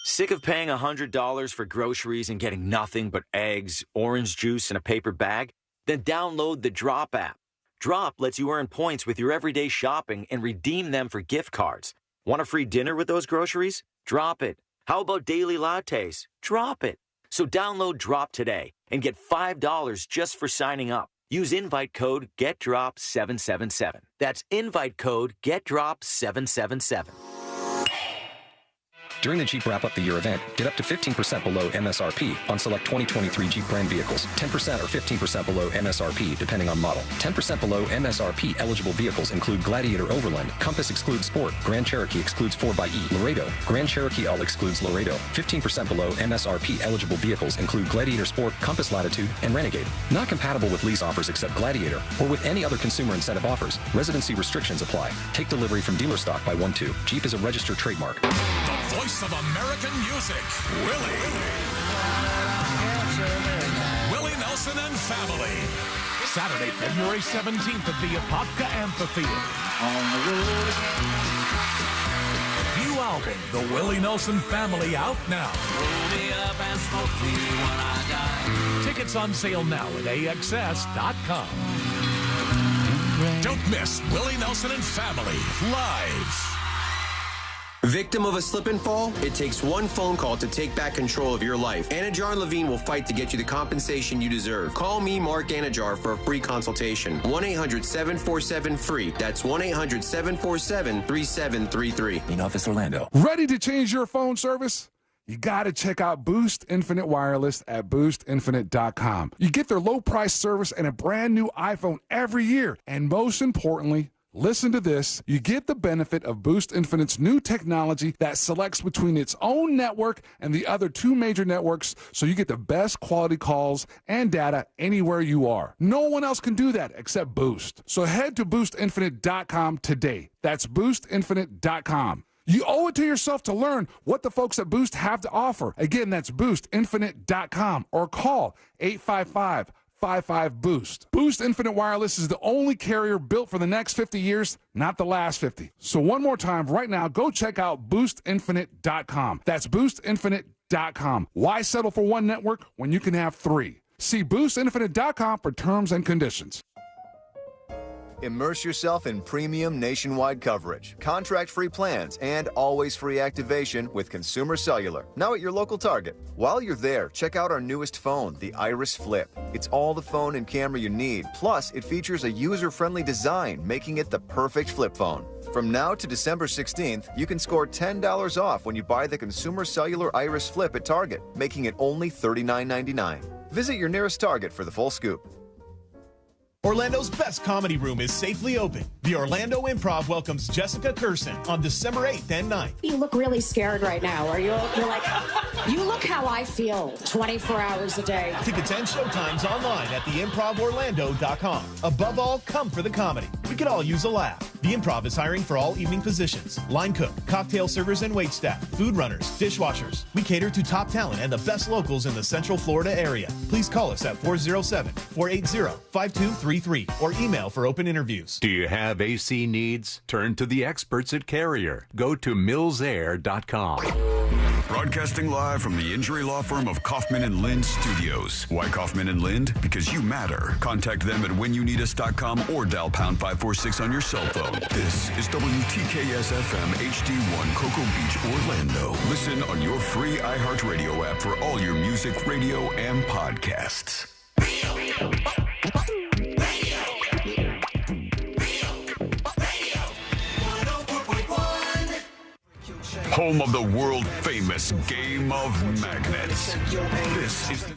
Sick of paying $100 for groceries and getting nothing but eggs, orange juice, and a paper bag? Then download the Drop app. Drop lets you earn points with your everyday shopping and redeem them for gift cards. Want a free dinner with those groceries? Drop it. How about daily lattes? Drop it. So download Drop today and get $5 just for signing up. Use invite code GetDrop777. That's invite code GetDrop777. During the Jeep Wrap Up the Year event, get up to 15% below MSRP on select 2023 Jeep brand vehicles. 10% or 15% below MSRP, depending on model. 10% below MSRP eligible vehicles include Gladiator Overland, Compass excludes Sport, Grand Cherokee excludes 4xe, Laredo, Grand Cherokee all excludes Laredo. 15% below MSRP eligible vehicles include Gladiator Sport, Compass Latitude, and Renegade. Not compatible with lease offers except Gladiator or with any other consumer incentive offers. Residency restrictions apply. Take delivery from dealer stock by 1/2. Jeep is a registered trademark. The voice of American music, Willie Nelson and Family. Saturday, February 17th at the Apopka Amphitheater. On the road again. New album, The Willie Nelson Family, out now. Roll me up and smoke me when I die. Tickets on sale now at AXS.com. Don't miss Willie Nelson and Family live. Victim of a slip and fall? It takes one phone call to take back control of your life. Anajar and Levine will fight to get you the compensation you deserve. Call me, Mark Anajar, for a free consultation. 1-800-747-FREE. That's 1-800-747-3733. In Office Orlando. Ready to change your phone service? You got to check out Boost Infinite Wireless at boostinfinite.com. You get their low-price service and a brand new iPhone every year. And most importantly, listen to this. You get the benefit of Boost Infinite's new technology that selects between its own network and the other two major networks, so you get the best quality calls and data anywhere you are. No one else can do that except Boost. So head to boostinfinite.com today. That's boostinfinite.com. You owe it to yourself to learn what the folks at Boost have to offer. Again, that's boostinfinite.com or call 855-55-BOOST. Boost Infinite Wireless is the only carrier built for the next 50 years, not the last 50. So one more time, right now, go check out boostinfinite.com. That's boostinfinite.com. Why settle for one network when you can have three? See boostinfinite.com for terms and conditions. Immerse yourself in premium nationwide coverage, contract-free plans, and always-free activation with Consumer Cellular, now at your local Target. While you're there, check out our newest phone, the Iris Flip. It's all the phone and camera you need, plus it features a user-friendly design, making it the perfect flip phone. From now to December 16th, you can score $10 off when you buy the Consumer Cellular Iris Flip at Target, making it only $39.99. Visit your nearest Target for the full scoop. Orlando's best comedy room is safely open. The Orlando Improv welcomes Jessica Kirsten on December 8th and 9th. You look really scared right now. You're like, you look how I feel 24 hours a day. Tickets and showtimes online at theimprovorlando.com. Above all, come for the comedy. We could all use a laugh. The Improv is hiring for all evening positions: line cook, cocktail servers and waitstaff, food runners, dishwashers. We cater to top talent and the best locals in the Central Florida area. Please call us at 407-480-5233 or email for open interviews. Do you have AC needs? Turn to the experts at Carrier. Go to millsair.com. Broadcasting live from the injury law firm of Kaufman and Lind Studios. Why Kaufman and Lind? Because you matter. Contact them at whenyounneedus.com or dial pound 546 on your cell phone. This is WTKS FM HD1 Cocoa Beach, Orlando. Listen on your free iHeartRadio app for all your music, radio, and podcasts. Home of the world famous Game of Magnets. This is the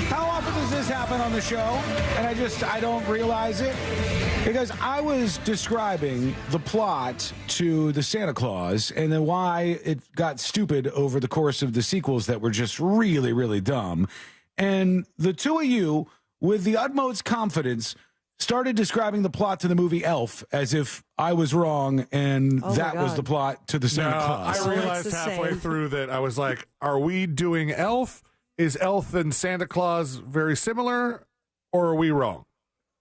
How often does this happen on the show? And I don't realize it. Because I was describing the plot to the Santa Claus and then why it got stupid over the course of the sequels that were just really, really dumb. And the two of you, with the utmost confidence, started describing the plot to the movie Elf as if I was wrong and that was the plot to the Santa Claus. I realized halfway through that I was like, are we doing Elf? Is Elf and Santa Claus very similar, or are we wrong?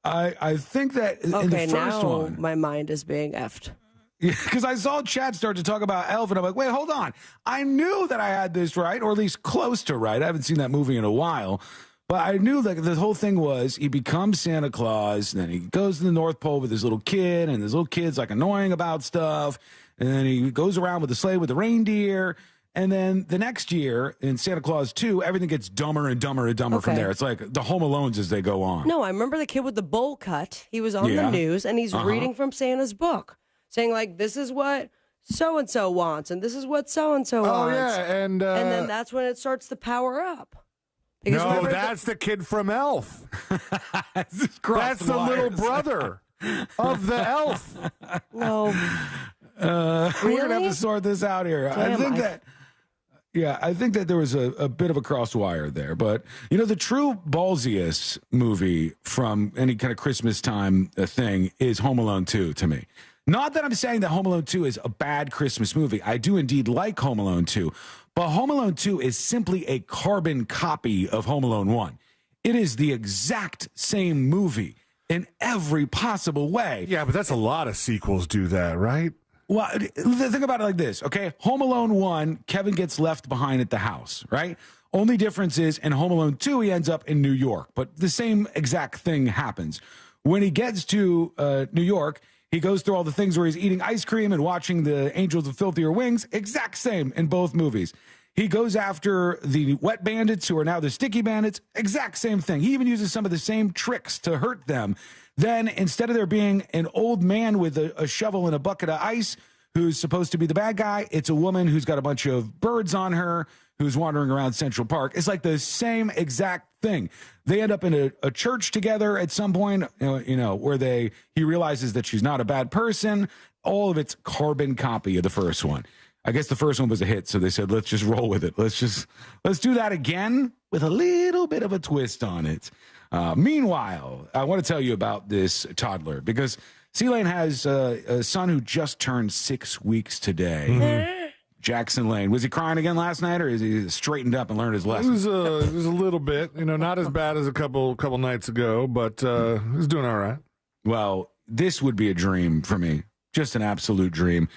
I think that in the first now one, my mind is being effed. Because I saw Chad start to talk about Elf, and I'm like, wait, hold on. I knew that I had this right, or at least close to right. I haven't seen that movie in a while. But I knew that the whole thing was he becomes Santa Claus, and then he goes to the North Pole with his little kid, and his little kid's like annoying about stuff. and then he goes around with the sleigh with the reindeer. And then the next year in Santa Claus 2, everything gets dumber and dumber and dumber from there. It's like the Home Alones as they go on. No, I remember the kid with the bowl cut. He was on the news, and he's reading from Santa's book, saying, like, this is what so-and-so wants, and this is what so-and-so wants. Oh, yeah, and then that's when it starts to power up. Because no, that's the kid from Elf. That's the little brother of the elf. No. We're going to have to sort this out here. I think that there was a bit of a cross wire there. But, the true ballsiest movie from any kind of Christmas time thing is Home Alone 2 to me. Not that I'm saying that Home Alone 2 is a bad Christmas movie. I do indeed like Home Alone 2. But Home Alone 2 is simply a carbon copy of Home Alone 1. It is the exact same movie in every possible way. Yeah, but that's a lot of sequels do that, right? Well, think about it like this, okay? Home Alone 1, Kevin gets left behind at the house, right? Only difference is in Home Alone 2, he ends up in New York. But the same exact thing happens. When he gets to New York, he goes through all the things where he's eating ice cream and watching the Angels with Filthier Wings. Exact same in both movies. He goes after the wet bandits who are now the sticky bandits. Exact same thing. He even uses some of the same tricks to hurt them. Then instead of there being an old man with a shovel and a bucket of ice who's supposed to be the bad guy, it's a woman who's got a bunch of birds on her who's wandering around Central Park. It's like the same exact thing. They end up in a church together at some point, where he realizes that she's not a bad person. All of it's carbon copy of the first one. I guess the first one was a hit, so they said, let's just roll with it. Let's do that again with a little bit of a twist on it. Meanwhile, I want to tell you about this toddler because C-Lane has a son who just turned 6 weeks today. Mm-hmm. Jackson Lane. Was he crying again last night, or is he straightened up and learned his lesson? It was a little bit, not as bad as a couple nights ago, but he's doing all right. Well, this would be a dream for me, just an absolute dream.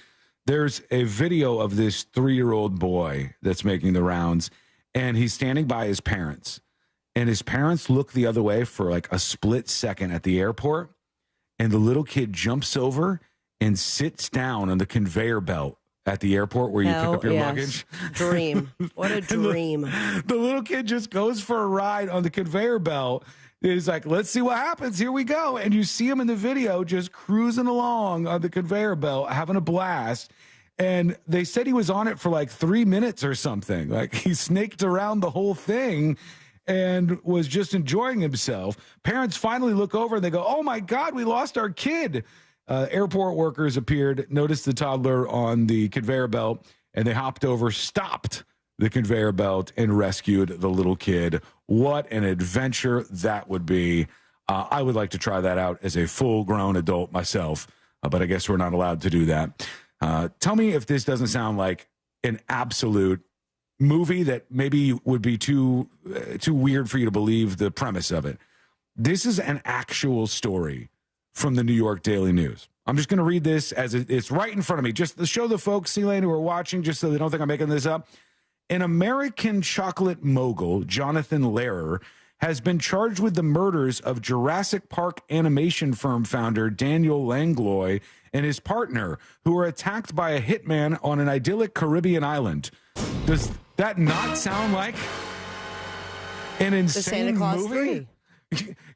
There's a video of this 3-year-old boy that's making the rounds, and he's standing by his parents, and his parents look the other way for like a split second at the airport, and the little kid jumps over and sits down on the conveyor belt at the airport where you pick up your luggage. Dream. What a dream. The little kid just goes for a ride on the conveyor belt. He's like, let's see what happens. Here we go. And you see him in the video just cruising along on the conveyor belt, having a blast. And they said he was on it for like 3 minutes or something. Like he snaked around the whole thing and was just enjoying himself. Parents finally look over and they go, oh my God, we lost our kid. Airport workers appeared, noticed the toddler on the conveyor belt, and they hopped over, stopped the conveyor belt, and rescued the little kid. What an adventure that would be. I would like to try that out as a full-grown adult myself, but I guess we're not allowed to do that. Tell me if this doesn't sound like an absolute movie that maybe would be too weird for you to believe the premise of it. This is an actual story from the New York Daily News. I'm just going to read this as it's right in front of me, just to show the folks, C-Lane, who are watching, just so they don't think I'm making this up. An American chocolate mogul, Jonathan Lehrer, has been charged with the murders of Jurassic Park animation firm founder Daniel Langlois and his partner, who were attacked by a hitman on an idyllic Caribbean island. Does that not sound like an insane the Santa Claus movie? 3.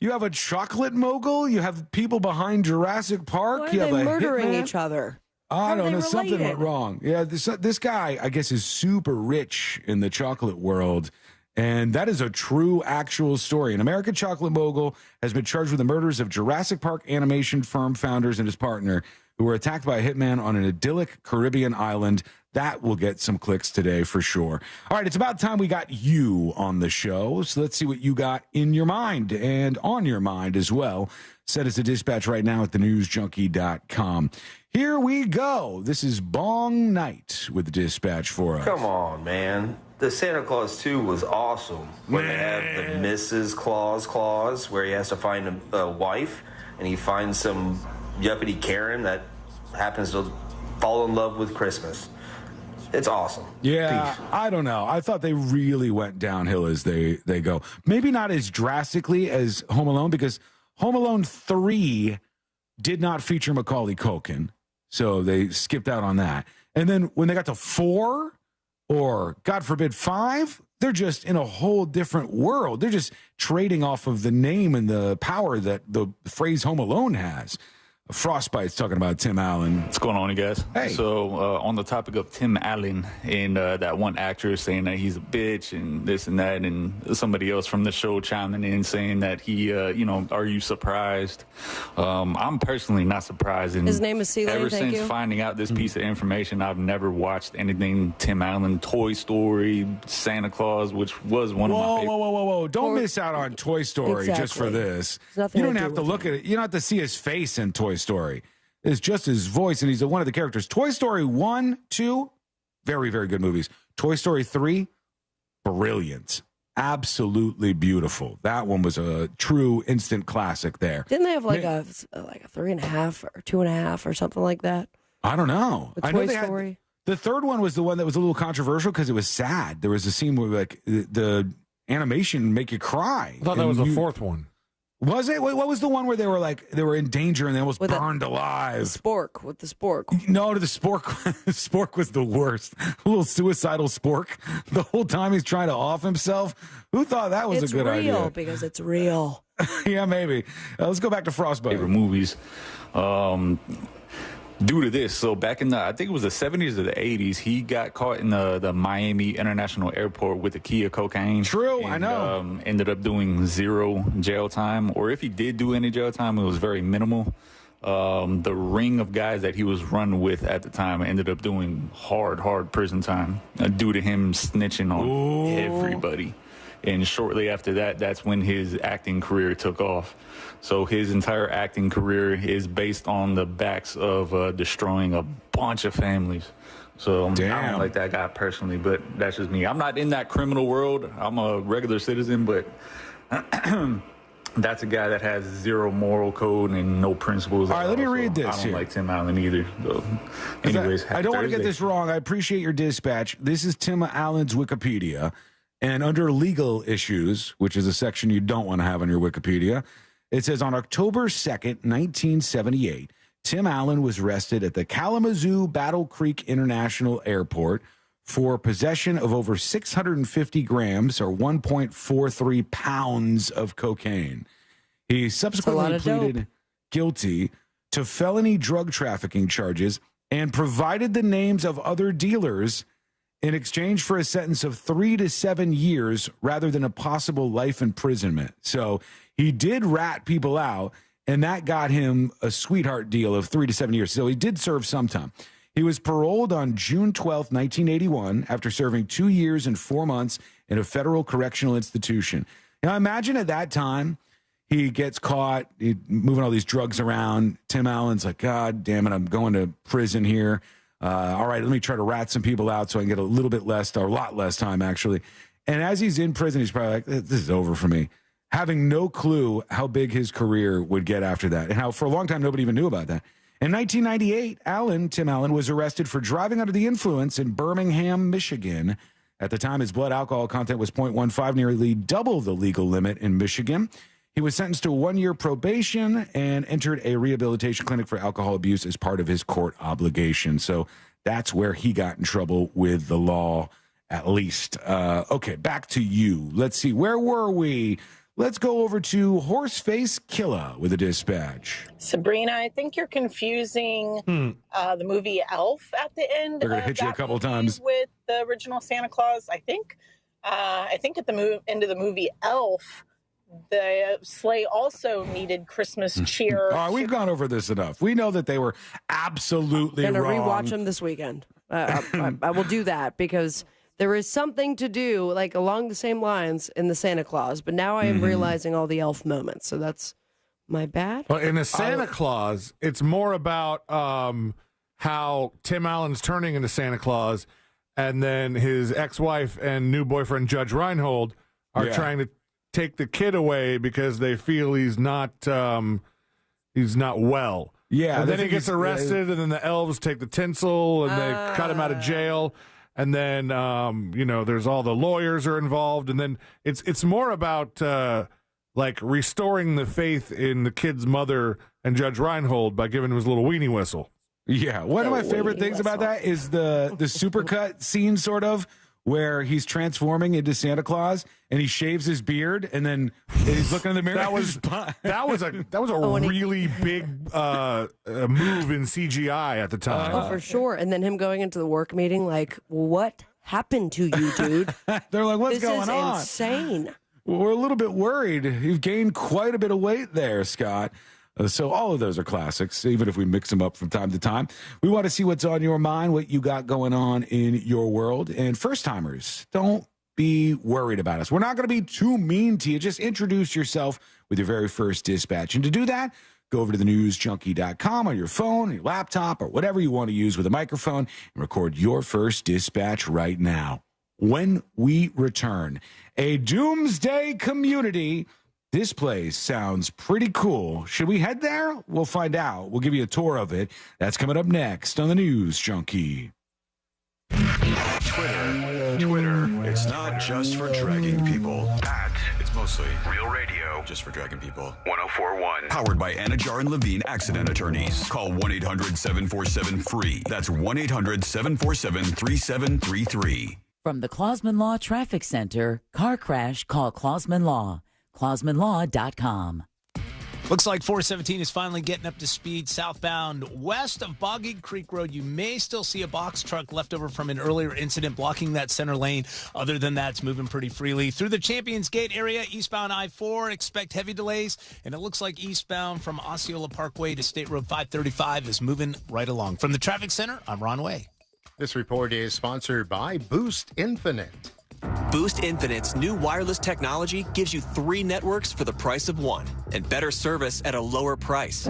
You have a chocolate mogul. You have people behind Jurassic Park. Why you are have they a murdering hitman. each other? I don't know. related? Something went wrong. Yeah, this guy, I guess, is super rich in the chocolate world. And that is a true, actual story. An American chocolate mogul has been charged with the murders of Jurassic Park animation firm founders and his partner, who were attacked by a hitman on an idyllic Caribbean island. That will get some clicks today for sure. All right, it's about time we got you on the show. So let's see what you got in your mind and on your mind as well. Send us a dispatch right now at thenewsjunkie.com. Here we go. This is Bong Night with the dispatch for us. Come on, man. The Santa Claus 2 was awesome. When they have the Mrs. Claus, where he has to find a wife, and he finds some yuppity Karen that happens to fall in love with Christmas. It's awesome. Yeah, Peace. I don't know. I thought they really went downhill as they go. Maybe not as drastically as Home Alone, because Home Alone 3 did not feature Macaulay Culkin. So they skipped out on that. And then when they got to 4 or, God forbid, 5, they're just in a whole different world. They're just trading off of the name and the power that the phrase Home Alone has. Frostbite's talking about Tim Allen. What's going on, you guys? Hey. So, on the topic of Tim Allen and that one actor saying that he's a bitch and this and that, and somebody else from the show chiming in saying that he, are you surprised? I'm personally not surprised. And his name is Celine, ever thank since you. finding out this piece of information, I've never watched anything Tim Allen, Toy Story, Santa Claus, which was one of my favorites. Whoa. Don't miss out on Toy Story just for this. nothing You don't to have do to with look at it. You don't have to see his face in Toy Story. It's just his voice, and he's one of the characters. Toy Story 1, 2, very, very good movies. Toy Story 3, brilliant. Absolutely beautiful. That one was a true instant classic there. Didn't they have like a 3.5 or 2.5 or something like that? I don't know. With I know Toy they Story? had, the third one was the one that was a little controversial because it was sad. There was a scene where like the animation make you cry. I thought that was the fourth one. Was it? What was the one where they were in danger and they almost burned alive? Spork, with the Spork. No, the Spork. Spork was the worst. A little suicidal Spork. The whole time he's trying to off himself. Who thought that was a good idea? It's real because it's real. Yeah, maybe. Let's go back to Frostbite. Favorite movies. Due to this, so back in I think it was the 70s or the 80s, he got caught in the Miami International Airport with a key of cocaine. True, and, I know. Ended up doing 0 jail time, or if he did do any jail time, it was very minimal. The ring of guys that he was run with at the time ended up doing hard prison time due to him snitching on everybody. And shortly after that, that's when his acting career took off. So his entire acting career is based on the backs of destroying a bunch of families. So I don't like that guy personally, but that's just me. I'm not in that criminal world. I'm a regular citizen, but that's a guy that has 0 moral code and no principles. All right, let me read this I don't here. like Tim Allen either. So, anyways, I don't want to get this wrong. I appreciate your dispatch. This is Tim Allen's Wikipedia. And under legal issues, which is a section you don't want to have on your Wikipedia, it says on October 2nd, 1978, Tim Allen was arrested at the Kalamazoo Battle Creek International Airport for possession of over 650 grams or 1.43 pounds of cocaine. He subsequently pleaded guilty to felony drug trafficking charges and provided the names of other dealers in exchange for a sentence of 3 to 7 years rather than a possible life imprisonment. So he did rat people out, and that got him a sweetheart deal of 3 to 7 years. So he did serve some time. He was paroled on June 12th, 1981, after serving 2 years and 4 months in a federal correctional institution. Now, imagine at that time, he gets caught moving all these drugs around. Tim Allen's like, God damn it, I'm going to prison here. All right, let me try to rat some people out so I can get a little bit less, or a lot less time, actually. And as he's in prison, he's probably like, this is over for me, having no clue how big his career would get after that, and how for a long time nobody even knew about that. In 1998, Tim Allen, was arrested for driving under the influence in Birmingham, Michigan. At the time, his blood alcohol content was 0.15, nearly double the legal limit in Michigan. He was sentenced to 1 year probation and entered a rehabilitation clinic for alcohol abuse as part of his court obligation. So that's where he got in trouble with the law, at least. Okay, back to you. Let's see. Where were we? Let's go over to Horseface Killa with a dispatch. Sabrina, I think you're confusing the movie Elf at the end. They're going to hit you a couple times. With the original Santa Claus, I think. I think at the end of the movie Elf, the sleigh also needed Christmas cheer. All right, we've gone over this enough. We know that they were absolutely I'm wrong. going to rewatch them this weekend. I will do that because there is something to do, like along the same lines in the Santa Claus. But now I am realizing all the elf moments. So that's my bad. Well, in the Santa Claus, it's more about how Tim Allen's turning into Santa Claus, and then his ex-wife and new boyfriend, Judge Reinhold, are trying to take the kid away because they feel he's not well. Yeah, and then he gets arrested, and then the elves take the tinsel and they cut him out of jail. And then there's all the lawyers are involved, and then it's more about like restoring the faith in the kid's mother and Judge Reinhold by giving him his little weenie whistle. Yeah, one of my favorite things about that is the supercut scene, sort of, where he's transforming into Santa Claus and he shaves his beard and then he's looking in the mirror. That was a really big move in CGI at the time. Oh, for sure. And then him going into the work meeting, like, what happened to you, dude? They're like, what's going on? This is insane. Well, we're a little bit worried. You've gained quite a bit of weight there, Scott. So all of those are classics, even if we mix them up from time to time. We want to see what's on your mind, what you got going on in your world. And first-timers, don't be worried about us. We're not going to be too mean to you. Just introduce yourself with your very first dispatch. And to do that, go over to thenewsjunkie.com on your phone, your laptop, or whatever you want to use with a microphone and record your first dispatch right now. When we return, a doomsday community. This place sounds pretty cool. Should we head there? We'll find out. We'll give you a tour of it. That's coming up next on the News Junkie. Twitter. It's not just for dragging people. It's mostly real radio, just for dragging people. 104.1. Powered by Anajar and Levine Accident Attorneys. Call 1-800-747-FREE. That's 1-800-747-3733. From the Clausman Law Traffic Center, car crash, call Clausman Law. ClausmanLaw.com. Looks like 417 is finally getting up to speed southbound west of Boggy Creek Road. You may still see a box truck left over from an earlier incident blocking that center lane. Other than that, it's moving pretty freely. Through the Champions Gate area, eastbound I-4, expect heavy delays. And it looks like eastbound from Osceola Parkway to State Road 535 is moving right along. From the traffic center, I'm Ron Way. This report is sponsored by Boost Infinite. Boost Infinite's new wireless technology gives you 3 networks for the price of 1 and better service at a lower price.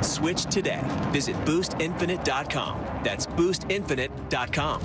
Switch today. Visit boostinfinite.com. That's boostinfinite.com.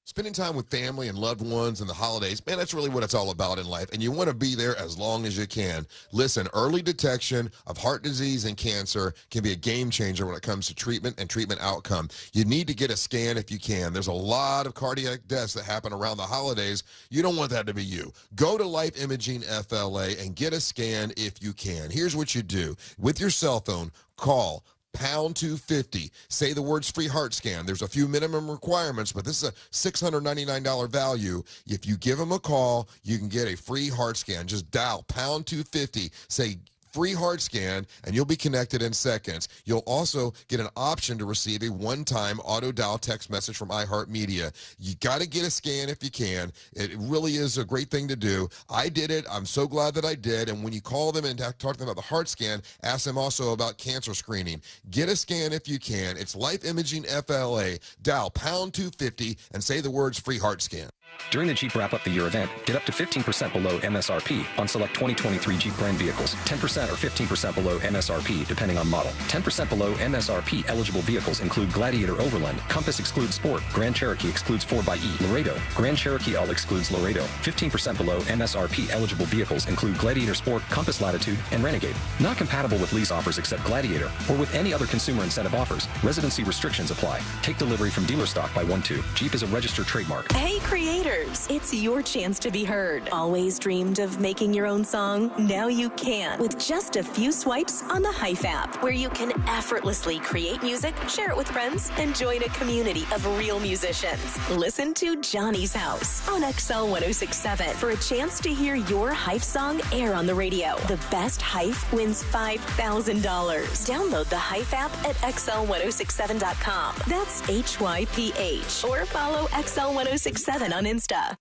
Spending time with family and loved ones in the holidays, man, that's really what it's all about in life. And you want to be there as long as you can. Listen, early detection of heart disease and cancer can be a game changer when it comes to treatment and treatment outcome. You need to get a scan if you can. There's a lot of cardiac deaths that happen around the holidays. You don't want that to be you. Go to Life Imaging FLA and get a scan if you can. Here's what you do. With your cell phone, call pound 250. Say the words free heart scan. There's a few minimum requirements, but this is a $699 value. If you give them a call, you can get a free heart scan. Just dial pound 250. Say free heart scan, and you'll be connected in seconds. You'll also get an option to receive a one-time auto-dial text message from iHeartMedia. You got to get a scan if you can. It really is a great thing to do. I did it. I'm so glad that I did. And when you call them and talk to them about the heart scan, ask them also about cancer screening. Get a scan if you can. It's Life Imaging FLA. Dial pound 250 and say the words free heart scan. During the Jeep Wrap Up the Year event, get up to 15% below MSRP on select 2023 Jeep brand vehicles. 10% or 15% below MSRP, depending on model. 10% below MSRP eligible vehicles include Gladiator Overland, Compass excludes Sport, Grand Cherokee excludes 4xe, Laredo, Grand Cherokee all excludes Laredo. 15% below MSRP eligible vehicles include Gladiator Sport, Compass Latitude, and Renegade. Not compatible with lease offers except Gladiator or with any other consumer incentive offers. Residency restrictions apply. Take delivery from dealer stock by 1/2. Jeep is a registered trademark. Hey, creators! It's your chance to be heard. Always dreamed of making your own song? Now you can with just a few swipes on the Hype app, where you can effortlessly create music, share it with friends, and join a community of real musicians. Listen to Johnny's House on XL 106.7 for a chance to hear your Hype song air on the radio. The best Hype wins $5,000. Download the Hype app at XL1067.com. That's HYPH. Or follow XL1067 on Insta.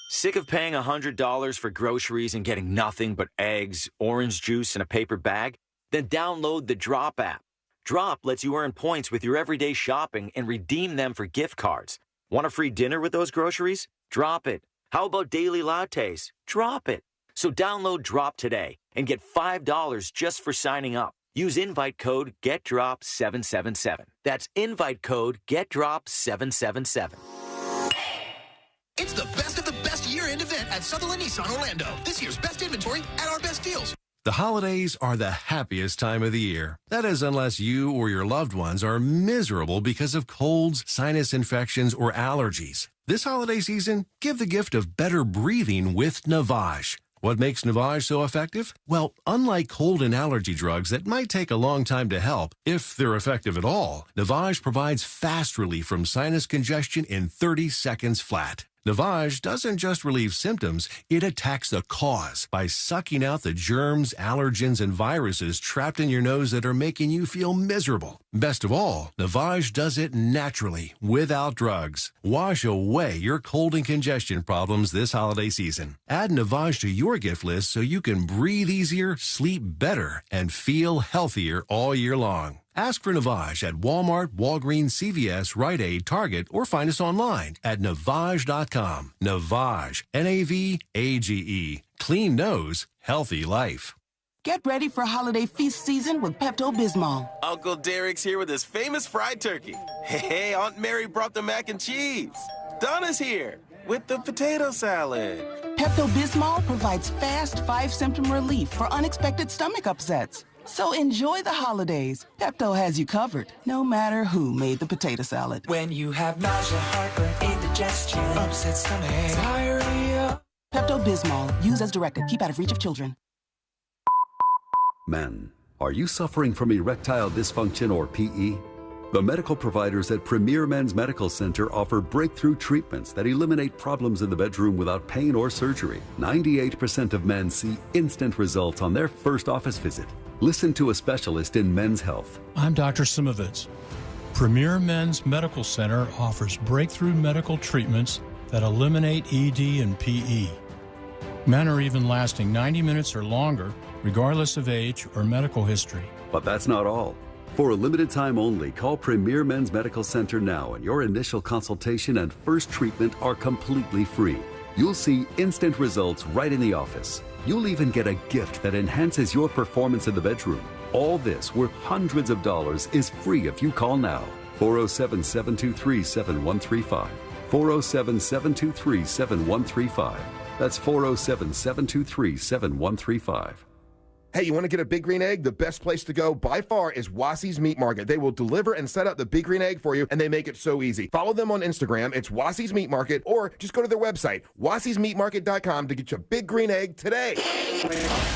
Sick of paying $100 for groceries and getting nothing but eggs, orange juice, and a paper bag? Then download the Drop app. Drop lets you earn points with your everyday shopping and redeem them for gift cards. Want a free dinner with those groceries? Drop it. How about daily lattes? Drop it. So download Drop today and get $5 just for signing up. Use invite code GetDrop777. That's invite code GetDrop777. It's the best of the best year-end event at Sutherland Nissan Orlando. This year's best inventory at our best deals. The holidays are the happiest time of the year. That is, unless you or your loved ones are miserable because of colds, sinus infections, or allergies. This holiday season, give the gift of better breathing with Navage. What makes Navage so effective? Well, unlike cold and allergy drugs that might take a long time to help, if they're effective at all, Navage provides fast relief from sinus congestion in 30 seconds flat. Navage doesn't just relieve symptoms, it attacks the cause by sucking out the germs, allergens, and viruses trapped in your nose that are making you feel miserable. Best of all, Navage does it naturally, without drugs. Wash away your cold and congestion problems this holiday season. Add Navage to your gift list so you can breathe easier, sleep better, and feel healthier all year long. Ask for Navage at Walmart, Walgreens, CVS, Rite Aid, Target, or find us online at Navage.com. Navage, Navage. Clean nose, healthy life. Get ready for holiday feast season with Pepto-Bismol. Uncle Derek's here with his famous fried turkey. Hey, Aunt Mary brought the mac and cheese. Donna's here with the potato salad. Pepto-Bismol provides fast 5-symptom relief for unexpected stomach upsets. So enjoy the holidays. Pepto has you covered, no matter who made the potato salad. When you have nausea, heartburn, indigestion, upset stomach, diarrhea. Pepto-Bismol. Use as directed. Keep out of reach of children. Men, are you suffering from erectile dysfunction or PE? The medical providers at Premier Men's Medical Center offer breakthrough treatments that eliminate problems in the bedroom without pain or surgery. 98% of men see instant results on their first office visit. Listen to a specialist in men's health. I'm Dr. Simovitz. Premier Men's Medical Center offers breakthrough medical treatments that eliminate ED and PE. Men are even lasting 90 minutes or longer, regardless of age or medical history. But that's not all. For a limited time only, call Premier Men's Medical Center now, and your initial consultation and first treatment are completely free. You'll see instant results right in the office. You'll even get a gift that enhances your performance in the bedroom. All this, worth hundreds of dollars, is free if you call now. 407-723-7135. 407-723-7135. That's 407-723-7135. Hey, you want to get a Big Green Egg? The best place to go by far is Wassie's Meat Market. They will deliver and set up the Big Green Egg for you, and they make it so easy. Follow them on Instagram. It's Wassie's Meat Market, or just go to their website, wassiesmeatmarket.com, to get your Big Green Egg today.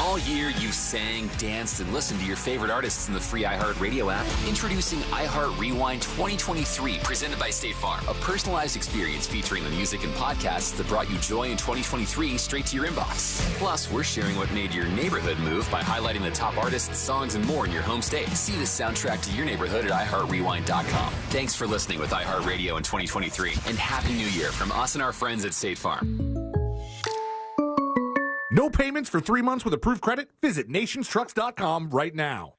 All year, you sang, danced, and listened to your favorite artists in the free iHeartRadio app. Introducing iHeart Rewind 2023, presented by State Farm. A personalized experience featuring the music and podcasts that brought you joy in 2023 straight to your inbox. Plus, we're sharing what made your neighborhood move by highlighting the top artists, songs, and more in your home state. See the soundtrack to your neighborhood at iHeartRewind.com. Thanks for listening with iHeartRadio in 2023, and Happy New Year from us and our friends at State Farm. No payments for 3 months with approved credit? Visit nationstrucks.com right now.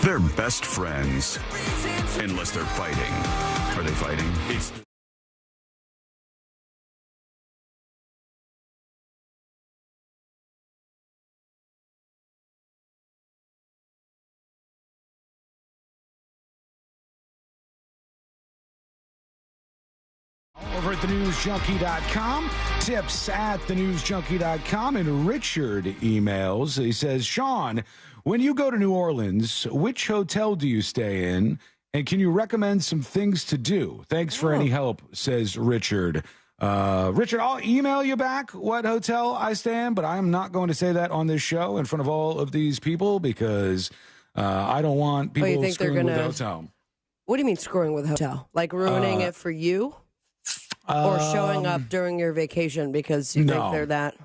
They're best friends. Unless they're fighting. Are they fighting? It's Over at thenewsjunkie.com, tips at thenewsjunkie.com, and Richard emails. He says, Sean, when you go to New Orleans, which hotel do you stay in? And can you recommend some things to do? Thanks for any help, says Richard. Richard, I'll email you back what hotel I stay in, but I'm not going to say that on this show in front of all of these people because I don't want people screwing with the hotel. What do you mean screwing with the hotel? Like ruining it for you? Or showing up during your vacation because you think they're that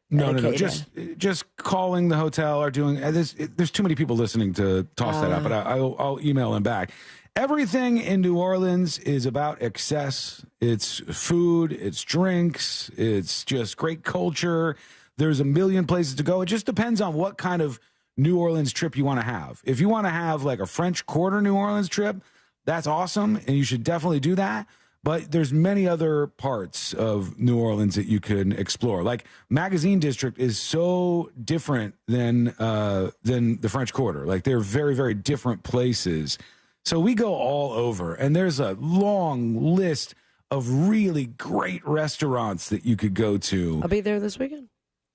dedicated? No. Just calling the hotel or doing. There's too many people listening to toss that out, but I'll email them back. Everything in New Orleans is about excess. It's food, it's drinks, it's just great culture. There's a million places to go. It just depends on what kind of New Orleans trip you want to have. If you want to have like a French Quarter New Orleans trip, that's awesome, and you should definitely do that. But there's many other parts of New Orleans that you can explore. Like Magazine District is so different than the French Quarter. Like they're very, very different places. So we go all over, and there's a long list of really great restaurants that you could go to. I'll be there this weekend.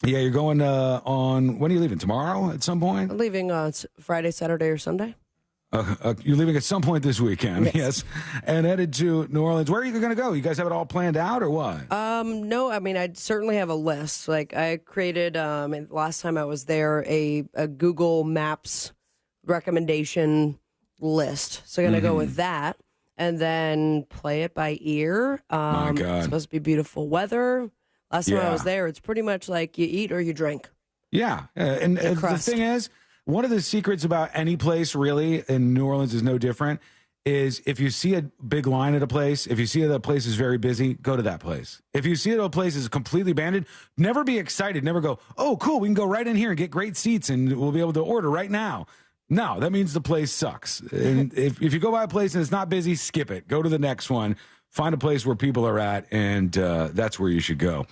Yeah, you're going on. When are you leaving? Tomorrow at some point? I'm leaving Friday, Saturday, or Sunday. You're leaving at some point this weekend, yes, and headed to New Orleans. Where are you going to go? You guys have it all planned out, or what? No, I mean, I certainly have a list. Like, I created, last time I was there, a Google Maps recommendation list. So I'm going to go with that and then play it by ear. My God. It's supposed to be beautiful weather. Last time I was there, it's pretty much like you eat or you drink. Yeah, and the thing is, one of the secrets about any place, really, in New Orleans is no different, is if you see a big line at a place, if you see that a place is very busy, go to that place. If you see that a place is completely abandoned, never be excited. Never go, oh, cool, we can go right in here and get great seats and we'll be able to order right now. No, that means the place sucks. And if you go by a place and it's not busy, skip it. Go to the next one. Find a place where people are at, and that's where you should go.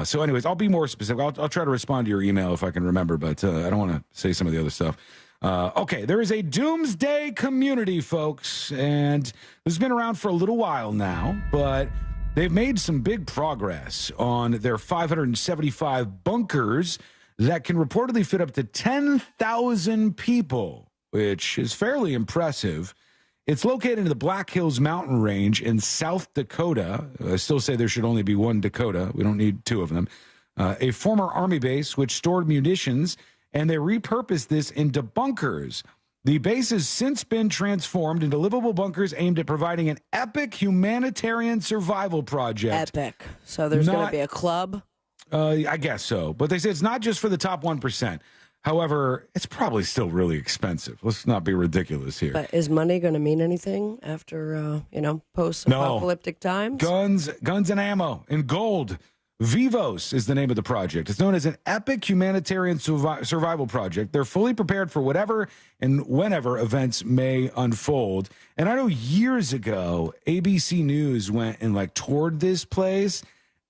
So anyways, I'll be more specific. I'll try to respond to your email if I can remember, but I don't want to say some of the other stuff. Okay, there is a doomsday community, folks, and this has been around for a little while now, but they've made some big progress on their 575 bunkers that can reportedly fit up to 10,000 people, which is fairly impressive. It's located in the Black Hills Mountain Range in South Dakota. I still say there should only be one Dakota. We don't need two of them. A former Army base which stored munitions, and they repurposed this into bunkers. The base has since been transformed into livable bunkers aimed at providing an epic humanitarian survival project. Epic. So there's going to be a club? I guess so. But they say it's not just for the top 1%. However, it's probably still really expensive. Let's not be ridiculous here. But is money going to mean anything after, post-apocalyptic times? Guns and ammo and gold. Vivos is the name of the project. It's known as an epic humanitarian survival project. They're fully prepared for whatever and whenever events may unfold. And I know years ago, ABC News went and toured this place,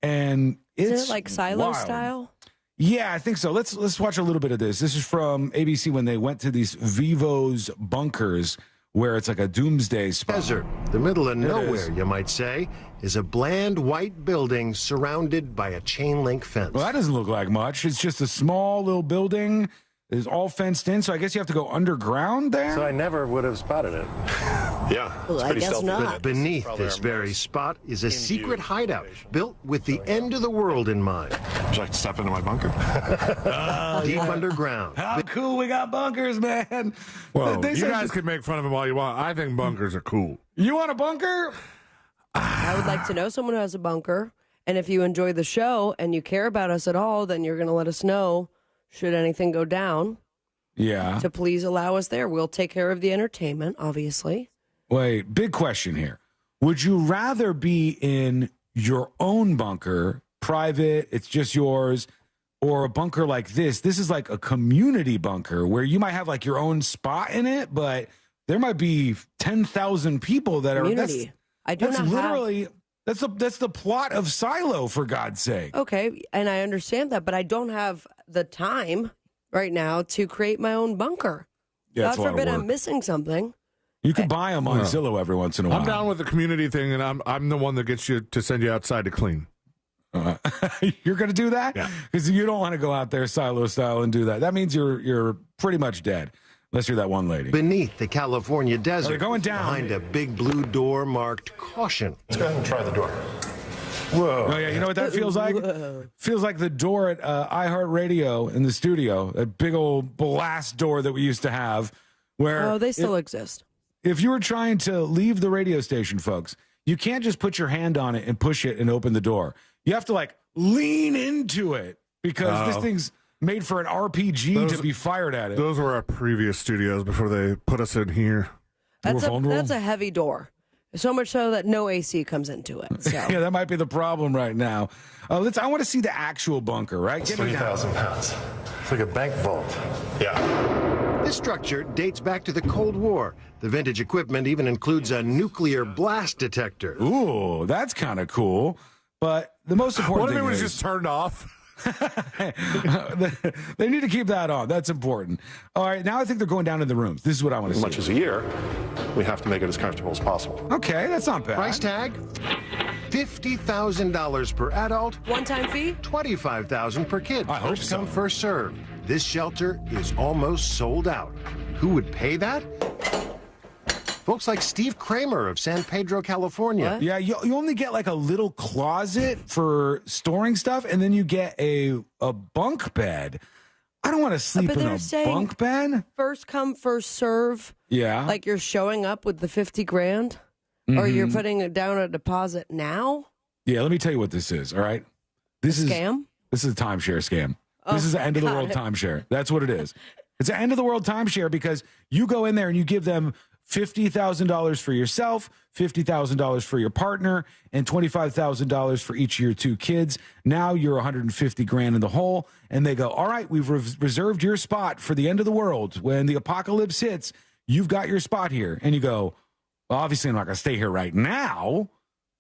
and it's Isn't it like silo wild. style? Yeah, I think so. Let's watch a little bit of this. This is from ABC when they went to these Vivos bunkers where it's like a doomsday spot. Desert, the middle of nowhere, you might say, is a bland white building surrounded by a chain link fence. Well, that doesn't look like much. It's just a small little building. It's all fenced in, so I guess you have to go underground there? So I never would have spotted it. Yeah, well, I guess not. Beneath this very spot is a secret hideout built with the end of the world in mind. Would you like to step into my bunker? Deep underground. How cool we got bunkers, man. Well, you guys can make fun of them all you want. I think bunkers are cool. You want a bunker? I would like to know someone who has a bunker. And if you enjoy the show and you care about us at all, then you're going to let us know should anything go down. Yeah. To please allow us there. We'll take care of the entertainment, obviously. Wait, big question here. Would you rather be in your own bunker, private, it's just yours, or a bunker like this? This is like a community bunker where you might have your own spot in it, but there might be 10,000 people that community. That's literally that's the plot of Silo, for God's sake. Okay, and I understand that, but I don't have the time right now to create my own bunker. Yeah, God forbid I'm missing something. You could buy them on Zillow every once in a while. I'm down with the community thing, and I'm the one that gets you to send you outside to clean. You're going to do that? Yeah. Because you don't want to go out there Silo style and do that. That means you're pretty much dead. Unless you're that one lady. Beneath the California desert, they're going down. Behind a big blue door marked caution. Let's go ahead and try the door. Whoa. Oh, yeah, you know what that feels like? Feels like the door at iHeartRadio in the studio, that big old blast door that we used to have. Where they still exist. If you were trying to leave the radio station, folks, you can't just put your hand on it and push it and open the door. You have to lean into it because this thing's made for an RPG to be fired at it. Those were our previous studios before they put us in here. That's a heavy door. So much so that no AC comes into it. So. Yeah, that might be the problem right now. I want to see the actual bunker, right? It's 3,000 pounds. It's like a bank vault. Yeah. This structure dates back to the Cold War. The vintage equipment even includes a nuclear blast detector. Ooh, that's kind of cool. But the most important thing is... What if it was just turned off? They need to keep that on. That's important. All right, now I think they're going down in the rooms. This is what I want to see. As much as a year, we have to make it as comfortable as possible. Okay, that's not bad. Price tag? $50,000 per adult. One-time fee? $25,000 per kid. I hope First so. come, first serve. This shelter is almost sold out. Who would pay that? Folks like Steve Kramer of San Pedro, California. What? Yeah, you only get like a little closet for storing stuff, and then you get a bunk bed. I don't want to sleep in a bunk bed. First come, first serve. Yeah. Like you're showing up with the 50 grand, or you're putting down a deposit now. Yeah, let me tell you what this is, all right? This is scam? This is a timeshare scam. Oh, this is the end of the world timeshare. That's what it is. It's an end of the world timeshare because you go in there and you give them $50,000 for yourself, $50,000 for your partner, and $25,000 for each of your 2 kids. Now you're 150 grand in the hole, and they go, all right, we've reserved your spot for the end of the world. When the apocalypse hits, you've got your spot here. And you go, well, obviously I'm not going to stay here right now.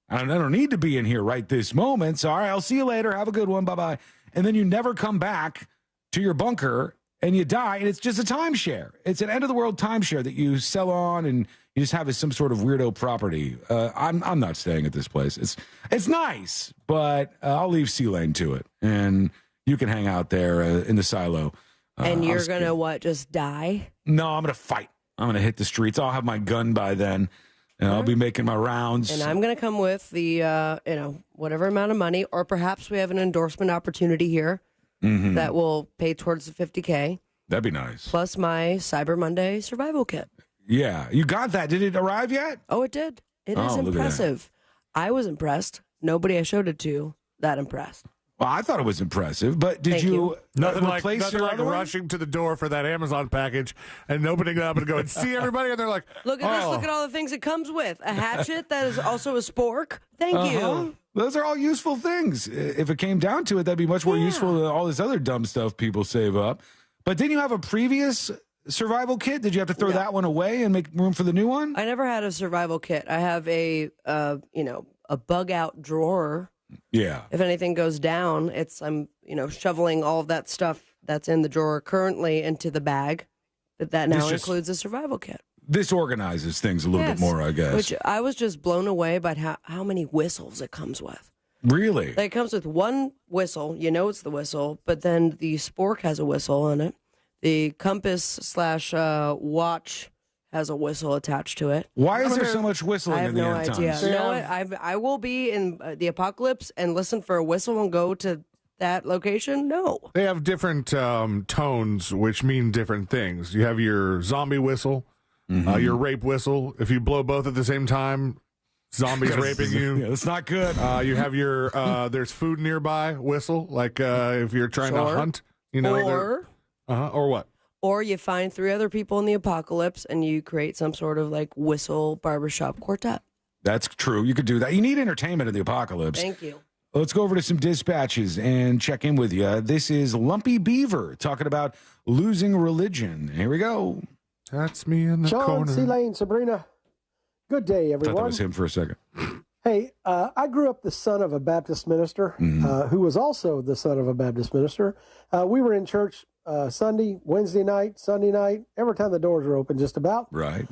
I don't need to be in here right this moment. So, all right, I'll see you later. Have a good one. Bye-bye. And then you never come back to your bunker, and you die, and it's just a timeshare. It's an end-of-the-world timeshare that you sell on, and you just have as some sort of weirdo property. I'm not staying at this place. It's nice, but I'll leave C-Lane to it, and you can hang out there in the silo. And you're going to, what, just die? No, I'm going to fight. I'm going to hit the streets. I'll have my gun by then, and I'll be making my rounds. And I'm going to come with the, whatever amount of money, or perhaps we have an endorsement opportunity here. That will pay towards the $50K. That'd be nice. Plus my Cyber Monday survival kit. Yeah, you got that. Did it arrive yet? Oh, it did. It is impressive. I was impressed. Nobody I showed it to that impressed. Well, I thought it was impressive, but did you nothing like replace your other one? rushing to the door for that Amazon package and opening it up and going, see everybody, and they're like, look at this, look at all the things it comes with. A hatchet that is also a spork. Thank you. Those are all useful things. If it came down to it, that'd be much more useful than all this other dumb stuff people save up. But didn't you have a previous survival kit? Did you have to throw that one away and make room for the new one? I never had a survival kit. I have a bug out drawer. Yeah. If anything goes down, I'm shoveling all of that stuff that's in the drawer currently into the bag. That now includes a survival kit. This organizes things a little bit more, I guess. Which I was just blown away by how many whistles it comes with. Really? Like, it comes with one whistle. You know it's the whistle, but then the spork has a whistle on it. The compass / watch has a whistle attached to it. Why is there so much whistling I have in the no end idea. times? You know what? I will be in the apocalypse and listen for a whistle and go to that location? No. They have different tones, which mean different things. You have your zombie whistle, your rape whistle. If you blow both at the same time, zombies raping you. Yeah, that's not good. You have your there's food nearby whistle, like if you're trying to hunt. Or what? Or you find 3 other people in the apocalypse and you create some sort of like whistle barbershop quartet. That's true. You could do that. You need entertainment in the apocalypse. Thank you. Let's go over to some dispatches and check in with you. This is Lumpy Beaver talking about losing religion. Here we go. That's me in the Sean, corner. C-Lane, Sabrina. Good day, I everyone. thought that was him for a second. Hey, I grew up the son of a Baptist minister who was also the son of a Baptist minister. We were in church Sunday, Wednesday night, Sunday night, every time the doors were open, just about. Right.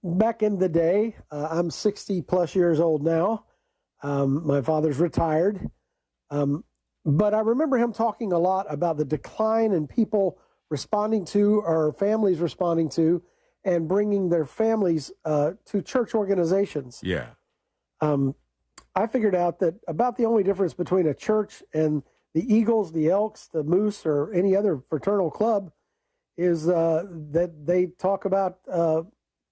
Back in the day, I'm 60 plus years old now. My father's retired. But I remember him talking a lot about the decline in people responding to, or families responding to, and bringing their families to church organizations. Yeah. I figured out that about the only difference between a church and the Eagles, the Elks, the Moose, or any other fraternal club is that they talk about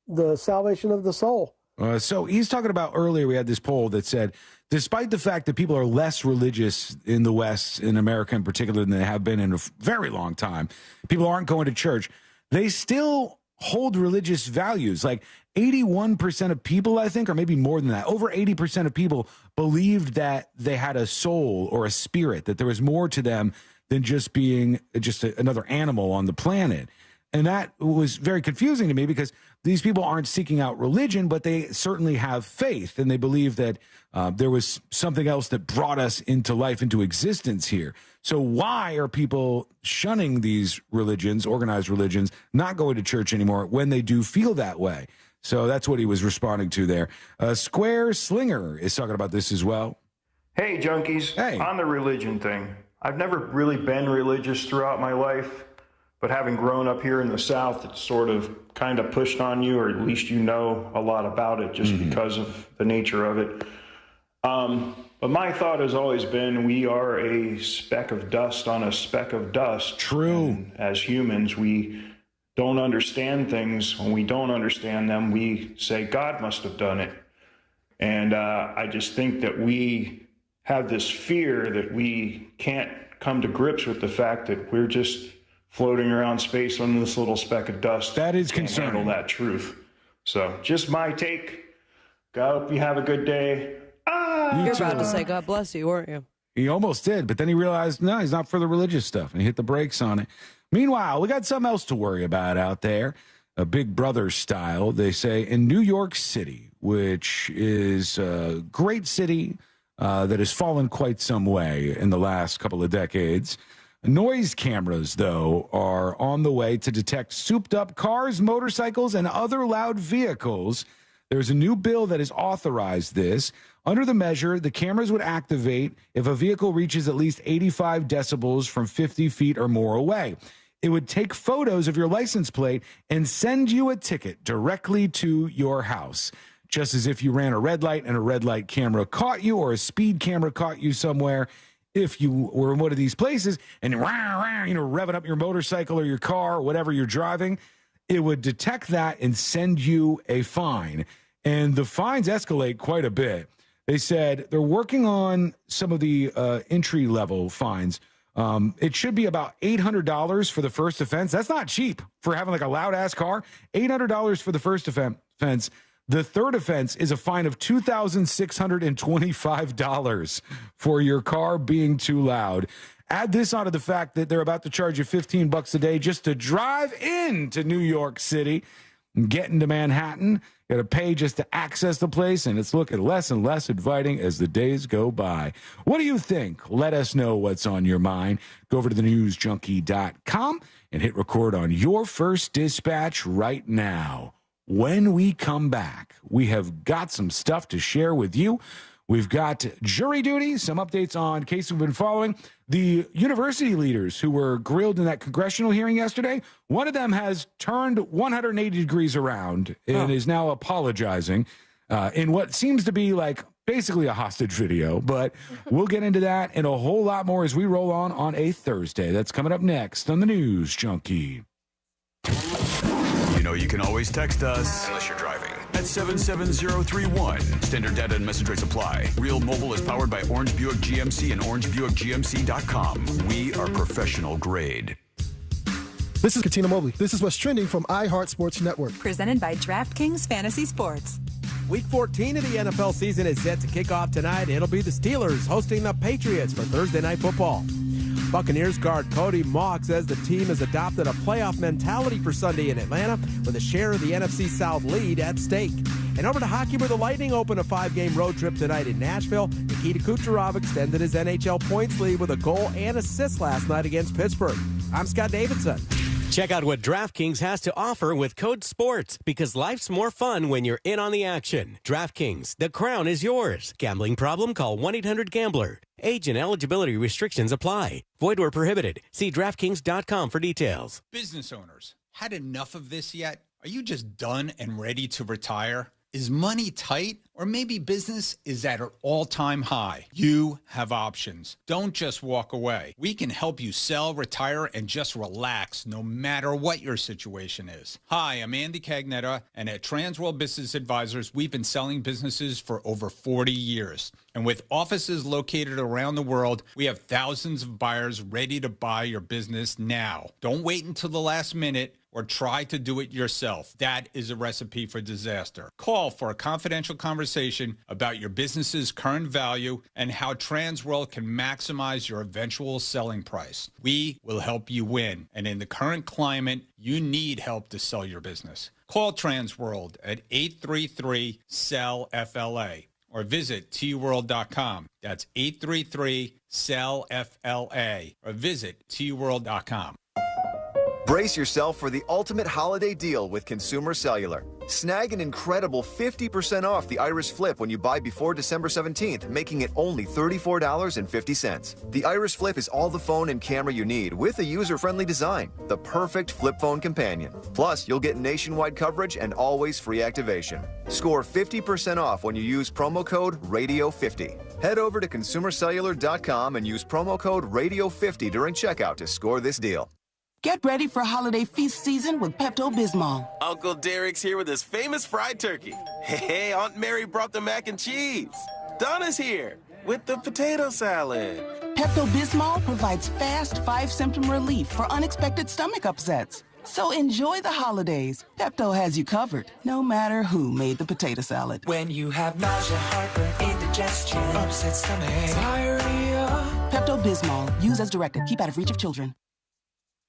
the salvation of the soul. So he's talking about earlier, we had this poll that said, despite the fact that people are less religious in the West, in America in particular, than they have been in a very long time, people aren't going to church, they still hold religious values. Like 81% of people, I think, or maybe more than that, over 80% of people believed that they had a soul or a spirit, that there was more to them than just being just another animal on the planet. And that was very confusing to me because these people aren't seeking out religion, but they certainly have faith, and they believe that there was something else that brought us into life, into existence here. So why are people shunning these religions, organized religions, not going to church anymore when they do feel that way? So that's what he was responding to there. Square Slinger is talking about this as well. Hey, junkies. Hey. On the religion thing, I've never really been religious throughout my life, but having grown up here in the South, it's sort of kind of pushed on you, or at least you know a lot about it just because of the nature of it. But my thought has always been we are a speck of dust on a speck of dust. True. And as humans, we don't understand things. When we don't understand them, we say God must have done it. And I just think that we have this fear that we can't come to grips with the fact that we're just floating around space on this little speck of dust. That is Can't concerning. handle that truth. So just my take. I hope you have a good day. You're about to say God bless you, weren't you? He almost did, but then he realized, no, he's not for the religious stuff, and he hit the brakes on it. Meanwhile, we got something else to worry about out there, a Big Brother style, they say, in New York City, which is a great city that has fallen quite some way in the last couple of decades. Noise cameras, though, are on the way to detect souped-up cars, motorcycles, and other loud vehicles. There's a new bill that has authorized this. Under the measure, the cameras would activate if a vehicle reaches at least 85 decibels from 50 feet or more away. It would take photos of your license plate and send you a ticket directly to your house, just as if you ran a red light and a red light camera caught you, or a speed camera caught you somewhere. If you were in one of these places and revving up your motorcycle or your car or whatever you're driving, it would detect that and send you a fine. And the fines escalate quite a bit. They said they're working on some of the entry-level fines. It should be about $800 for the first offense. That's not cheap for having like a loud-ass car. $800 for the first offense. The third offense is a fine of $2,625 for your car being too loud. Add this onto the fact that they're about to charge you $15 a day just to drive into New York City and get into Manhattan. You got to pay just to access the place, and it's looking less and less inviting as the days go by. What do you think? Let us know what's on your mind. Go over to thenewsjunkie.com and hit record on your first dispatch right now. When we come back, we have got some stuff to share with you. We've got jury duty, some updates on cases we've been following. The university leaders who were grilled in that congressional hearing yesterday, one of them has turned 180 degrees around and is now apologizing in what seems to be like basically a hostage video. But we'll get into that and a whole lot more as we roll on a Thursday. That's coming up next on the News Junkie. You know you can always text us, unless you're driving, at 77031. Standard data and message rates apply. Real Mobile is powered by Orange Buick GMC and orangebuickgmc.com. We are professional grade. This is Katina Mobley. This is what's trending from iHeart Sports Network. Presented by DraftKings Fantasy Sports. Week 14 of the NFL season is set to kick off tonight. It'll be the Steelers hosting the Patriots for Thursday Night Football. Buccaneers guard Cody Mock says the team has adopted a playoff mentality for Sunday in Atlanta with a share of the NFC South lead at stake. And over to hockey, where the Lightning open a 5-game road trip tonight in Nashville. Nikita Kucherov extended his NHL points lead with a goal and assist last night against Pittsburgh. I'm Scott Davidson. Check out what DraftKings has to offer with code SPORTS, because life's more fun when you're in on the action. DraftKings, the crown is yours. Gambling problem? Call 1-800-GAMBLER. Age and eligibility restrictions apply. Void where prohibited. See DraftKings.com for details. Business owners, had enough of this yet? Are you just done and ready to retire? Is money tight? Or maybe business is at an all-time high. You have options. Don't just walk away. We can help you sell, retire, and just relax no matter what your situation is. Hi, I'm Andy Cagnetta, and at Transworld Business Advisors, we've been selling businesses for over 40 years. And with offices located around the world, we have thousands of buyers ready to buy your business now. Don't wait until the last minute. or try to do it yourself. That is a recipe for disaster. Call for a confidential conversation about your business's current value and how Transworld can maximize your eventual selling price. We will help you win. And in the current climate, you need help to sell your business. Call Transworld at 833-SELL-FLA or visit tworld.com. That's 833-SELL-FLA or visit tworld.com. Brace yourself for the ultimate holiday deal with Consumer Cellular. Snag an incredible 50% off the Iris Flip when you buy before December 17th, making it only $34.50. The Iris Flip is all the phone and camera you need with a user-friendly design, the perfect flip phone companion. Plus, you'll get nationwide coverage and always free activation. Score 50% off when you use promo code RADIO50. Head over to consumercellular.com and use promo code RADIO50 during checkout to score this deal. Get ready for holiday feast season with Pepto-Bismol. Uncle Derek's here with his famous fried turkey. Hey, Aunt Mary brought the mac and cheese. Donna's here with the potato salad. Pepto-Bismol provides fast 5-symptom relief for unexpected stomach upsets. So enjoy the holidays. Pepto has you covered, no matter who made the potato salad. When you have nausea, heartburn, indigestion, upset stomach, diarrhea. Pepto-Bismol. Use as directed. Keep out of reach of children.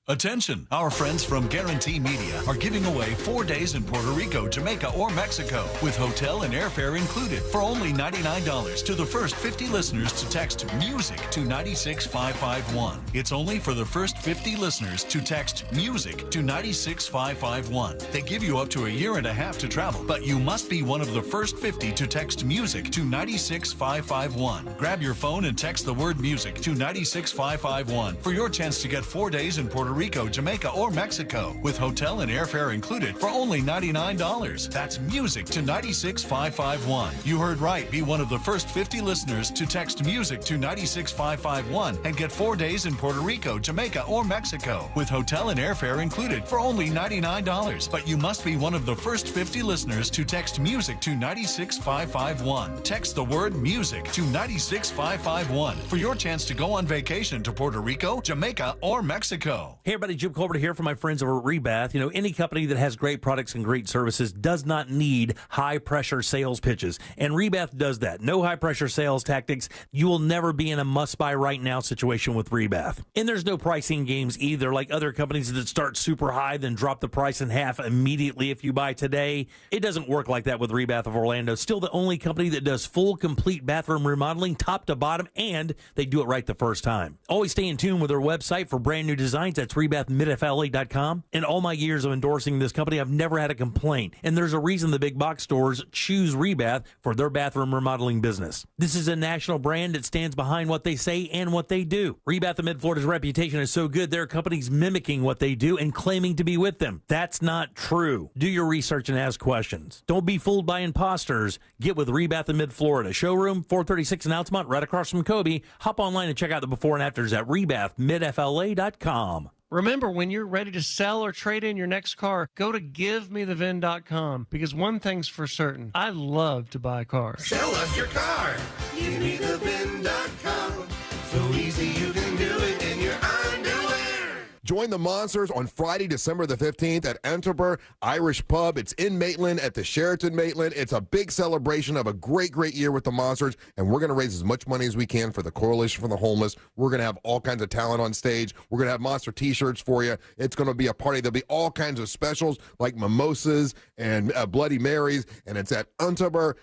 Attention! Our friends from Guarantee Media are giving away 4 days in Puerto Rico, Jamaica, or Mexico with hotel and airfare included for only $99 to the first 50 listeners to text MUSIC to 96551. It's only for the first 50 listeners to text MUSIC to 96551. They give you up to a year and a half to travel, but you must be one of the first 50 to text MUSIC to 96551. Grab your phone and text the word MUSIC to 96551 for your chance to get 4 days in Puerto Rico, Jamaica, or Mexico with hotel and airfare included for only $99. That's MUSIC to 96551. You heard right. Be one of the first 50 listeners to text MUSIC to 96551 and get 4 days in Puerto Rico, Jamaica, or Mexico with hotel and airfare included for only $99. But you must be one of the first 50 listeners to text MUSIC to 96551. Text the word MUSIC to 96551 for your chance to go on vacation to Puerto Rico, Jamaica, or Mexico. Hey everybody, Jim Colbert here from my friends over at Rebath. You know, any company that has great products and great services does not need high-pressure sales pitches, and Rebath does that. No high-pressure sales tactics. You will never be in a must-buy right now situation with Rebath. And there's no pricing games either, like other companies that start super high, then drop the price in half immediately if you buy today. It doesn't work like that with Rebath of Orlando. Still the only company that does full, complete bathroom remodeling, top to bottom, and they do it right the first time. Always stay in tune with their website for brand new designs. That's rebathmidfla.com. In all my years of endorsing this company, I've never had a complaint. And there's a reason the big box stores choose Rebath for their bathroom remodeling business. This is a national brand that stands behind what they say and what they do. Rebath of Mid-Florida's reputation is so good, there are companies mimicking what they do and claiming to be with them. That's not true. Do your research and ask questions. Don't be fooled by imposters. Get with Rebath of Mid-Florida. Showroom 436 in Altamont, right across from Kobe. Hop online and check out the before and afters at rebathmidfla.com. Remember, when you're ready to sell or trade in your next car, go to GiveMeTheVin.com, because one thing's for certain, I love to buy cars. Sell us your car. GiveMeTheVin.com. So easy you can do it in your underwear. Join the Monsters on Friday, December the 15th at Enterber Irish Pub. It's in Maitland at the Sheraton Maitland. It's a big celebration of a great, great year with the Monsters, and we're going to raise as much money as we can for the Coalition for the Homeless. We're going to have all kinds of talent on stage. We're going to have Monster T-shirts for you. It's going to be a party. There'll be all kinds of specials like mimosas and Bloody Marys, and it's at Enterber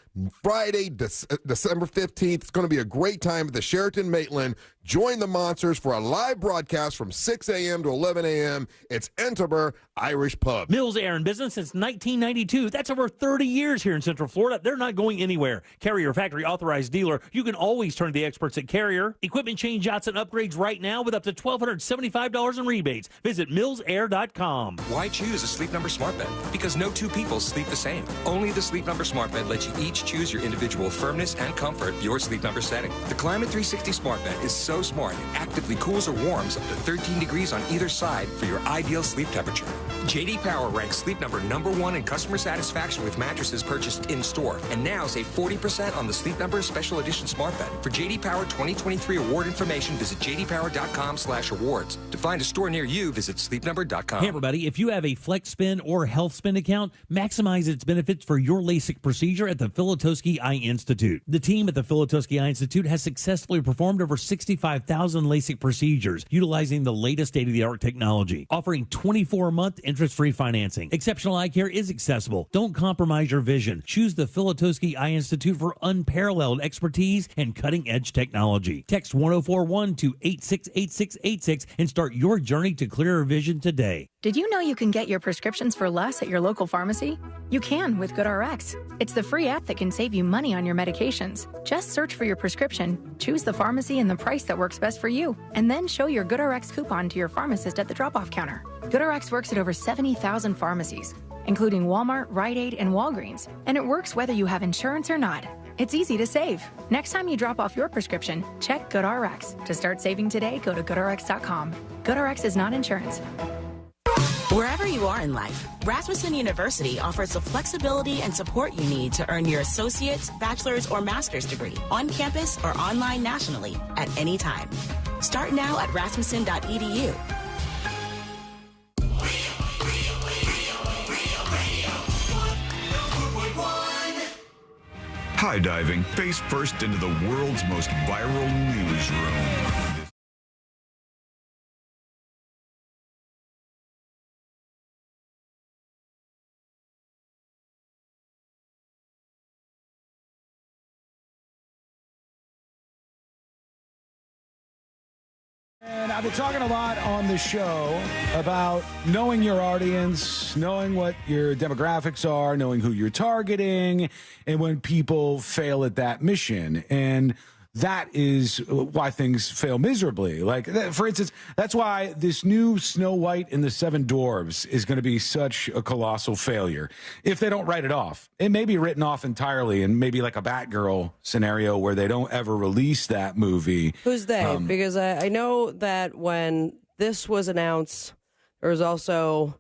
Friday, December 15th. It's going to be a great time at the Sheraton Maitland. Join the Monsters for a live broadcast from 6 a.m. to 11 a.m. It's Enterber Irish Pub. Mills Air in business since 1992. That's over 30 years here in Central Florida. They're not going anywhere. Carrier factory authorized dealer. You can always turn to the experts at Carrier. Equipment change-outs and upgrades right now with up to $1,275 in rebates. Visit millsair.com. Why choose a Sleep Number smart bed? Because no two people sleep the same. Only the Sleep Number smart bed lets you each choose your individual firmness and comfort, your Sleep Number setting. The Climate 360 smart bed is so so smart, it actively cools or warms up to 13 degrees on either side for your ideal sleep temperature. J.D. Power ranks Sleep Number #1 in customer satisfaction with mattresses purchased in-store. And now save 40% on the Sleep Number Special Edition Smart Bed. For J.D. Power 2023 award information, visit jdpower.com/awards. To find a store near you, visit sleepnumber.com. Hey, everybody, if you have a FlexSpin or HealthSpin account, maximize its benefits for your LASIK procedure at the Filatowski Eye Institute. The team at the Filatowski Eye Institute has successfully performed over 65,000 LASIK procedures utilizing the latest state-of-the-art technology, offering 24-month interest-free financing. Exceptional eye care is accessible. Don't compromise your vision. Choose the Filatowski Eye Institute for unparalleled expertise and cutting-edge technology. Text 1041 to 868686 and start your journey to clearer vision today. Did you know you can get your prescriptions for less at your local pharmacy? You can with GoodRx. It's the free app that can save you money on your medications. Just search for your prescription, choose the pharmacy and the price that works best for you, and then show your GoodRx coupon to your pharmacist at the drop-off counter. GoodRx works at over 70,000 pharmacies, including Walmart, Rite Aid, and Walgreens, and it works whether you have insurance or not. It's easy to save. Next time you drop off your prescription, check GoodRx. To start saving today, go to GoodRx.com. GoodRx is not insurance. Wherever you are in life, Rasmussen University offers the flexibility and support you need to earn your associate's, bachelor's, or master's degree on campus or online nationally at any time. Start now at rasmussen.edu. High diving face first into the world's most viral newsroom. And I've been talking a lot on the show about knowing your audience, knowing what your demographics are, knowing who you're targeting, and when people fail at that mission. And that is why things fail miserably. Like, for instance, that's why this new Snow White and the Seven Dwarfs is going to be such a colossal failure if they don't write it off. It may be written off entirely, and maybe like a Batgirl scenario where they don't ever release that movie. Who's they? Because I know that when this was announced, there was also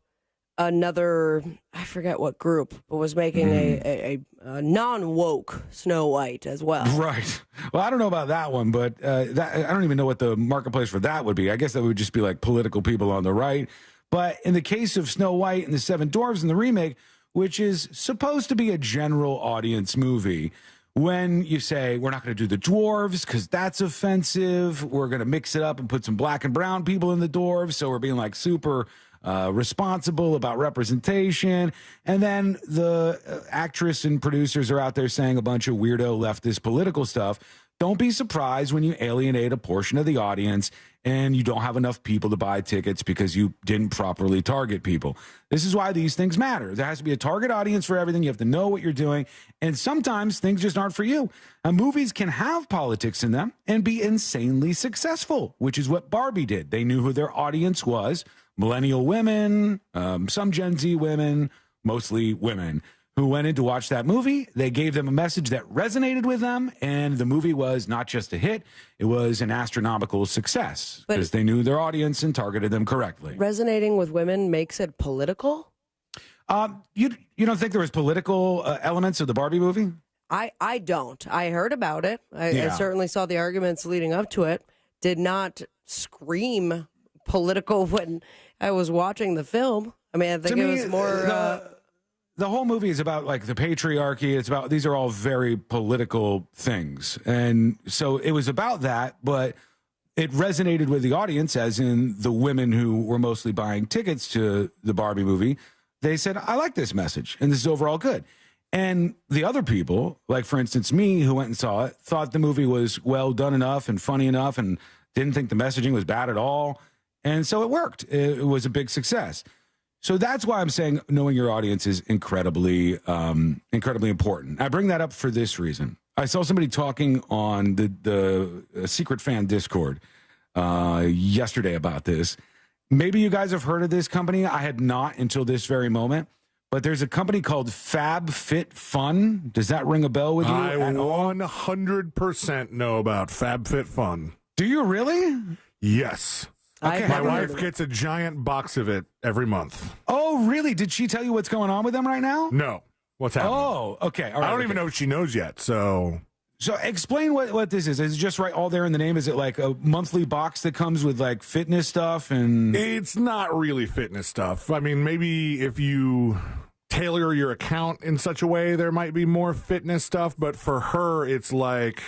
another, I forget what group, but was making a non-woke Snow White as well. Right. Well, I don't know about that one, but I don't even know what the marketplace for that would be. I guess that would just be like political people on the right. But in the case of Snow White and the Seven Dwarfs in the remake, which is supposed to be a general audience movie, when you say, we're not going to do the dwarves because that's offensive, we're going to mix it up and put some black and brown people in the dwarves, so we're being like super responsible about representation. And then the actress and producers are out there saying a bunch of weirdo leftist political stuff. Don't be surprised when you alienate a portion of the audience and you don't have enough people to buy tickets because you didn't properly target people. This is why these things matter. There has to be a target audience for everything. You have to know what you're doing. And sometimes things just aren't for you. And movies can have politics in them and be insanely successful, which is what Barbie did. They knew who their audience was. Millennial women, some Gen Z women, mostly women, who went in to watch that movie. They gave them a message that resonated with them, and the movie was not just a hit, it was an astronomical success because they knew their audience and targeted them correctly. Resonating with women makes it political? You don't think there was political elements of the Barbie movie? I don't. I heard about it. I certainly saw the arguments leading up to it. Did not scream political when I was watching the film. I mean, I think it was more... The whole movie is about like the patriarchy. It's about, these are all very political things. And so it was about that, but it resonated with the audience, as in the women who were mostly buying tickets to the Barbie movie. They said, I like this message and this is overall good. And the other people, like for instance, me, who went and saw it, thought the movie was well done enough and funny enough and didn't think the messaging was bad at all. And so it worked. It was a big success. So that's why I'm saying knowing your audience is incredibly important. I bring that up for this reason. I saw somebody talking on the Secret Fan Discord yesterday about this. Maybe you guys have heard of this company. I had not until this very moment. But there's a company called FabFitFun. Does that ring a bell with you? I 100% know about FabFitFun. Do you really? Yes. Okay. My wife gets a giant box of it every month. Oh, really? Did she tell you what's going on with them right now? No. What's happening? Oh, okay. All right, I don't even know if she knows yet, so... So explain what this is. Is it just right all there in the name? Is it like a monthly box that comes with like fitness stuff? And it's not really fitness stuff. I mean, maybe if you tailor your account in such a way, there might be more fitness stuff. But for her, it's like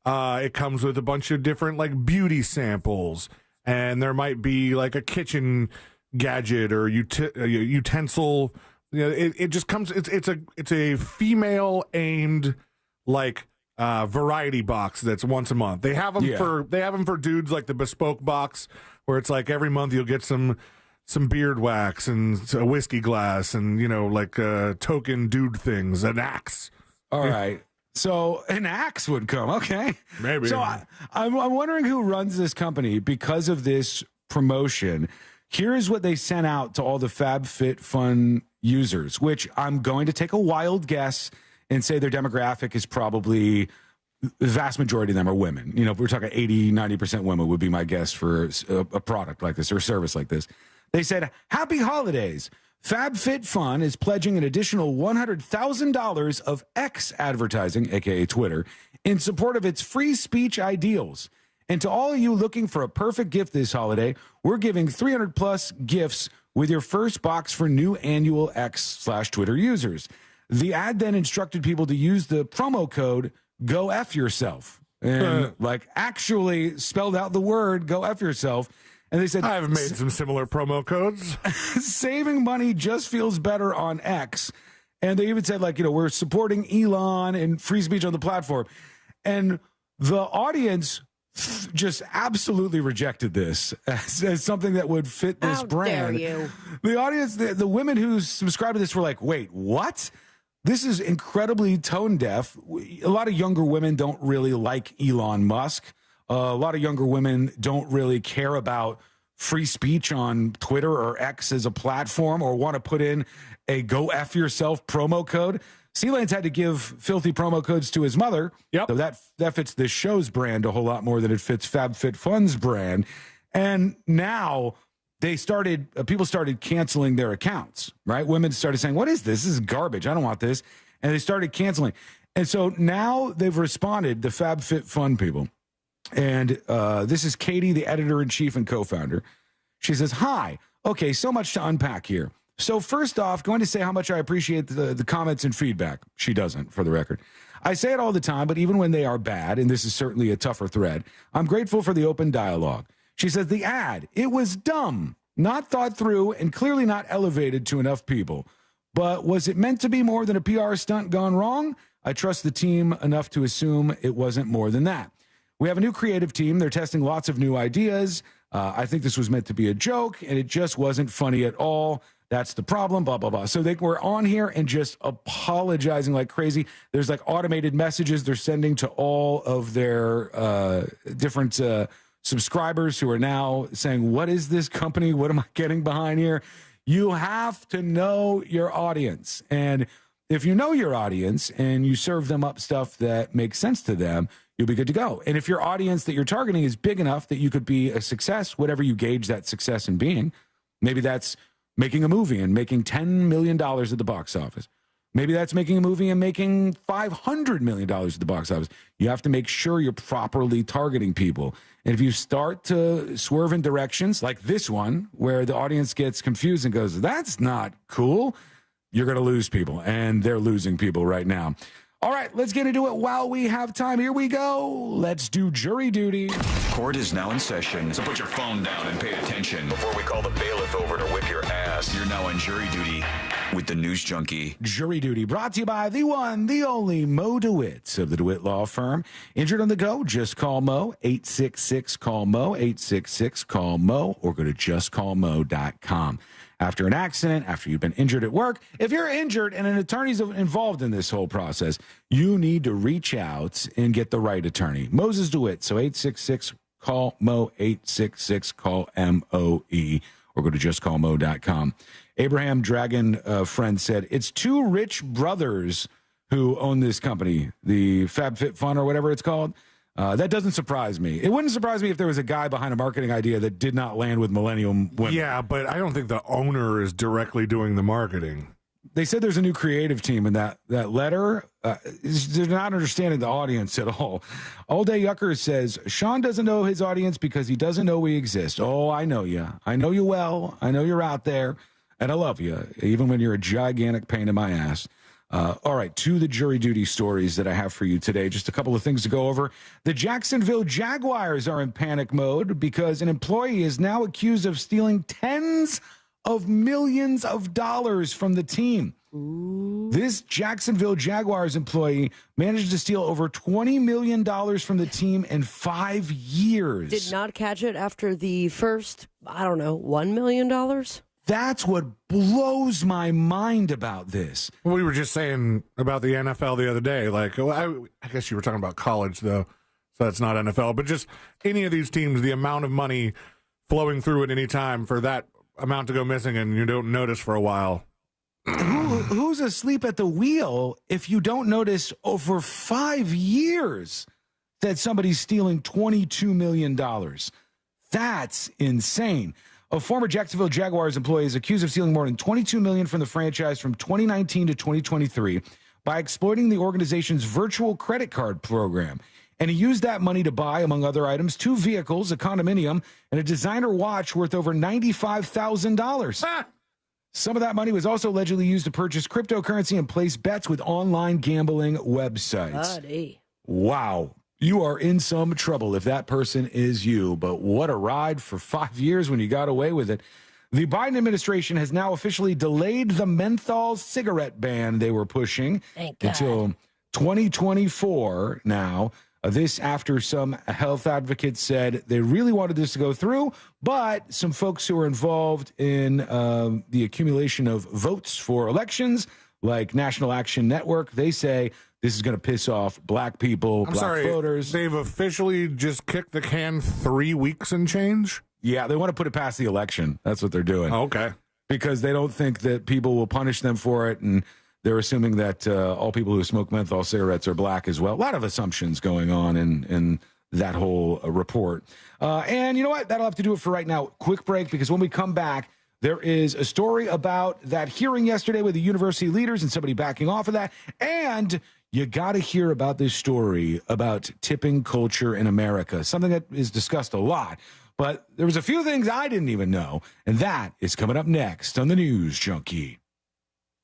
it comes with a bunch of different like beauty samples, and there might be like a kitchen gadget or utensil. You know, it just comes. It's a female aimed like. Variety box that's once a month. They have them for dudes, like the bespoke box where it's like every month you'll get some beard wax and a whiskey glass and like token dude things, an axe. All right. So an axe would come. Okay. Maybe. So I'm wondering who runs this company because of this promotion. Here's what they sent out to all the FabFitFun users, which I'm going to take a wild guess and say their demographic is probably the vast majority of them are women. If we're talking 80, 90% women would be my guess for a product like this or a service like this. They said, happy holidays. FabFitFun is pledging an additional $100,000 of X advertising, aka Twitter, in support of its free speech ideals. And to all of you looking for a perfect gift this holiday, we're giving 300 plus gifts with your first box for new annual X/Twitter users. The ad then instructed people to use the promo code "Go F Yourself" and actually spelled out the word "Go F Yourself." And they said, "I've made some similar promo codes." Saving money just feels better on X. And they even said, we're supporting Elon and free speech on the platform. And the audience just absolutely rejected this as something that would fit this brand. Dare you? The audience, the women who subscribed to this were like, wait, what? This is incredibly tone deaf. A lot of younger women don't really like Elon Musk. A lot of younger women don't really care about free speech on Twitter or X as a platform or want to put in a "Go F Yourself" promo code. Sealan's had to give filthy promo codes to his mother. Yep. So that fits this show's brand a whole lot more than it fits FabFitFun's brand. And now people started canceling their accounts, right? Women started saying, what is this? This is garbage. I don't want this. And they started canceling. And so now they've responded, the FabFitFun people. And this is Katie, the editor-in-chief and co-founder. She says, hi. Okay, so much to unpack here. So first off, going to say how much I appreciate the comments and feedback. She doesn't, for the record. I say it all the time, but even when they are bad, and this is certainly a tougher thread, I'm grateful for the open dialogue. She says, the ad, it was dumb, not thought through, and clearly not elevated to enough people. But was it meant to be more than a PR stunt gone wrong? I trust the team enough to assume it wasn't more than that. We have a new creative team. They're testing lots of new ideas. I think this was meant to be a joke, and it just wasn't funny at all. That's the problem, blah, blah, blah. So they were on here and just apologizing like crazy. There's automated messages they're sending to all of their different subscribers who are now saying, what is this company? What am I getting behind here? You have to know your audience. And if you know your audience and you serve them up stuff that makes sense to them, you'll be good to go. And if your audience that you're targeting is big enough that you could be a success, whatever you gauge that success in being, maybe that's making a movie and making $10 million at the box office. Maybe that's making a movie and making $500 million at the box office. You have to make sure you're properly targeting people. And if you start to swerve in directions like this one, where the audience gets confused and goes, that's not cool, you're going to lose people. And they're losing people right now. All right, let's get into it while we have time. Here we go. Let's do jury duty. Court is now in session, so put your phone down and pay attention before we call the bailiff over to whip your ass. You're now on jury duty with the News Junkie. Jury duty brought to you by the one, the only Mo DeWitt of the DeWitt Law Firm. Injured on the go? Just call Mo, 866-CALL-MO, 866-CALL-MO, or go to justcallmo.com. After an accident, after you've been injured at work, if you're injured and an attorney's involved in this whole process, you need to reach out and get the right attorney. Moses DeWitt, so 866-CALL-MO, 866-CALL-MOE, or go to justcallmo.com. Abraham Dragon friend said, it's two rich brothers who own this company, the FabFitFun or whatever it's called. That doesn't surprise me. It wouldn't surprise me if there was a guy behind a marketing idea that did not land with Millennium women. Yeah, but I don't think the owner is directly doing the marketing. They said there's a new creative team in that letter. They're not understanding the audience at all. All Day Yucker says, Sean doesn't know his audience because he doesn't know we exist. Oh, I know you. I know you well. I know you're out there, and I love you, even when you're a gigantic pain in my ass. All right, to the jury duty stories that I have for you today. Just a couple of things to go over. The Jacksonville Jaguars are in panic mode because an employee is now accused of stealing tens of millions of dollars from the team. Ooh. This Jacksonville Jaguars employee managed to steal over $20 million from the team in 5 years. Did not catch it after the first, $1 million? That's what blows my mind about this. We were just saying about the NFL the other day. Like, I guess you were talking about college, though, so that's not NFL. But just any of these teams, the amount of money flowing through at any time for that amount to go missing and you don't notice for a while. Who's asleep at the wheel if you don't notice over 5 years that somebody's stealing $22 million? That's insane. A former Jacksonville Jaguars employee is accused of stealing more than $22 million from the franchise from 2019 to 2023 by exploiting the organization's virtual credit card program. And he used that money to buy, among other items, 2 vehicles, a condominium, and a designer watch worth over $95,000. Some of that money was also allegedly used to purchase cryptocurrency and place bets with online gambling websites. Buddy. Wow. You are in some trouble if that person is you. But what a ride for 5 years when you got away with it. The Biden administration has now officially delayed the menthol cigarette ban they were pushing until 2024 now. This after some health advocates said they really wanted this to go through, but some folks who are involved in the accumulation of votes for elections, like National Action Network, they say this is going to piss off black people, voters. They've officially just kicked the can 3 weeks and change? Yeah, they want to put it past the election. That's what they're doing. Oh, okay. Because they don't think that people will punish them for it, and they're assuming that all people who smoke menthol cigarettes are black as well. A lot of assumptions going on in that whole report. And you know what? That'll have to do it for right now. Quick break, because when we come back, there is a story about that hearing yesterday with the university leaders and somebody backing off of that. And you got to hear about this story about tipping culture in America, something that is discussed a lot. But there was a few things I didn't even know, and that is coming up next on the News Junkie.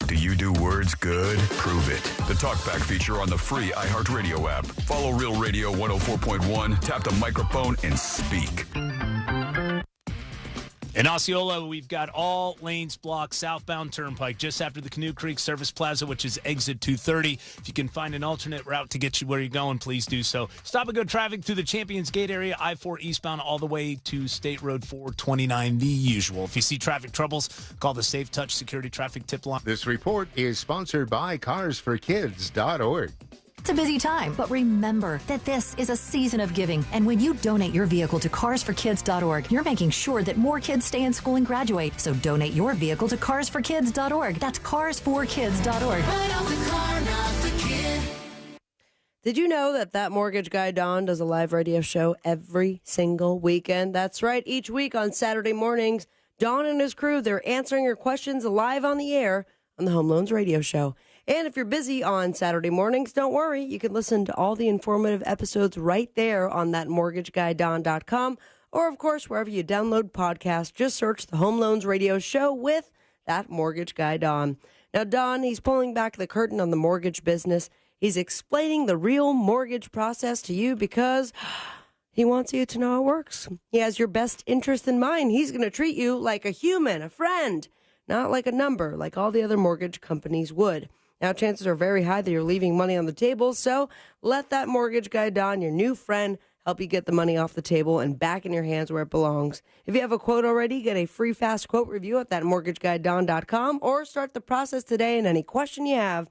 Do you do words good? Prove it. The Talkback feature on the free iHeartRadio app. Follow Real Radio 104.1, tap the microphone, and speak. In Osceola, we've got all lanes blocked southbound Turnpike just after the Canoe Creek Service Plaza, which is exit 230. If you can find an alternate route to get you where you're going, please do so. Stop and go traffic through the Champions Gate area, I-4 eastbound all the way to State Road 429, the usual. If you see traffic troubles, call the Safe Touch Security Traffic Tip Line. This report is sponsored by CarsForKids.org. It's a busy time, but remember that this is a season of giving. And when you donate your vehicle to CarsForKids.org, you're making sure that more kids stay in school and graduate. So donate your vehicle to CarsForKids.org. That's CarsForKids.org. Right off the car, not the kid. Did you know that mortgage guy, Don, does a live radio show every single weekend? That's right. Each week on Saturday mornings, Don and his crew, they're answering your questions live on the air on the Home Loans Radio Show. And if you're busy on Saturday mornings, don't worry. You can listen to all the informative episodes right there on that mortgageguyDon.com. Or, of course, wherever you download podcasts, just search the Home Loans Radio Show with that Mortgage Guy Don. Now, Don, he's pulling back the curtain on the mortgage business. He's explaining the real mortgage process to you because he wants you to know how it works. He has your best interest in mind. He's going to treat you like a human, a friend, not like a number, like all the other mortgage companies would. Now, chances are very high that you're leaving money on the table, so let that mortgage guy, Don, your new friend, help you get the money off the table and back in your hands where it belongs. If you have a quote already, get a free fast quote review at thatmortgageguyDon.com or start the process today, and any question you have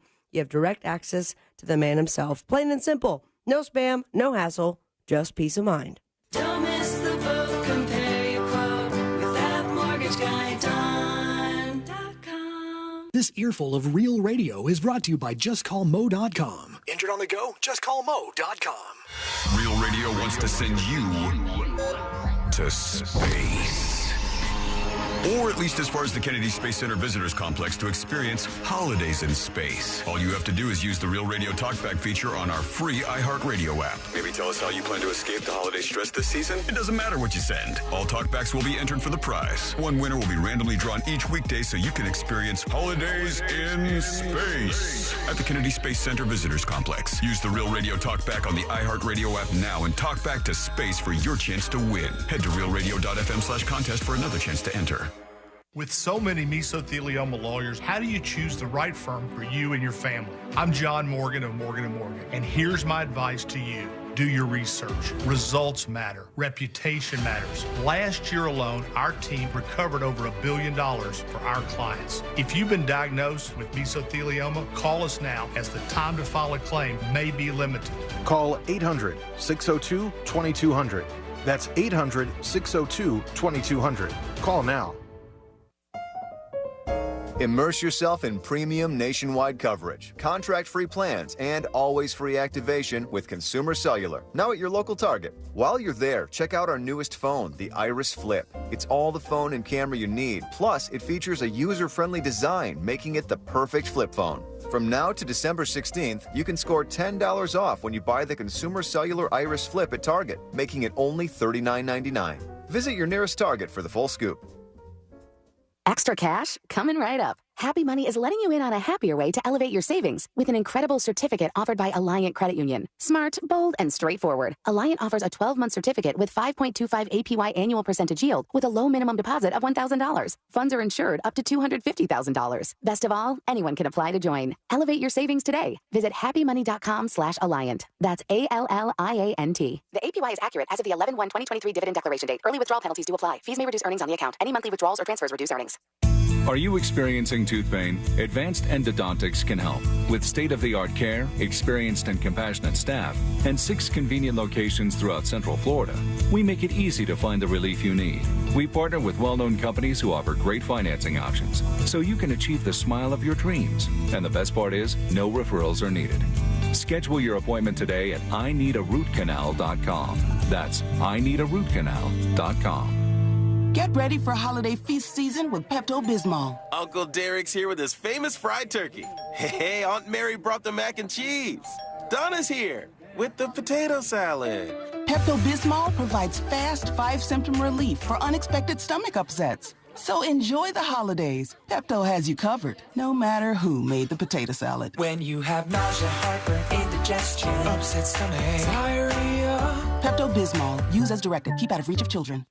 direct access to the man himself. Plain and simple. No spam, no hassle, just peace of mind. Don't miss the boat, compare your quote with thatmortgageguyDon.com. This earful of real radio is brought to you by JustCallMo.com. Injured on the go? JustCallMo.com. Real Radio wants to send you to space. Or at least as far as the Kennedy Space Center Visitors Complex to experience holidays in space. All you have to do is use the Real Radio Talkback feature on our free iHeartRadio app. Maybe tell us how you plan to escape the holiday stress this season. It doesn't matter what you send. All talkbacks will be entered for the prize. One winner will be randomly drawn each weekday so you can experience holidays in space at the Kennedy Space Center Visitors Complex. Use the Real Radio Talkback on the iHeartRadio app now and talk back to space for your chance to win. Head to realradio.fm/contest for another chance to enter. With so many mesothelioma lawyers, how do you choose the right firm for you and your family? I'm John Morgan of Morgan & Morgan, and here's my advice to you. Do your research. Results matter. Reputation matters. Last year alone, our team recovered over $1 billion for our clients. If you've been diagnosed with mesothelioma, call us now as the time to file a claim may be limited. Call 800-602-2200. That's 800-602-2200. Call now. Immerse yourself in premium nationwide coverage, contract-free plans, and always-free activation with Consumer Cellular, now at your local Target. While you're there, check out our newest phone, the Iris Flip. It's all the phone and camera you need, plus it features a user-friendly design, making it the perfect flip phone. From now to December 16th, you can score $10 off when you buy the Consumer Cellular Iris Flip at Target, making it only $39.99. Visit your nearest Target for the full scoop. Extra cash? Coming right up. Happy Money is letting you in on a happier way to elevate your savings with an incredible certificate offered by Alliant Credit Union. Smart, bold, and straightforward. Alliant offers a 12-month certificate with 5.25 APY annual percentage yield with a low minimum deposit of $1,000. Funds are insured up to $250,000. Best of all, anyone can apply to join. Elevate your savings today. Visit happymoney.com/Alliant. That's ALLIANT. The APY is accurate as of the 11/1/2023 dividend declaration date. Early withdrawal penalties do apply. Fees may reduce earnings on the account. Any monthly withdrawals or transfers reduce earnings. Are you experiencing tooth pain? Advanced Endodontics can help. With state-of-the-art care, experienced and compassionate staff, and 6 convenient locations throughout Central Florida, we make it easy to find the relief you need. We partner with well-known companies who offer great financing options, so you can achieve the smile of your dreams. And the best part is, no referrals are needed. Schedule your appointment today at ineedarootcanal.com. That's ineedarootcanal.com. Get ready for holiday feast season with Pepto-Bismol. Uncle Derek's here with his famous fried turkey. Hey, Aunt Mary brought the mac and cheese. Donna's here with the potato salad. Pepto-Bismol provides fast 5-symptom relief for unexpected stomach upsets. So enjoy the holidays. Pepto has you covered, no matter who made the potato salad. When you have nausea, heartburn, indigestion, upset stomach, diarrhea. Pepto-Bismol. Use as directed. Keep out of reach of children.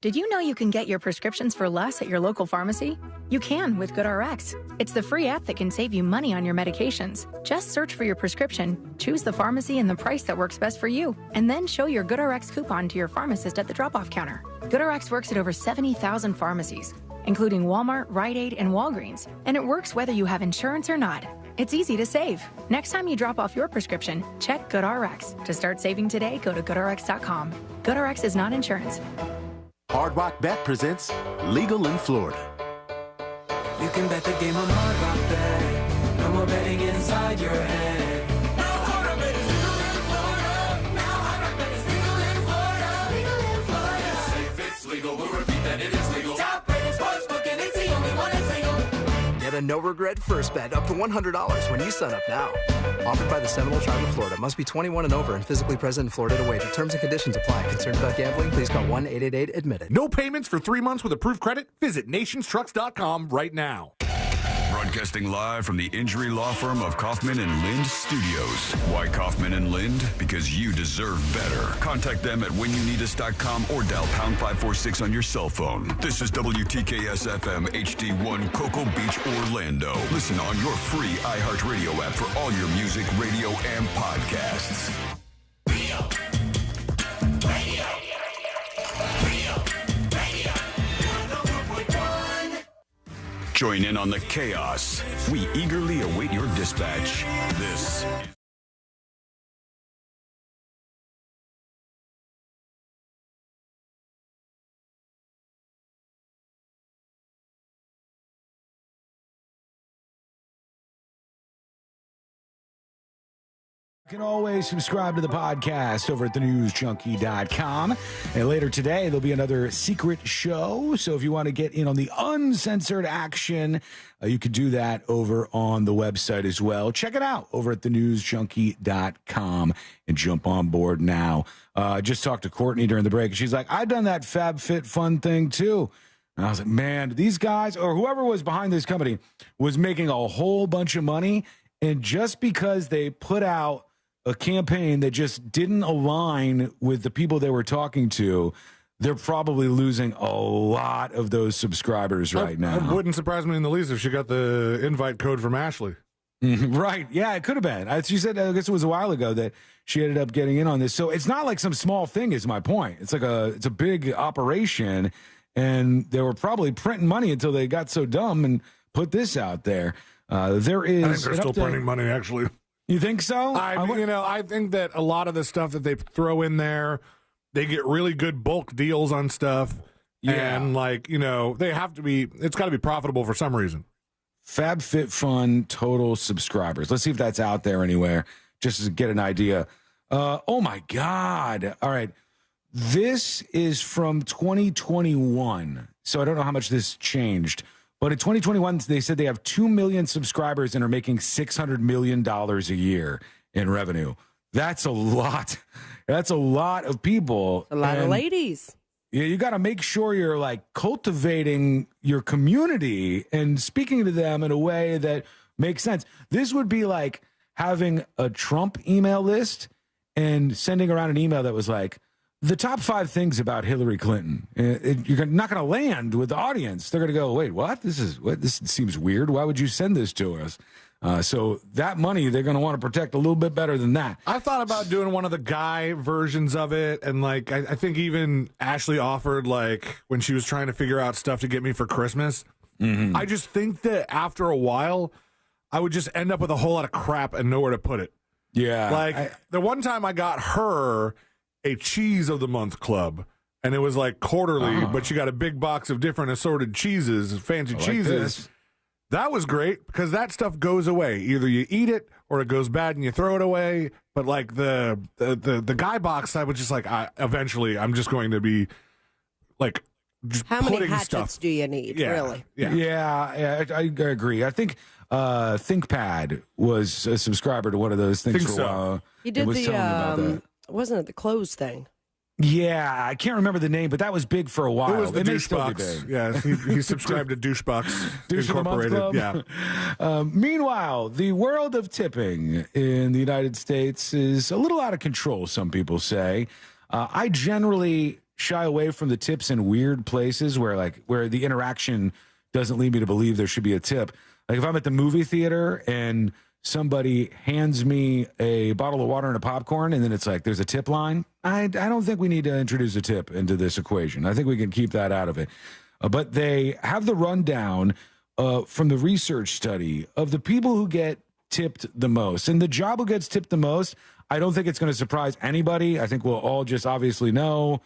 Did you know you can get your prescriptions for less at your local pharmacy? You can with GoodRx. It's the free app that can save you money on your medications. Just search for your prescription, choose the pharmacy and the price that works best for you, and then show your GoodRx coupon to your pharmacist at the drop-off counter. GoodRx works at over 70,000 pharmacies, including Walmart, Rite Aid, and Walgreens, and it works whether you have insurance or not. It's easy to save. Next time you drop off your prescription, check GoodRx. To start saving today, go to GoodRx.com. GoodRx is not insurance. Hard Rock Bet presents Legal in Florida. You can bet the game on Hard Rock Bet. No more betting inside your head. Now Hard Rock Bet is legal in Florida. Now Hard Rock Bet is legal in Florida. Legal in Florida. It's safe, it's legal. We'll repeat that it is legal. Top rated sportsbook and it's the only one that's legal. Get a no-regret first bet up to $100 when you sign up now. Offered by the Seminole Tribe of Florida. Must be 21 and over and physically present in Florida to wager. Terms and conditions apply. Concerned about gambling? Please call 1-888-ADMIT-IT. No payments for 3 months with approved credit? Visit nationstrucks.com right now. Broadcasting live from the injury law firm of Kaufman and Lind Studios. Why Kaufman and Lind? Because you deserve better. Contact them at whenyounitus.com or dial pound 546 on your cell phone. This is WTKS-FM HD1 Cocoa Beach, Orlando. Listen on your free iHeartRadio app for all your music, radio, and podcasts. Join in on the chaos. We eagerly await your dispatch. This You can always subscribe to the podcast over at thenewsjunkie.com. And later today, there'll be another secret show. So if you want to get in on the uncensored action, you can do that over on the website as well. Check it out over at thenewsjunkie.com and jump on board now. I just talked to Courtney during the break. She's like, I've done that FabFitFun thing too. And I was like, man, these guys or whoever was behind this company was making a whole bunch of money. And just because they put out a campaign that just didn't align with the people they were talking to, they're probably losing a lot of those subscribers right now. It wouldn't surprise me in the least if she got the invite code from Ashley. Right. Yeah, it could have been. She said, I guess it was a while ago that she ended up getting in on this. So it's not like some small thing is my point. It's a big operation, and they were probably printing money until they got so dumb and put this out there. There is. I think they're still printing money, actually. You think so? I think that a lot of the stuff that they throw in there, they get really good bulk deals on stuff. Yeah. And they have to be, it's got to be profitable for some reason. FabFitFun total subscribers. Let's see if that's out there anywhere, just to get an idea. Oh my God. All right. This is from 2021. So I don't know how much this changed. But in 2021, they said they have 2 million subscribers and are making $600 million a year in revenue. That's a lot. That's a lot of people. A lot of ladies. Yeah, you got to make sure you're cultivating your community and speaking to them in a way that makes sense. This would be like having a Trump email list and sending around an email that was like, the top 5 things about Hillary Clinton. You're not going to land with the audience. They're going to go, wait, what? This seems weird. Why would you send this to us? So that money, they're going to want to protect a little bit better than that. I thought about doing one of the guy versions of it. And I think even Ashley offered when she was trying to figure out stuff to get me for Christmas. Mm-hmm. I just think that after a while, I would just end up with a whole lot of crap and nowhere to put it. Yeah. The one time I got her a cheese of the month club, and it was quarterly, but you got a big box of different assorted cheeses, fancy cheeses. That was great because that stuff goes away. Either you eat it or it goes bad and you throw it away. But the guy box, I was just eventually I'm just going to be just how many putting hatchets stuff. do you need? Really? Yeah, I agree. I think ThinkPad was a subscriber to one of those things for a while. He did was telling me about that. Wasn't it the clothes thing? Yeah, I can't remember the name, but that was big for a while. It was the Douchebox. Yeah, he subscribed to Douchebox Incorporated. Yeah. Meanwhile, the world of tipping in the United States is a little out of control, some people say. I generally shy away from the tips in weird places where the interaction doesn't lead me to believe there should be a tip. Like if I'm at the movie theater and somebody hands me a bottle of water and a popcorn, and then it's there's a tip line. I don't think we need to introduce a tip into this equation. I think we can keep that out of it. But they have the rundown from the research study of the people who get tipped the most. And the job who gets tipped the most, I don't think it's going to surprise anybody. I think we'll all just obviously know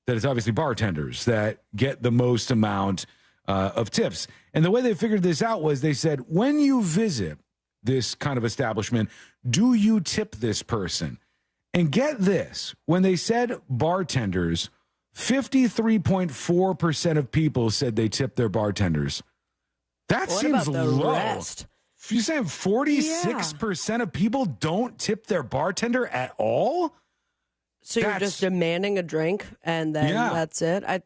that it's obviously bartenders that get the most amount of tips. And the way they figured this out was they said, when you visit this kind of establishment, do you tip this person? And get this, when they said bartenders, 53.4% of people said they tip their bartenders. That seems low. Rest? You're saying 46% of people don't tip their bartender at all? So you're just demanding a drink and then that's it? I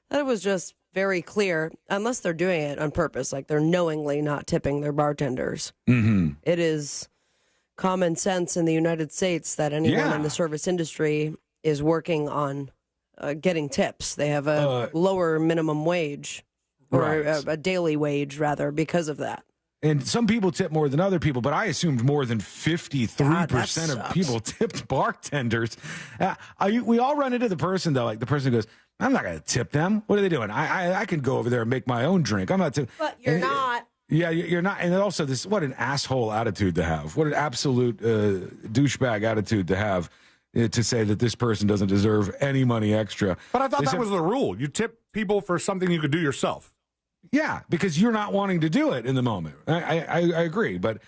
thought it was just very clear, unless they're doing it on purpose, they're knowingly not tipping their bartenders. Mm-hmm. It is common sense in the United States that anyone in the service industry is working on getting tips. They have a lower minimum wage or a daily wage, rather, because of that. And some people tip more than other people, but I assumed more than 53% of people tipped bartenders. We all run into the person, though. The person goes, I'm not going to tip them. What are they doing? I can go over there and make my own drink. I'm not tipping. But you're not. Yeah, you're not. And also, what an asshole attitude to have. What an absolute douchebag attitude to have to say that this person doesn't deserve any money extra. But I thought that was the rule. You tip people for something you could do yourself. Yeah, because you're not wanting to do it in the moment. I agree, but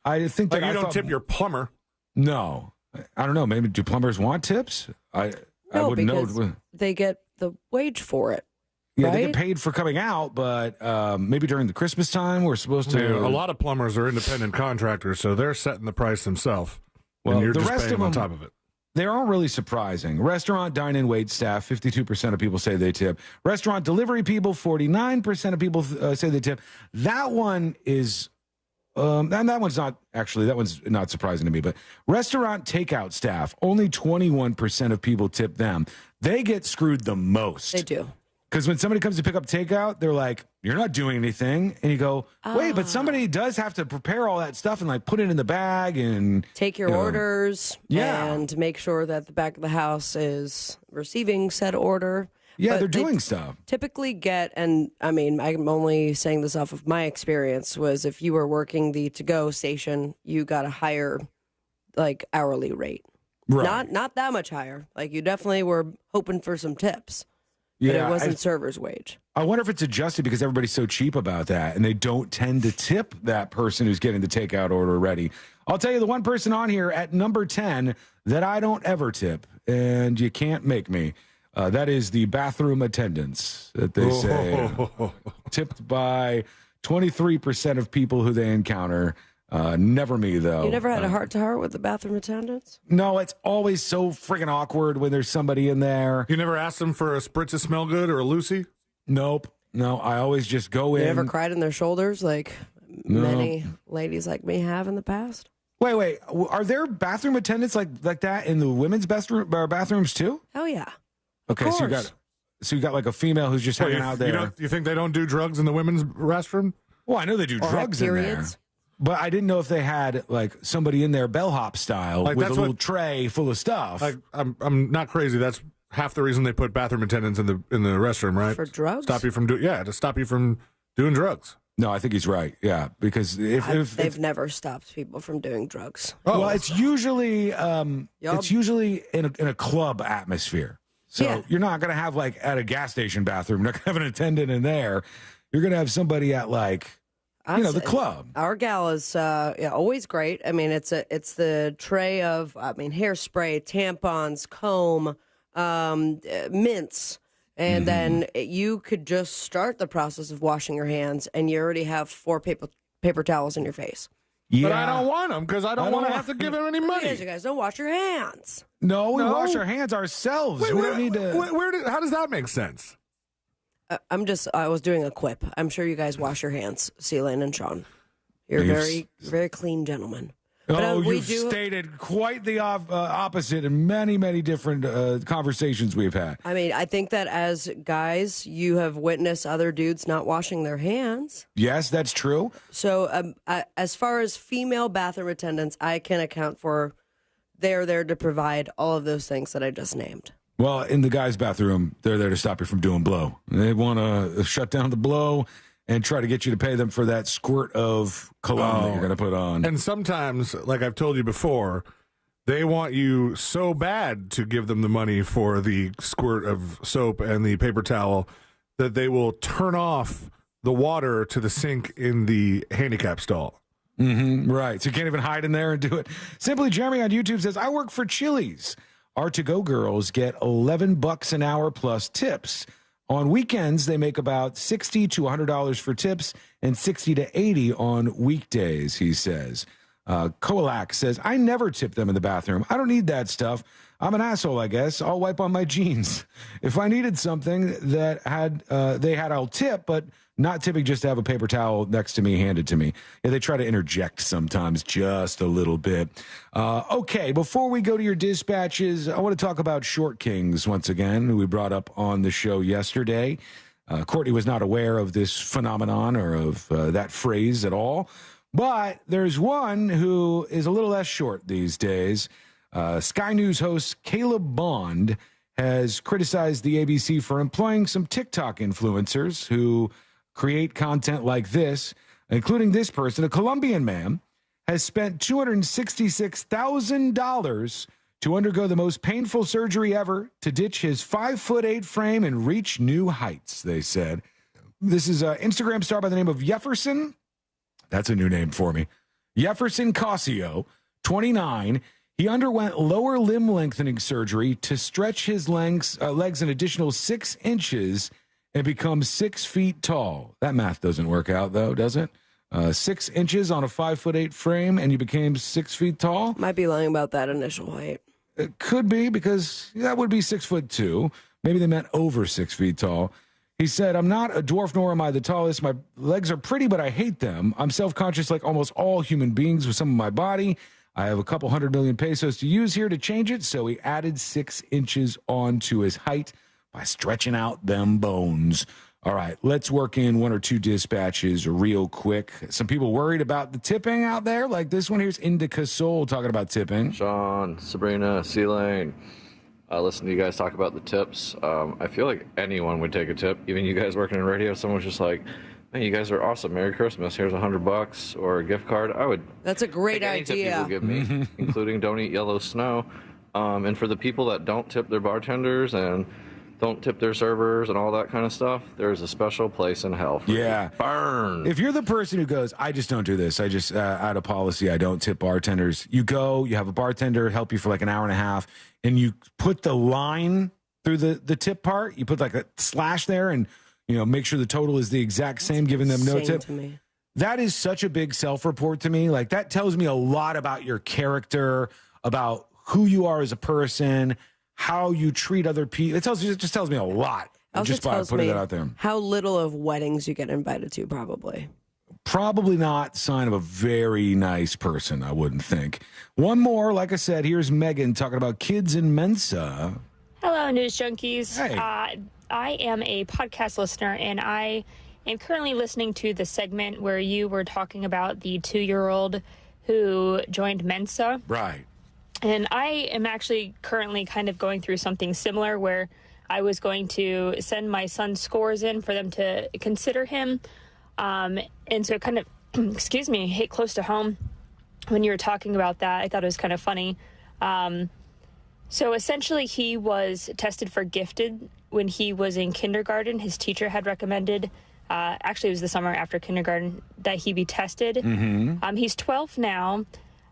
I think that you don't tip your plumber. No. I don't know. Maybe do plumbers want tips? I wouldn't know. They get the wage for it. Yeah, right? they get paid for coming out, but maybe during the Christmas time we're supposed to. Yeah, a lot of plumbers are independent contractors, so they're setting the price themselves. Well, and you're the just rest paying of them on top of it. They're all really surprising. Restaurant, dine-in, wait staff, 52% of people say they tip. Restaurant delivery people, 49% of people say they tip. That one is, and that one's not surprising to me, but restaurant takeout staff, only 21% of people tip them. They get screwed the most. They do. Because when somebody comes to pick up takeout, they're like, you're not doing anything. And you go, wait, but somebody does have to prepare all that stuff and like put it in the bag and take your orders and make sure that the back of the house is receiving said order. Yeah, But they're they doing stuff. Typically get, and I mean, I'm only saying this off of my experience, was if you were working the to-go station, you got a higher like hourly rate. Right. Not that much higher. Like you definitely were hoping for some tips. But it wasn't server's wage. I wonder if it's adjusted because everybody's so cheap about that and they don't tend to tip that person who's getting the takeout order ready. I'll tell you the one person on here at number 10 that I don't ever tip, and you can't make me. That is the bathroom attendants that they say tipped by 23% of people who they encounter. Never me, though. You never had a heart-to-heart with the bathroom attendants? No, it's always so friggin' awkward when there's somebody in there. You never asked them for a Spritz to smell good or a Lucy? Nope. No, I always just go in. You ever cried in their shoulders like many ladies like me have in the past? Wait. Are there bathroom attendants like that in the women's bathrooms too? Oh, yeah. Okay, so you got like a female who's just hanging out there. You think they don't do drugs in the women's restroom? Well, I know they do drugs in there. But I didn't know if they had like somebody in there bellhop style Like, with a that's little what- tray full of stuff. I'm not crazy. That's half the reason they put bathroom attendants in the restroom, right? For drugs? To stop you from doing drugs. No, I think he's right. Yeah, because They've never stopped people from doing drugs. well, it's usually in a club atmosphere. So you're not going to have like at a gas station bathroom. You're not going to have an attendant in there. You're going to have somebody at like the club. Our gal is always great. I mean, it's the tray of hairspray, tampons, comb, mints, and then you could just start the process of washing your hands, and you already have 4 paper towels in your face. But I don't want them because I don't want to have to give him any money. Because you guys don't wash your hands. No, we wash our hands ourselves. We don't need to. How does that make sense? I was doing a quip. I'm sure you guys wash your hands, Celine and Sean. You're very, very clean gentlemen. But, you've stated quite the opposite in many, many different conversations we've had. I mean, I think that as guys, you have witnessed other dudes not washing their hands. Yes, that's true. So as far as female bathroom attendants, I can account for they're there to provide all of those things that I just named. Well, in the guy's bathroom, they're there to stop you from doing blow. They want to shut down the blow and try to get you to pay them for that squirt of cologne that you're going to put on. And sometimes, like I've told you before, they want you so bad to give them the money for the squirt of soap and the paper towel that they will turn off the water to the sink in the handicap stall. Right. So you can't even hide in there and do it. Simply Jeremy on YouTube says, I work for Chili's. Our to-go girls get $11 an hour plus tips. On weekends, they make about $60 to $100 for tips and $60 to $80 on weekdays, he says. Kolak says, I never tip them in the bathroom. I don't need that stuff. I'm an asshole, I guess. I'll wipe on my jeans. If I needed something that they had, I'll tip, but not tipping just to have a paper towel next to me handed to me. Yeah, they try to interject sometimes just a little bit. Okay, before we go to your dispatches, I want to talk about Short Kings once again, who we brought up on the show yesterday. Courtney was not aware of this phenomenon or of that phrase at all. But there's one who is a little less short these days. Sky News host Caleb Bond has criticized the ABC for employing some TikTok influencers who create content like this, including this person. A Colombian man has spent $266,000 to undergo the most painful surgery ever to ditch his 5'8" frame and reach new heights, they said. This is an Instagram star by the name of Jefferson. That's a new name for me. Jefferson Cosio, 29. He underwent lower limb lengthening surgery to stretch his legs an additional 6 inches and become 6 feet tall. That math doesn't work out, though, does it? 6 inches on a 5'8" frame, and you became 6 feet tall? Might be lying about that initial height. It could be, because that would be 6'2". Maybe they meant over 6 feet tall. He said, I'm not a dwarf, nor am I the tallest. My legs are pretty, but I hate them. I'm self-conscious like almost all human beings with some of my body. I have a couple 100 million pesos to use here to change it, so he added 6 inches onto his height by stretching out them bones. All right, let's work in 1 or 2 dispatches real quick. Some people worried about the tipping out there, like this one. Here's Indica Soul talking about tipping. Sean, Sabrina, C-Lane. Listen to you guys talk about the tips. I feel like anyone would take a tip, even you guys working in radio. Someone's just like, man, you guys are awesome. Merry Christmas. Here's $100 or a gift card. I would. That's a great take any tip idea. people give me, including don't eat yellow snow. And for the people that don't tip their bartenders and don't tip their servers and all that kind of stuff, there's a special place in hell for you. Burn. If you're the person who goes, I just don't do this, I just, out of policy, I don't tip bartenders. You go, you have a bartender help you for like an hour and a half, and you put the line through the tip part. You put like a slash there and, make sure the total is the exact same, giving them no tip. To me. That is such a big self-report to me. Like, that tells me a lot about your character, about who you are as a person, how you treat other people. It just tells me a lot. Also Just by tells putting me it out there. how little of weddings you get invited to, probably. Probably not sign of a very nice person, I wouldn't think. One more, like I said, here's Megan talking about kids in Mensa. Hello, News Junkies. Hey. I am a podcast listener, and I am currently listening to the segment where you were talking about the 2-year-old who joined Mensa. Right. And I am actually currently kind of going through something similar where I was going to send my son's scores in for them to consider him. And so it kind of, excuse me, hit close to home when you were talking about that. I thought it was kind of funny. So essentially he was tested for gifted when he was in kindergarten. His teacher had recommended, actually it was the summer after kindergarten, that he be tested. Mm-hmm. He's 12 now.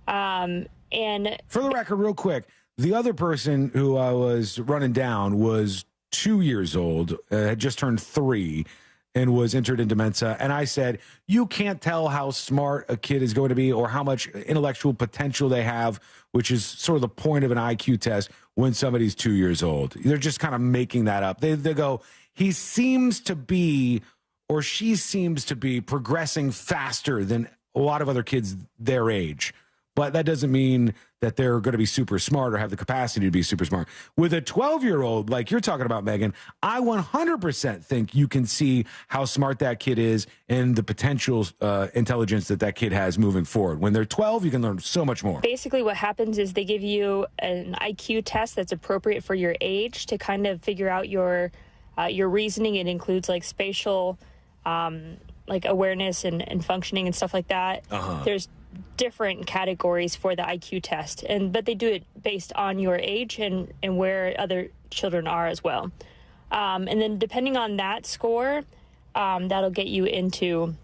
And for the record, real quick, the other person who I was running down was 2 years old, had just turned 3, and was entered into Mensa. And I said, you can't tell how smart a kid is going to be or how much intellectual potential they have, which is sort of the point of an IQ test when somebody's 2 years old. They're just kind of making that up. They go, he seems to be, or she seems to be progressing faster than a lot of other kids their age. But that doesn't mean that they're going to be super smart or have the capacity to be super smart. With a 12-year-old, like you're talking about, Megan, I 100% think you can see how smart that kid is and the potential intelligence that kid has moving forward. When they're 12, you can learn so much more. basically what happens is they give you an IQ test that's appropriate for your age to kind of figure out your reasoning. It includes like spatial like awareness and functioning and stuff like that. There's different categories for the IQ test, but they do it based on your age and where other children are as well. And then depending on that score, that'll get you into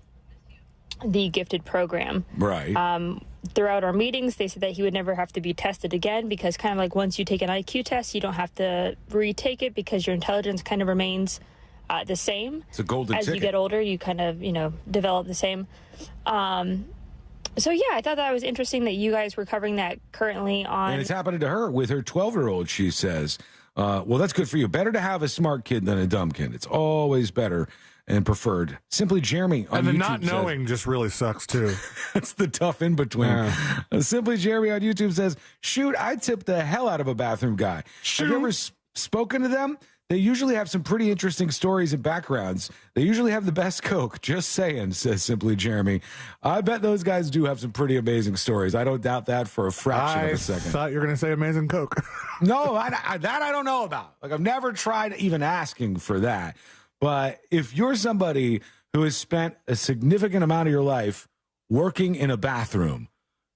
the gifted program. Right. Throughout our meetings, they said that he would never have to be tested again because kind of like once you take an IQ test, you don't have to retake it because your intelligence kind of remains the same. It's a golden As ticket. you get older, you kind of, develop the same. So, yeah, I thought that was interesting that you guys were covering that currently on... And it's happening to her with her 12-year-old, she says. Well, that's good for you. Better to have a smart kid than a dumb kid. It's always better and preferred. Simply Jeremy on And the YouTube not says- knowing just really sucks, too. That's the tough in-between. Yeah. Simply Jeremy on YouTube says, shoot, I tip the hell out of a bathroom guy. Have you ever spoken to them? They usually have some pretty interesting stories and backgrounds. They usually have the best Coke. Just saying, says Simply Jeremy. I bet those guys do have some pretty amazing stories. I don't doubt that for a fraction of a second. I thought you were going to say Amazing Coke. No, that I don't know about. Like, I've never tried even asking for that. But if you're somebody who has spent a significant amount of your life working in a bathroom,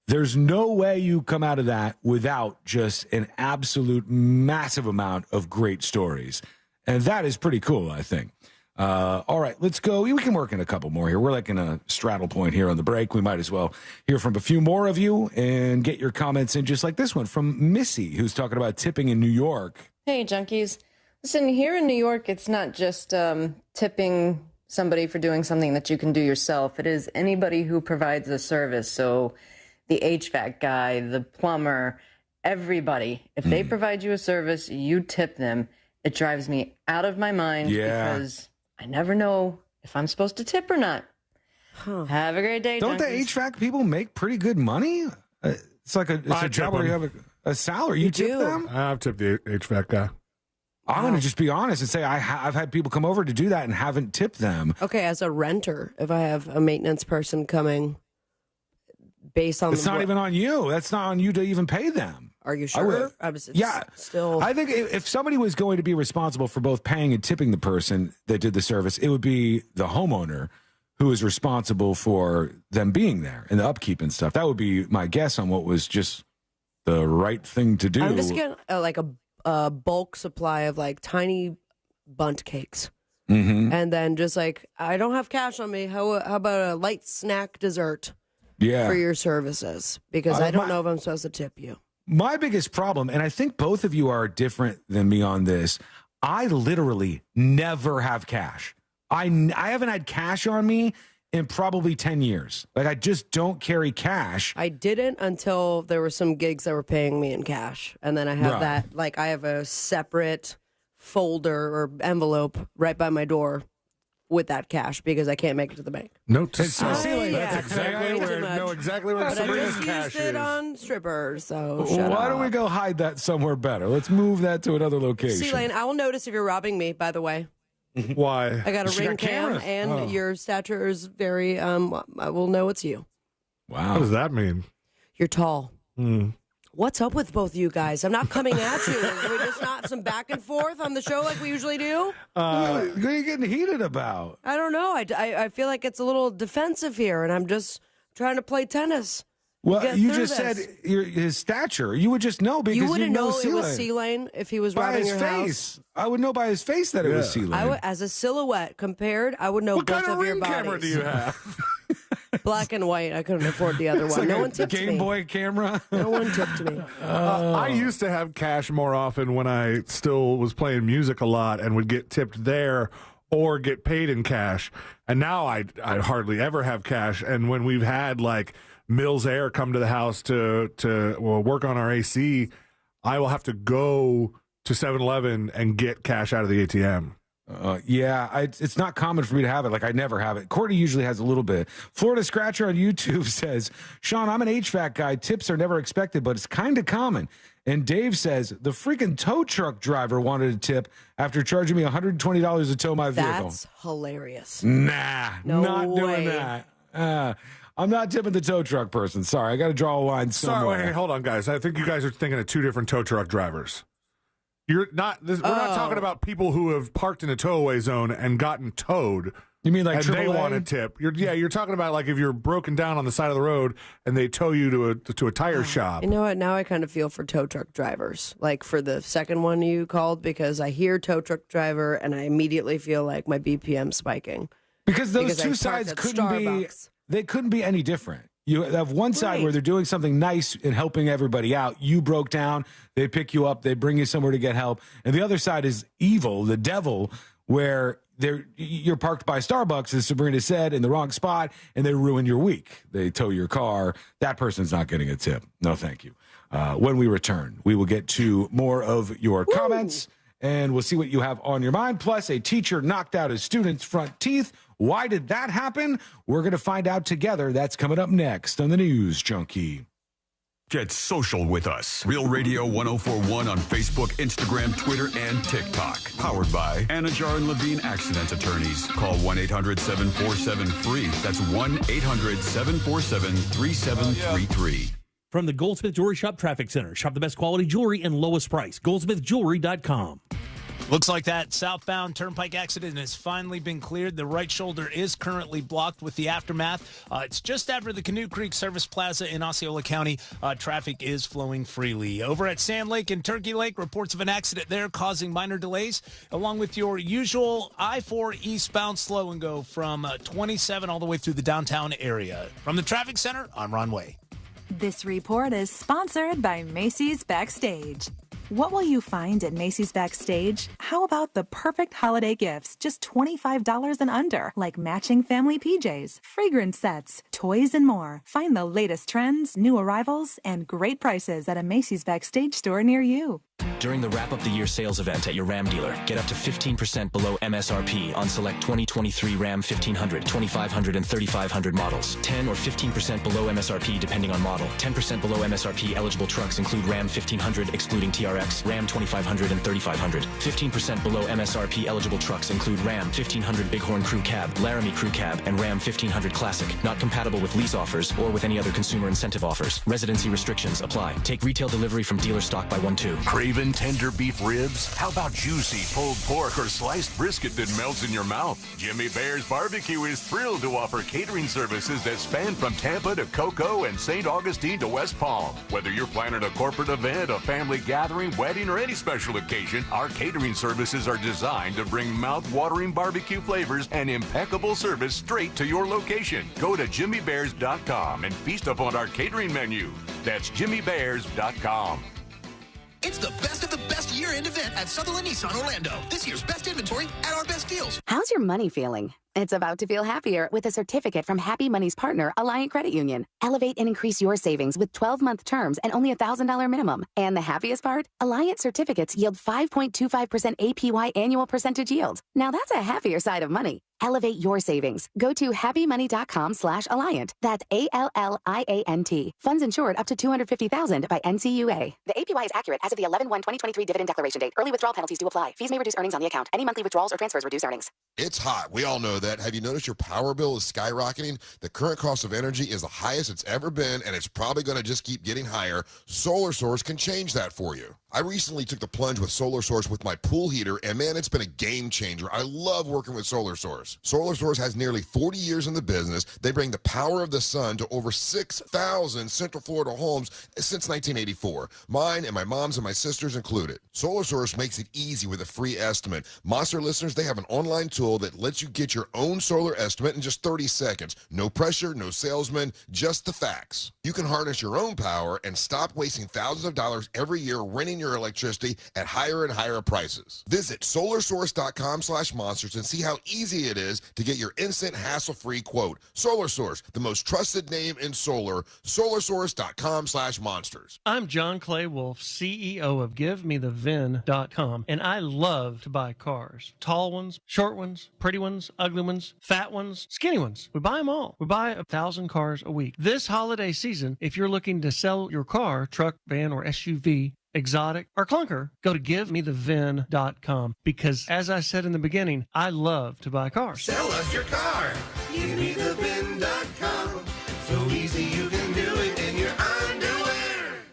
there's no way you come out of that without just an absolute massive amount of great stories. And that is pretty cool, I think. All right, let's go. We can work in a couple more here. We're like in a straddle point here on the break. We might as well hear from a few more of you and get your comments in, just like this one from Missy, who's talking about tipping in New York. Hey, junkies. Listen, here in New York, it's not just tipping somebody for doing something that you can do yourself. It is anybody who provides a service. So the HVAC guy, the plumber, everybody. If they provide you a service, you tip them. It drives me out of my mind because I never know if I'm supposed to tip or not. Have a great day, Don't junkies. the HVAC people make pretty good money? It's like a job where you have a salary. You tip them? I've tipped the HVAC guy. I'm going to just be honest and say I've had people come over to do that and haven't tipped them. Okay, as a renter, if I have a maintenance person coming based on... It's not even on you. That's not on you to even pay them. Are you sure? Still... I think if somebody was going to be responsible for both paying and tipping the person that did the service, it would be the homeowner who is responsible for them being there and the upkeep and stuff. That would be my guess on what was just the right thing to do. I'm just getting like a bulk supply of like tiny bundt cakes. Mm-hmm. And then just like, I don't have cash on me. How about a light snack dessert for your services? Because I don't know if I'm supposed to tip you. My biggest problem, and I think both of you are different than me on this, I literally never have cash. I haven't had cash on me in probably 10 years. Like, I just don't carry cash. I didn't until there were some gigs that were paying me in cash. And then I have that, like, I have a separate folder or envelope right by my door with that cash because I can't make it to the bank. Note to self. That's exactly where Sabrina's cash used it is. on strippers, so Why don't we go hide that somewhere better? Let's move that to another location. C-Lane, I will notice if you're robbing me, by the way. Why? I got a ring cam, and your stature is very, I will know it's you. Wow. What does that mean? You're tall. What's up with both you guys? I'm not coming at you. Can we just not some back and forth on the show like we usually do? What are you getting heated about? I don't know. I feel like it's a little defensive here, and I'm just trying to play tennis. Well, you just said his stature. You would just know because you wouldn't know it C-Lane. was C-Lane if he was by robbing his your face. house. I would know by his face that it was C-Lane. As a silhouette compared, I would know what both kind of of your ring bodies. camera do you have? Black and white. I couldn't afford the other It's one. like No a one tipped Game me. Boy camera. No one tipped me. I used to have cash more often when I still was playing music a lot and would get tipped there or get paid in cash. And now I hardly ever have cash. And when we've had like Mills Air come to the house to work on our AC, I will have to go to 7-Eleven and get cash out of the ATM. It's not common for me to have it. Like, I never have it. Courtney usually has a little bit. Florida Scratcher on YouTube says, Sean, I'm an HVAC guy. Tips are never expected, but it's kind of common. And Dave says, the freaking tow truck driver wanted a tip after charging me $120 to tow my vehicle. That's hilarious. Nah, No not way. doing that. I'm not tipping the tow truck person. Sorry, I got to draw a line somewhere. Sorry, hold on, guys. I think you guys are thinking of two different tow truck drivers. We're not talking about people who have parked in a towaway zone and gotten towed. You mean like and AAA? they want a tip? You're talking about like if you're broken down on the side of the road and they tow you to a tire shop. You know what? Now I kind of feel for tow truck drivers. Like for the second one you called, because I hear tow truck driver and I immediately feel like my BPM spiking. Because those I two parked sides at couldn't be any different. You have one side where they're doing something nice and helping everybody out. You broke down, they pick you up, they bring you somewhere to get help. And the other side is evil, the devil, where you're parked by Starbucks, as Sabrina said, in the wrong spot, and they ruin your week. They tow your car. That person's not getting a tip. No, thank you. When we return, we will get to more of your comments, and we'll see what you have on your mind. Plus, a teacher knocked out his student's front teeth. Why did that happen? We're going to find out together. That's coming up next on the News Junkie. Get social with us. Real Radio 1041 on Facebook, Instagram, Twitter, and TikTok. Powered by Anajar and Levine Accident Attorneys. Call 1-800-747-FREE. That's 1-800-747-3733. From the Goldsmith Jewelry Shop Traffic Center. Shop the best quality jewelry and lowest price. GoldsmithJewelry.com. Looks like that southbound Turnpike accident has finally been cleared. The right shoulder is currently blocked with the aftermath. It's just after the Canoe Creek Service Plaza in Osceola County. Traffic is flowing freely. Over at Sand Lake and Turkey Lake, reports of an accident there causing minor delays, along with your usual I-4 eastbound slow and go from 27 all the way through the downtown area. From the traffic center, I'm Ron Way. This report is sponsored by Macy's Backstage. What will you find at Macy's Backstage? How about the perfect holiday gifts, just $25 and under, like matching family PJs, fragrance sets, toys, and more. Find the latest trends, new arrivals, and great prices at a Macy's Backstage store near you. During the Wrap Up the Year sales event at your Ram dealer, get up to 15% below MSRP on select 2023 Ram 1500, 2500, and 3500 models. 10 or 15% below MSRP depending on model. 10% below MSRP eligible trucks include Ram 1500 excluding TRX, Ram 2500, and 3500. 15% below MSRP eligible trucks include Ram 1500 Bighorn Crew Cab, Laramie Crew Cab, and Ram 1500 Classic. Not compatible with lease offers or with any other consumer incentive offers. Residency restrictions apply. Take retail delivery from dealer stock by 1-2. Craven tender beef ribs? How about juicy pulled pork or sliced brisket that melts in your mouth? Jimmy Bear's Barbecue is thrilled to offer catering services that span from Tampa to Cocoa and St. Augustine to West Palm. Whether you're planning a corporate event, a family gathering, wedding, or any special occasion, our catering services are designed to bring mouth-watering barbecue flavors and impeccable service straight to your location. Go to jimmybears.com and feast upon our catering menu. That's jimmybears.com. It's the best of the best year-end event at Sutherland Nissan Orlando. This year's best inventory at our best deals. How's your money feeling? It's about to feel happier with a certificate from Happy Money's partner, Alliant Credit Union. Elevate and increase your savings with 12-month terms and only $1,000 minimum. And the happiest part? Alliant certificates yield 5.25% APY annual percentage yield. Now that's a happier side of money. Elevate your savings. Go to happymoney.com/Alliant. That's ALLIANT. Funds insured up to $250,000 by NCUA. The APY is accurate as of the 11/1/2023 dividend declaration date. Early withdrawal penalties do apply. Fees may reduce earnings on the account. Any monthly withdrawals or transfers reduce earnings. It's hot. We all know that. Have you noticed your power bill is skyrocketing? The current cost of energy is the highest it's ever been, and it's probably going to just keep getting higher. Solar Source can change that for you. I recently took the plunge with Solar Source with my pool heater, and man, it's been a game changer. I love working with Solar Source. Solar Source has nearly 40 years in the business. They bring the power of the sun to over 6,000 Central Florida homes since 1984. Mine and my mom's and my sister's included. Solar Source makes it easy with a free estimate. Monster listeners, they have an online tool that lets you get your own solar estimate in just 30 seconds. No pressure, no salesman, just the facts. You can harness your own power and stop wasting thousands of dollars every year renting your electricity at higher and higher prices. Visit solarsource.com/monsters and see how easy it is to get your instant hassle-free quote. Solar Source, the most trusted name in solar. solarsource.com/monsters. I'm John Clay Wolf, CEO of GiveMeTheVin.com, and I love to buy cars. Tall ones, short ones, pretty ones, ugly ones, fat ones, skinny ones. We buy them all. We buy 1,000 cars a week. This holiday season, if you're looking to sell your car, truck, van, or SUV, exotic, or clunker, go to GiveMeTheVin.com because, as I said in the beginning, I love to buy cars. Sell us your car. GiveMeTheVin.com. So easy you can do it in your underwear.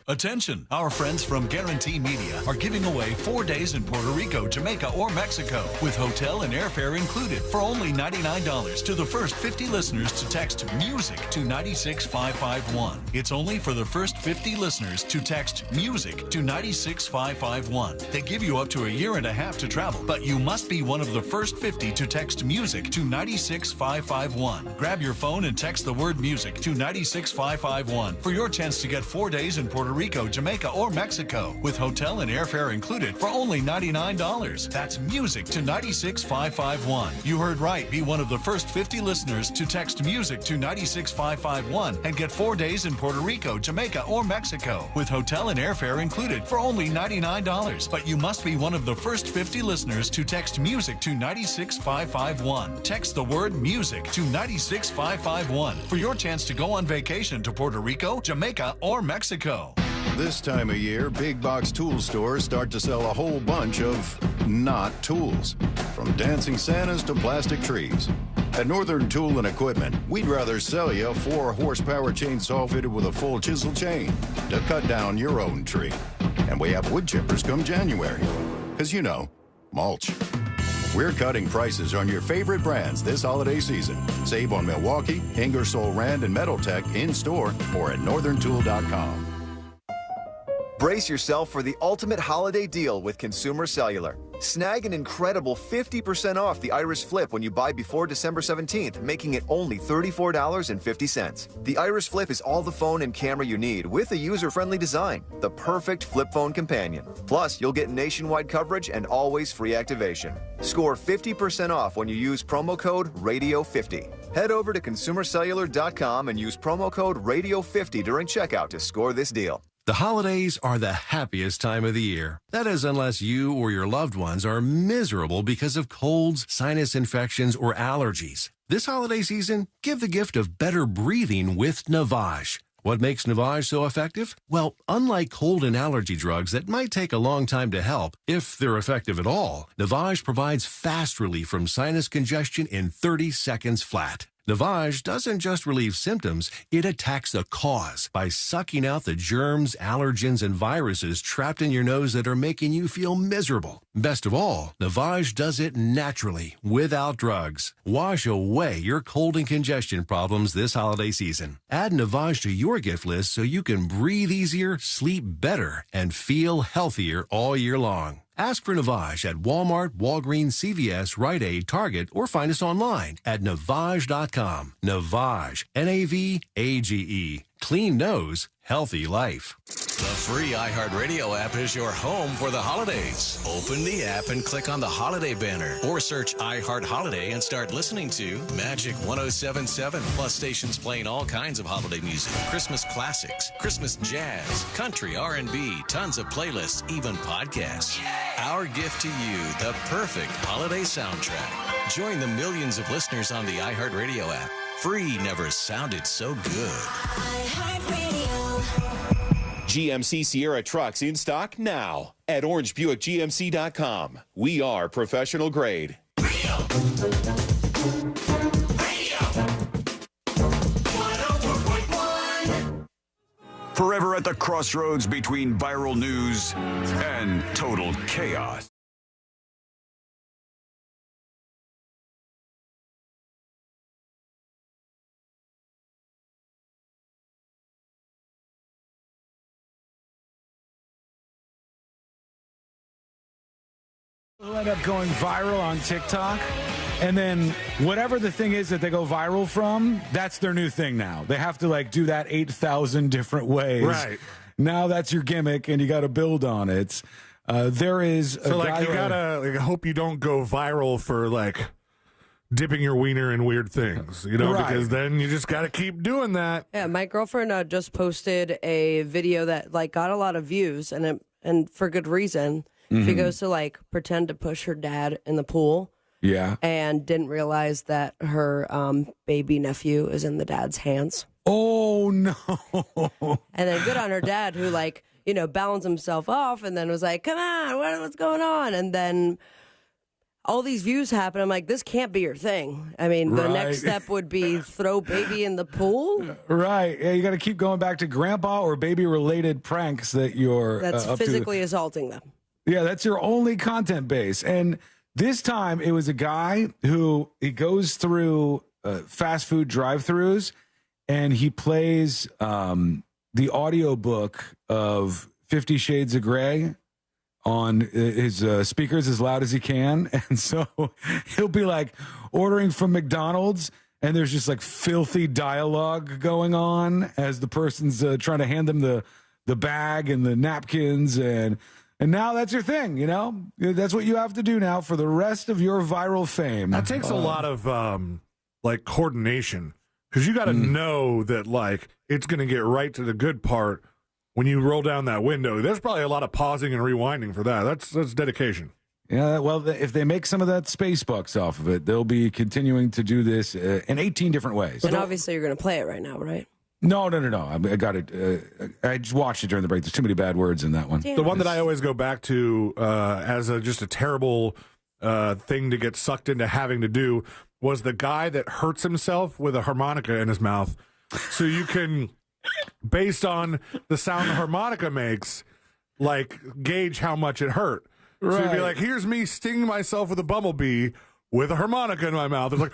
Attention, our friends from Guarantee Media are giving away 4 days in Puerto Rico, Jamaica, or Mexico with hotel and airfare included for only $99 to the first 50 listeners to text MUSIC to 96551. It's only for the first 50 listeners to text MUSIC to 96551. They give you up to a year and a half to travel, but you must be one of the first 50 to text MUSIC to 96551. Grab your phone and text the word MUSIC to 96551 for your chance to get 4 days in Puerto Rico, Jamaica, or Mexico with hotel and airfare included for only $99. That's MUSIC to 96551. You heard right. Be one of the first 50 listeners to text MUSIC to 96551 and get 4 days in Puerto Rico, Jamaica, or Mexico with hotel and airfare included for only $99. But you must be one of the first 50 listeners to text MUSIC to 96551. Text the word MUSIC to 96551 for your chance to go on vacation to Puerto Rico, Jamaica, or Mexico. This time of year, big box tool stores start to sell a whole bunch of not tools, from dancing Santas to plastic trees. At Northern Tool and Equipment, we'd rather sell you a 4-horsepower chainsaw fitted with a full chisel chain to cut down your own tree. And we have wood chippers come January. Because, you know, mulch. We're cutting prices on your favorite brands this holiday season. Save on Milwaukee, Ingersoll Rand, and Metal Tech in-store or at northerntool.com. Brace yourself for the ultimate holiday deal with Consumer Cellular. Snag an incredible 50% off the Iris Flip when you buy before December 17th, making it only $34.50. The Iris Flip is all the phone and camera you need with a user-friendly design, the perfect flip phone companion. Plus, you'll get nationwide coverage and always free activation. Score 50% off when you use promo code RADIO50. Head over to consumercellular.com and use promo code RADIO50 during checkout to score this deal. The holidays are the happiest time of the year. That is, unless you or your loved ones are miserable because of colds, sinus infections, or allergies. This holiday season, give the gift of better breathing with Navage. What makes Navage so effective? Well, unlike cold and allergy drugs that might take a long time to help, if they're effective at all, Navage provides fast relief from sinus congestion in 30 seconds flat. Navage doesn't just relieve symptoms, it attacks the cause by sucking out the germs, allergens, and viruses trapped in your nose that are making you feel miserable. Best of all, Navage does it naturally, without drugs. Wash away your cold and congestion problems this holiday season. Add Navage to your gift list so you can breathe easier, sleep better, and feel healthier all year long. Ask for Navage at Walmart, Walgreens, CVS, Rite Aid, Target, or find us online at Navage.com. Navage, Navage. Clean nose, healthy life. The free iHeartRadio app is your home for the holidays. Open the app and click on the holiday banner or search iHeart Holiday and start listening to Magic 107.7 plus stations playing all kinds of holiday music, Christmas classics, Christmas jazz, country, R&B, tons of playlists, even podcasts. Our gift to you, the perfect holiday soundtrack. Join the millions of listeners on the iHeartRadio app. Free never sounded so good. GMC Sierra trucks in stock now at orangebuickgmc.com. We are professional grade. Forever at the crossroads between viral news and total chaos. Who end up going viral on TikTok, and then whatever the thing is that they go viral from, that's their new thing now. They have to like do that 8,000 different ways. Right. Now that's your gimmick, and you got to build on it. There is so like you gotta like, hope you don't go viral for like dipping your wiener in weird things, you know, Right. because then you just got to keep doing that. Yeah, my girlfriend just posted a video that like got a lot of views, and for good reason. She Mhm. goes to like pretend to push her dad in the pool. Yeah. And didn't realize that her baby nephew is in the dad's hands. Oh no. And then good on her dad who like, you know, balanced himself off and then was like, come on, what's going on? And then all these views happen. I'm like, this can't be your thing. I mean, the next step would be throw baby in the pool. Right. Yeah, you got to keep going back to grandpa or baby related pranks that you're That's up to. physically assaulting them. Yeah, that's your only content base. And this time it was a guy who he goes through fast food drive-thrus and he plays the audiobook of 50 Shades of Grey on his speakers as loud as he can. And so he'll be like ordering from McDonald's and there's just like filthy dialogue going on as the person's trying to hand them the bag and the napkins and now that's your thing, you know? That's what you have to do now for the rest of your viral fame. That takes a lot of like coordination because you got to know that like it's going to get right to the good part when you roll down that window. There's probably a lot of pausing and rewinding for that. That's dedication. Yeah, well, if they make some of that space bucks off of it, they'll be continuing to do this in 18 different ways. And obviously you're going to play it right now, right? No. I got it. I just watched it during the break. There's too many bad words in that one. The one that I always go back to as just a terrible thing to get sucked into having to do was the guy that hurts himself with a harmonica in his mouth. So you can, based on the sound the harmonica makes, like gauge how much it hurt. So you'd be Right. like, here's me stinging myself with a bumblebee with a harmonica in my mouth. It's like,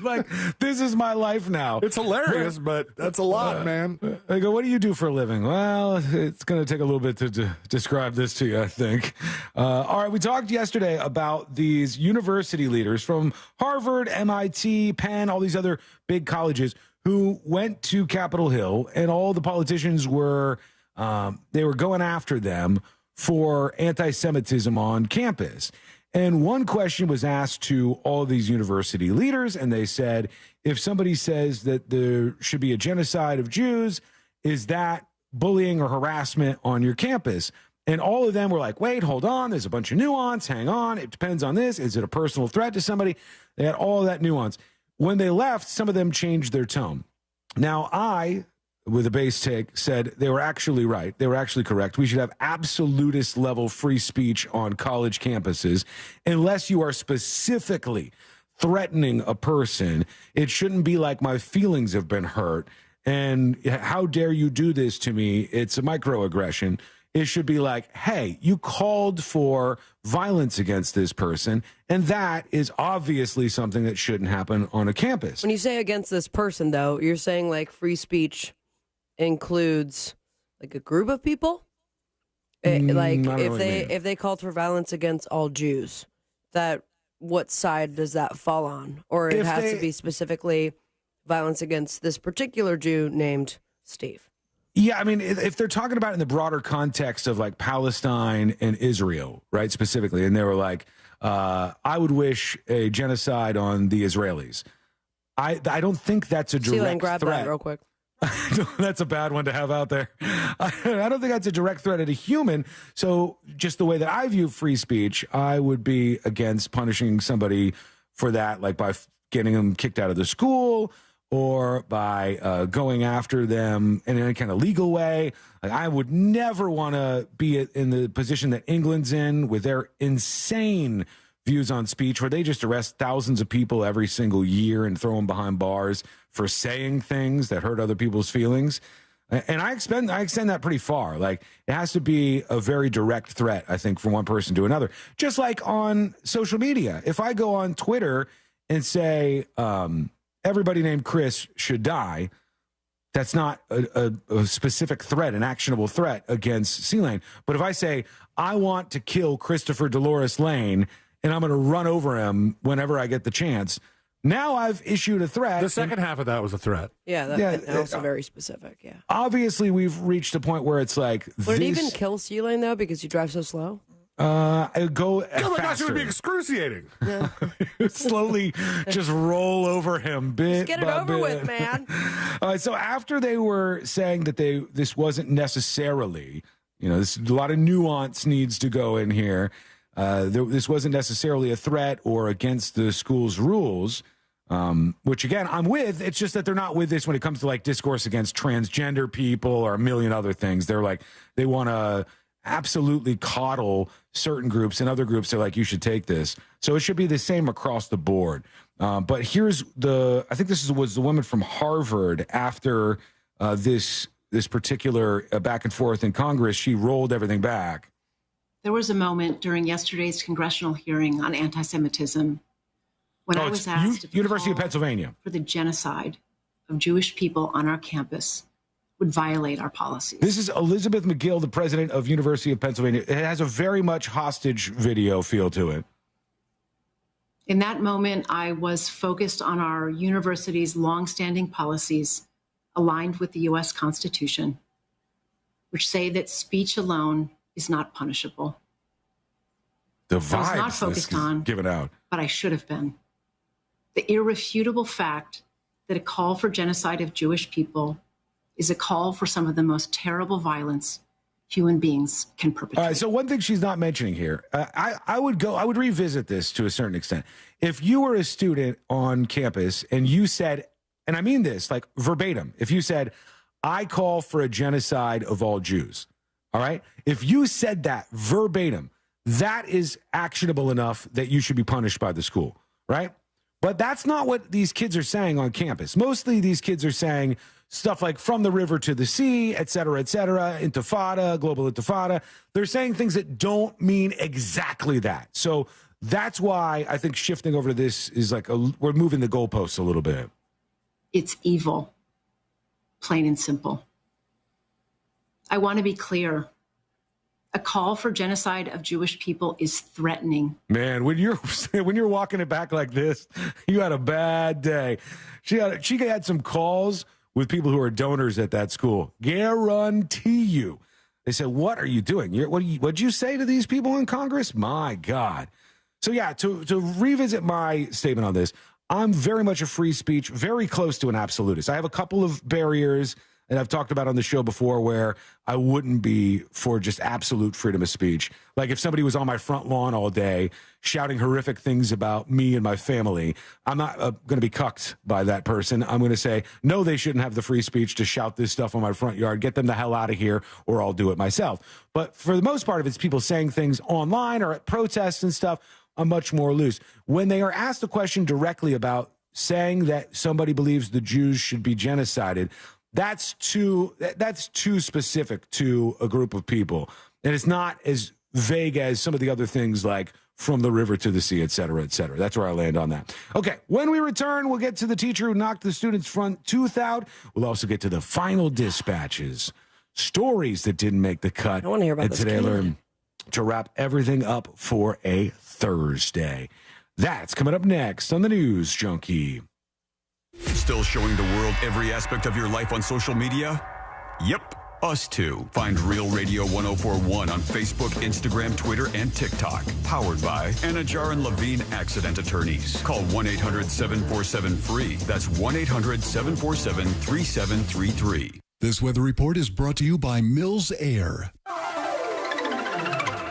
like, this is my life now. It's hilarious, but that's a lot, man. I go, what do you do for a living? Well, it's going to take a little bit to describe this to you, I think. All right, we talked yesterday about these university leaders from Harvard, MIT, Penn, all these other big colleges who went to Capitol Hill, and all the politicians were they were going after them for anti-Semitism on campus. And one question was asked to all of these university leaders, and they said, if somebody says that there should be a genocide of Jews, is that bullying or harassment on your campus? And all of them were like, wait, hold on. There's a bunch of nuance. Hang on. It depends on this. Is it a personal threat to somebody? They had all that nuance. When they left, some of them changed their tone. Now, I, with a base take, said they were actually right. They were actually correct. We should have absolutist level free speech on college campuses unless you are specifically threatening a person. It shouldn't be like my feelings have been hurt and how dare you do this to me? It's a microaggression. It should be like, hey, you called for violence against this person, and that is obviously something that shouldn't happen on a campus. When you say against this person, though, you're saying like free speech includes like a group of people? Like if they called for violence against all Jews, that what side does that fall on? Or it has to be specifically violence against this particular Jew named Steve? Yeah, I mean, if they're talking about it in the broader context of like Palestine and Israel, right, specifically, and they were like, I would wish a genocide on the Israelis. I don't think that's a direct grab threat. that real quick. That's a bad one to have out there. I don't think that's a direct threat at a human. So just the way that I view free speech, I would be against punishing somebody for that, like by getting them kicked out of the school or by going after them in any kind of legal way. Like, I would never want to be in the position that England's in with their insane views on speech, where they just arrest thousands of people every single year and throw them behind bars for saying things that hurt other people's feelings. And I extend that pretty far. Like, it has to be a very direct threat, I think, from one person to another. Just like on social media. If I go on Twitter and say, everybody named Chris should die, that's not a specific threat, an actionable threat against C-Lane. But if I say, I want to kill Christopher Dolores Lane, and I'm going to run over him whenever I get the chance, now I've issued a threat. The second half of that was a threat. Yeah, that's also very specific, yeah. Obviously, we've reached a point where it's like, Would it even kill C-Lane, though, because you drive so slow? I go Oh my gosh, it would be excruciating. Yeah. Slowly just roll over him bit Just get it by over bit. with, man. So after they were saying that this wasn't necessarily, this a lot of nuance needs to go in here. This wasn't necessarily a threat or against the school's rules, which again I'm with. It's just that they're not with this when it comes to like discourse against transgender people or a million other things. They're like, they want to absolutely coddle certain groups, and other groups they're like, you should take this. So it should be the same across the board. But here's I think this was the woman from Harvard after this particular back and forth in Congress. She rolled everything back. There was a moment during yesterday's congressional hearing on anti-Semitism when I was asked if University of Pennsylvania for the genocide of Jewish people on our campus would violate our policies. This is Elizabeth McGill, the president of University of Pennsylvania. It has a very much hostage video feel to it. In that moment, I was focused on our university's longstanding policies aligned with the U.S. Constitution, which say that speech alone is not punishable. The I was not vibes focused this is on, given out. but I should have been. The irrefutable fact that a call for genocide of Jewish people is a call for some of the most terrible violence human beings can perpetrate. All right, so one thing she's not mentioning here, I would revisit this to a certain extent. If you were a student on campus and you said, and I mean this like verbatim, if you said, I call for a genocide of all Jews, all right? If you said that verbatim, that is actionable enough that you should be punished by the school, right? But that's not what these kids are saying on campus. Mostly these kids are saying stuff like from the river to the sea, et cetera, intifada, global intifada. They're saying things that don't mean exactly that. So that's why I think shifting over to this is like we're moving the goalposts a little bit. It's evil, plain and simple. I want to be clear. A call for genocide of Jewish people is threatening. Man, when you're walking it back like this, you had a bad day. She had some calls with people who are donors at that school. Guarantee you. They said, "What are you doing? What'd you say to these people in Congress?" My God. So yeah, to revisit my statement on this, I'm very much a free speech, very close to an absolutist. I have a couple of barriers that I've talked about on the show before where I wouldn't be for just absolute freedom of speech. Like if somebody was on my front lawn all day shouting horrific things about me and my family, I'm not going to be cucked by that person. I'm going to say, no, they shouldn't have the free speech to shout this stuff on my front yard. Get them the hell out of here, or I'll do it myself. But for the most part, if it's people saying things online or at protests and stuff, I'm much more loose. When they are asked a question directly about saying that somebody believes the Jews should be genocided, that's too specific to a group of people. And it's not as vague as some of the other things like from the river to the sea, et cetera, et cetera. That's where I land on that. Okay, when we return, we'll get to the teacher who knocked the student's front tooth out. We'll also get to the final dispatches, stories that didn't make the cut. I want to hear about this. And today I learned to wrap everything up for a Thursday. That's coming up next on the News Junkie. Still showing the world every aspect of your life on social media? Yep, us too. Find Real Radio 1041 on Facebook, Instagram, Twitter, and TikTok. Powered by Anajar and Levine Accident Attorneys. Call 1-800-747-FREE. That's 1-800-747-3733. This weather report is brought to you by Mills Air.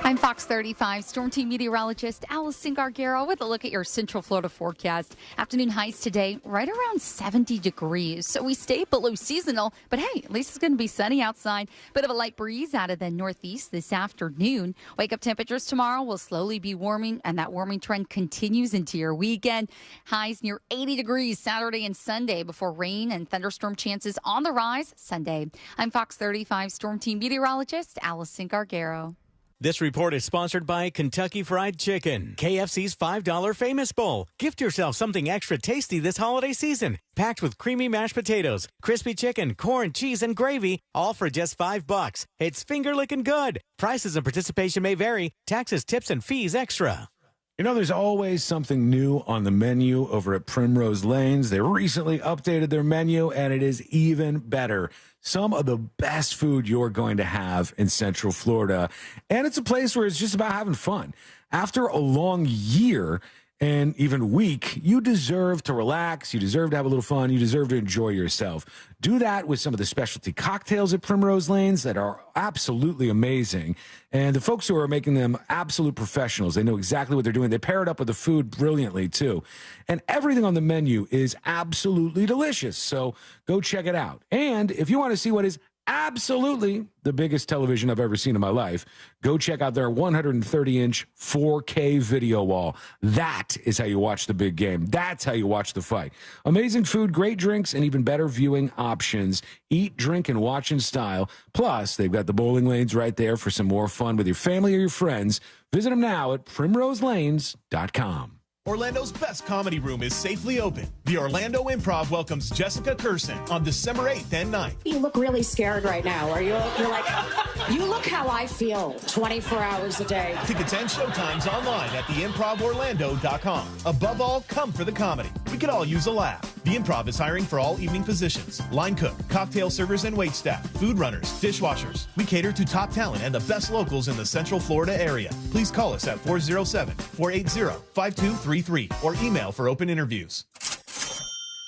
I'm Fox 35 Storm Team meteorologist Allison Gargaro with a look at your Central Florida forecast. Afternoon highs today right around 70 degrees. So we stay below seasonal, but hey, at least it's going to be sunny outside. Bit of a light breeze out of the northeast this afternoon. Wake up temperatures tomorrow will slowly be warming, and that warming trend continues into your weekend. Highs near 80 degrees Saturday and Sunday before rain and thunderstorm chances on the rise Sunday. I'm Fox 35 Storm Team meteorologist Allison Gargaro. This report is sponsored by Kentucky Fried Chicken, KFC's $5 Famous Bowl. Gift yourself something extra tasty this holiday season. Packed with creamy mashed potatoes, crispy chicken, corn, cheese, and gravy, all for just $5. It's finger-licking good. Prices and participation may vary. Taxes, tips, and fees extra. You know, there's always something new on the menu over at Primrose Lanes. They recently updated their menu, and it is even better. Some of the best food you're going to have in Central Florida. And it's a place where it's just about having fun. After a long year and even week, you deserve to relax. You deserve to have a little fun. You deserve to enjoy yourself. Do that with some of the specialty cocktails at Primrose Lanes that are absolutely amazing. And the folks who are making them absolute professionals. They know exactly what they're doing. They pair it up with the food brilliantly, too. And everything on the menu is absolutely delicious. So go check it out. And if you want to see what is absolutely the biggest television I've ever seen in my life, go check out their 130-inch 4K video wall. That is how you watch the big game. That's how you watch the fight. Amazing food, great drinks, and even better viewing options. Eat, drink, and watch in style. Plus, they've got the bowling lanes right there for some more fun with your family or your friends. Visit them now at primroselanes.com. Orlando's best comedy room is safely open. The Orlando Improv welcomes Jessica Curson on December 8th and 9th. You look really scared right now. You're like, you look how I feel 24 hours a day. Tickets and showtimes online at theimprovorlando.com. Above all, come for the comedy. We could all use a laugh. The Improv is hiring for all evening positions. Line cook, cocktail servers and waitstaff, food runners, dishwashers. We cater to top talent and the best locals in the Central Florida area. Please call us at 407-480-5233 or email for open interviews.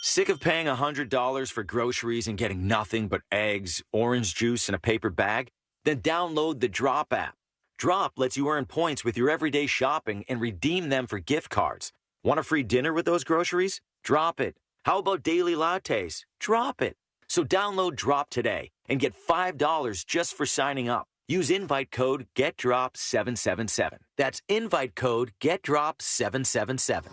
Sick of paying $100 for groceries and getting nothing but eggs, orange juice, and a paper bag? Then download the Drop app. Drop lets you earn points with your everyday shopping and redeem them for gift cards. Want a free dinner with those groceries? Drop it. How about daily lattes? Drop it. So download Drop today and get $5 just for signing up. Use invite code GetDrop777. That's invite code GetDrop777.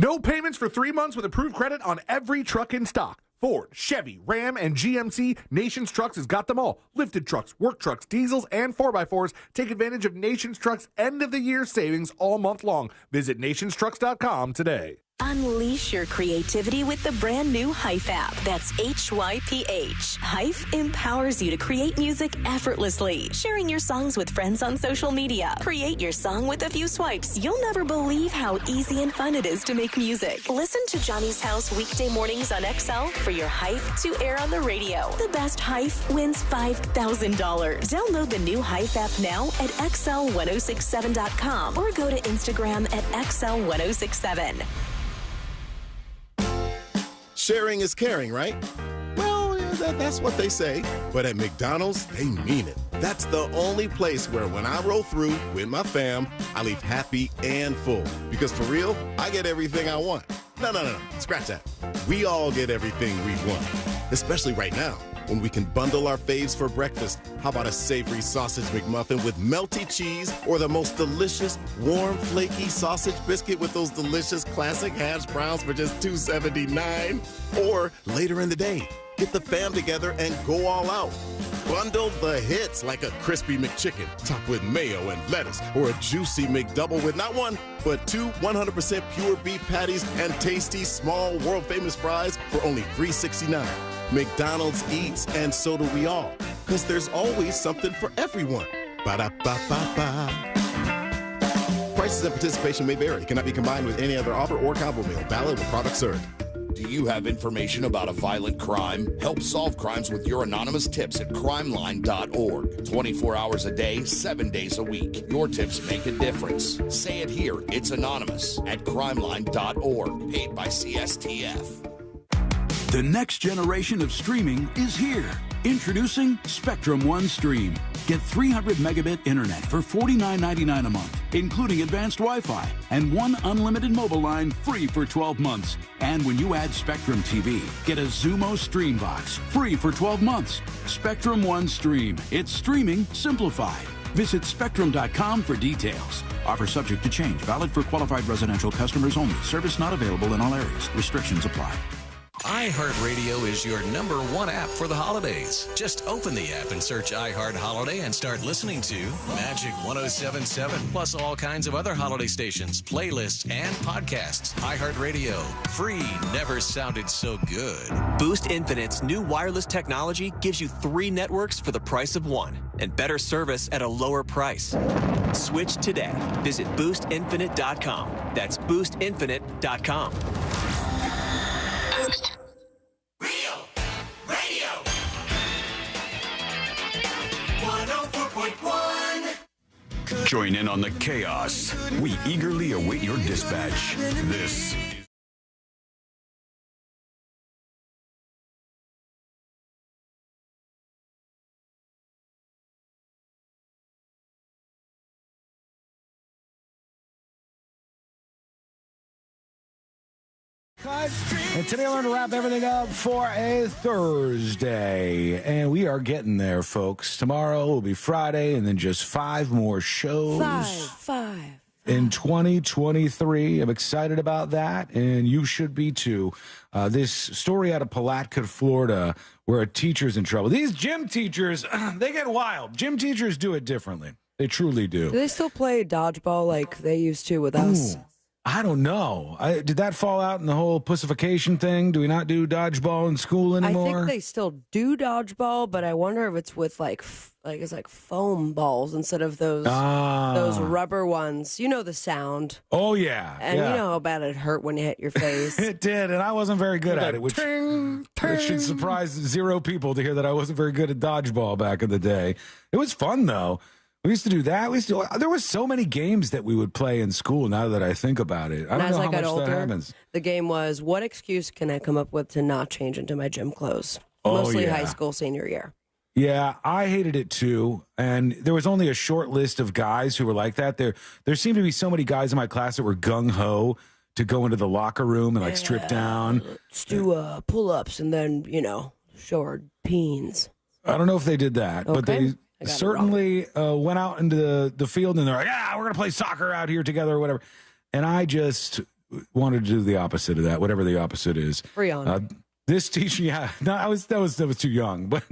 No payments for 3 months with approved credit on every truck in stock. Ford, Chevy, Ram, and GMC, Nations Trucks has got them all. Lifted trucks, work trucks, diesels, and 4x4s. Take advantage of Nations Trucks end-of-the-year savings all month long. Visit nationstrucks.com today. Unleash your creativity with the brand new Hype app. That's HYPH. Hype empowers you to create music effortlessly. Sharing your songs with friends on social media. Create your song with a few swipes. You'll never believe how easy and fun it is to make music. Listen to Johnny's House weekday mornings on XL for your Hype to air on the radio. The best Hype wins $5,000. Download the new Hype app now at XL1067.com or go to Instagram at XL1067. Sharing is caring, right? Well, that's what they say. But at McDonald's, they mean it. That's the only place where when I roll through with my fam, I leave happy and full. Because for real, I get everything I want. No. Scratch that. We all get everything we want. Especially right now, when we can bundle our faves for breakfast. How about a savory sausage McMuffin with melty cheese, or the most delicious, warm, flaky sausage biscuit with those delicious classic hash browns for just $2.79? Or later in the day, get the fam together and go all out. Bundle the hits like a crispy McChicken topped with mayo and lettuce, or a juicy McDouble with not one, but 2 100% pure beef patties and tasty, small, world-famous fries for only $3.69. McDonald's eats, and so do we all, because there's always something for everyone. Ba-da-ba-ba-ba. Prices and participation may vary. Cannot be combined with any other offer or combo meal. Valid with product served. Do you have information about a violent crime? Help solve crimes with your anonymous tips at crimeline.org. 24 hours a day, 7 days a week. Your tips make a difference. Say it here. It's anonymous at crimeline.org. Paid by CSTF. The next generation of streaming is here. Introducing Spectrum One Stream. Get 300 megabit internet for $49.99 a month, including advanced Wi-Fi, and one unlimited mobile line free for 12 months. And when you add Spectrum TV, get a Xumo Stream Box free for 12 months. Spectrum One Stream. It's streaming simplified. Visit spectrum.com for details. Offer subject to change. Valid for qualified residential customers only. Service not available in all areas. Restrictions apply. iHeartRadio is your #1 app for the holidays. Just open the app and search iHeart Holiday and start listening to Magic 107.7, plus all kinds of other holiday stations, playlists, and podcasts. iHeartRadio. Free never sounded so good. Boost Infinite's new wireless technology gives you 3 networks for the price of 1 and better service at a lower price. Switch today. Visit boostinfinite.com. That's boostinfinite.com. Boost. Radio. 104.1. Join in on the chaos. We eagerly await your dispatch. This And today I learned to wrap everything up for a Thursday. And we are getting there, folks. Tomorrow will be Friday, and then just 5 more shows. Five. In 2023. I'm excited about that, and you should be too. This story out of Palatka, Florida, where a teacher's in trouble. These gym teachers, they get wild. Gym teachers do it differently. They truly do. Do they still play dodgeball like they used to with us? I don't know. Did that fall out in the whole pussification thing? Do we not do dodgeball in school anymore? I think they still do dodgeball, but I wonder if it's with it's like foam balls instead of those rubber ones. You know the sound. Oh yeah, and you know how bad it hurt when you hit your face. It did, and I wasn't very good at it, which should surprise 0 people to hear that I wasn't very good at dodgeball back in the day. It was fun though. We used to do that. There were so many games that we would play in school. Now that I think about it, I don't know how much that happens. The game was, what excuse can I come up with to not change into my gym clothes? Mostly high school senior year. Yeah, I hated it too. And there was only a short list of guys who were like that. There seemed to be so many guys in my class that were gung ho to go into the locker room and strip down. Let's do pull-ups and then show our peens. I don't know if they did that, but they certainly went out into the field and they're like, we're going to play soccer out here together or whatever. And I just wanted to do the opposite of that, whatever the opposite is. Freon. This teacher, that was too young. But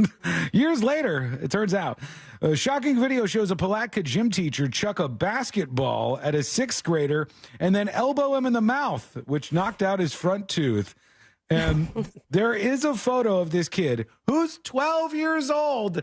years later, it turns out, a shocking video shows a Palatka gym teacher chuck a basketball at a 6th grader and then elbow him in the mouth, which knocked out his front tooth. And there is a photo of this kid who's 12 years old.